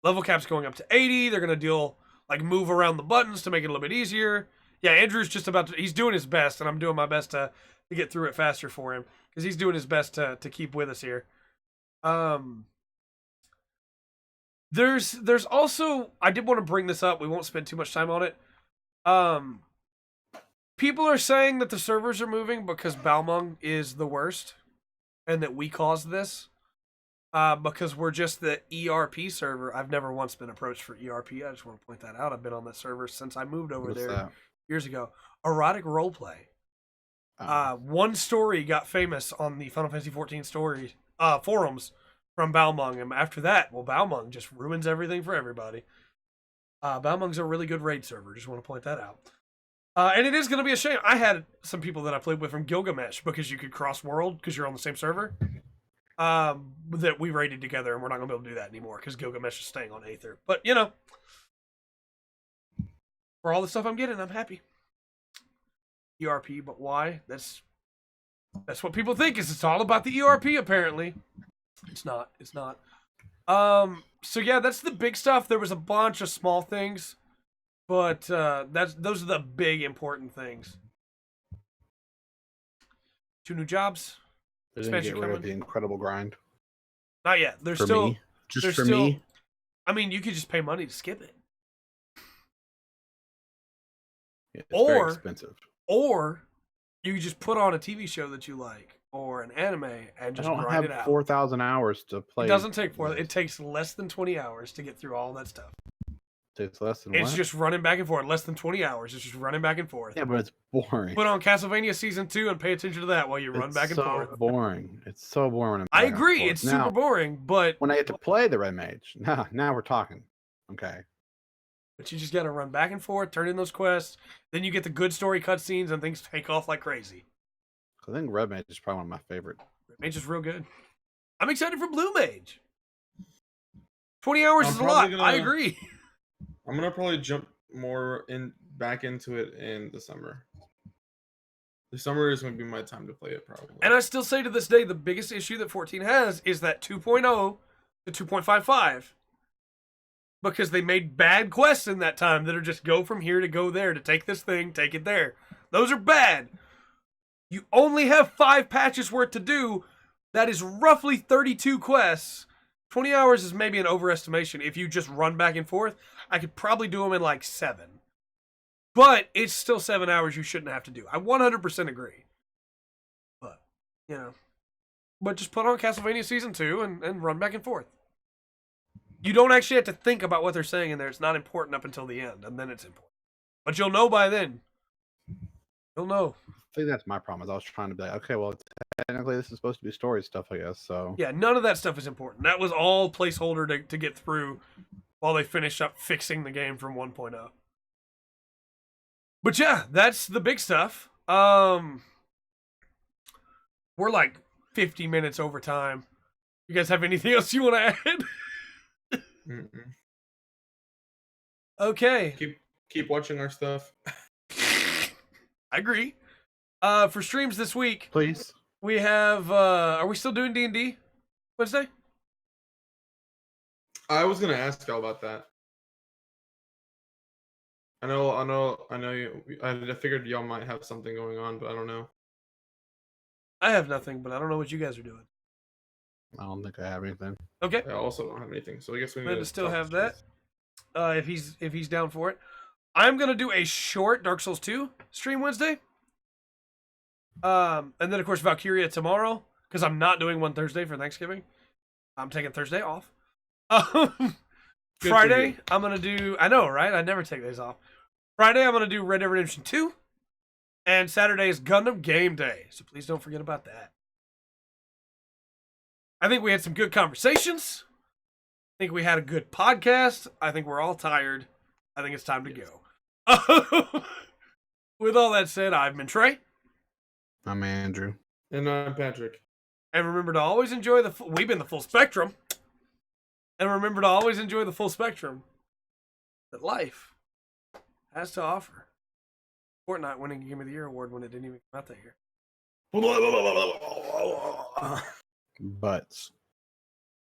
Level cap's going up to 80. They're gonna move around the buttons to make it a little bit easier. Yeah, Andrew's just he's doing his best, and I'm doing my best to get through it faster for him, because he's doing his best to keep with us here. There's also, I did want to bring this up, we won't spend too much time on it. People are saying that the servers are moving because Balmung is the worst, and that we caused this. Because we're just the ERP server. I've never once been approached for ERP. I just want to point that out. I've been on that server since I moved over there years ago. Erotic roleplay. One story got famous on the Final Fantasy XIV forums from Balmung, and after that, Balmung just ruins everything for everybody. Balmung's a really good raid server. Just want to point that out. And it is going to be a shame. I had some people that I played with from Gilgamesh, because you could cross world because you're on the same server. That we raided together, and we're not gonna be able to do that anymore because Gilgamesh is staying on Aether. But you know, for all the stuff I'm getting, I'm happy. ERP, but why? That's what people think. Is it's all about the ERP? Apparently, it's not. It's not. So yeah, that's the big stuff. There was a bunch of small things, but those are the big important things. 2 new jobs. They didn't get rid of the incredible grind. Not yet. There's for still me. Just there's for still, me. I mean, you could just pay money to skip it. Yeah, it's very expensive. Or you could just put on a TV show that you like, or an anime, and just grind it out. I don't have 4,000 hours to play. It doesn't take 4. It takes less than 20 hours to get through all that stuff. It's less than It's what? just running back and forth. Less than 20 hours. It's just running back and forth. Yeah, but it's boring. Put on Castlevania Season 2 and pay attention to that while you run back and forth. It's so boring. It's so boring. When I agree. It's super boring, but when I get to play the Red Mage, now we're talking. Okay. But you just got to run back and forth, turn in those quests. Then you get the good story cutscenes, and things take off like crazy. I think Red Mage is probably one of my favorite. Red Mage is real good. I'm excited for Blue Mage. 20 hours is a lot. I agree. I'm gonna probably jump back into it in the summer. The summer is gonna be my time to play it, probably. And I still say to this day, the biggest issue that 14 has is that 2.0 to 2.55. Because they made bad quests in that time that are just go from here to go there, to take this thing, take it there. Those are bad. You only have 5 patches worth to do. That is roughly 32 quests. 20 hours is maybe an overestimation. If you just run back and forth, I could probably do them in like 7. But it's still 7 hours you shouldn't have to do. I 100% agree. But, you know. But just put on Castlevania Season 2 and run back and forth. You don't actually have to think about what they're saying in there. It's not important up until the end, and then it's important. But you'll know by then. You'll know. I think that's my problem. I was trying to be like, okay, well, technically this is supposed to be story stuff, I guess. So yeah, none of that stuff is important. That was all placeholder to get through while they finish up fixing the game from 1.0. But yeah, that's the big stuff. We're like 50 minutes over time. You guys have anything else you want to add? Okay. Keep watching our stuff. I agree. For streams this week, please. We have. Are we still doing D&D Wednesday? I was gonna ask y'all about that. I know. I figured y'all might have something going on, but I don't know. I have nothing, but I don't know what you guys are doing. I don't think I have anything. Okay. I also don't have anything, so I guess we need Glad to to still talk have to that. If he's down for it. I'm gonna do a short Dark Souls 2 stream Wednesday. And then of course Valkyria tomorrow, because I'm not doing one Thursday for Thanksgiving. I'm taking Thursday off. Friday, I'm gonna do. I know, right? I never take days off. Friday, I'm gonna do Red Dead Redemption 2, and Saturday is Gundam Game Day. So please don't forget about that. I think we had some good conversations. I think we had a good podcast. I think we're all tired. I think it's time to go. With all that said, I've been Trey. I'm Andrew. And I'm Patrick. And remember to always enjoy we've been the full spectrum. And remember to always enjoy the full spectrum that life has to offer. Fortnite winning Game of the Year award when it didn't even come out that year. Butts.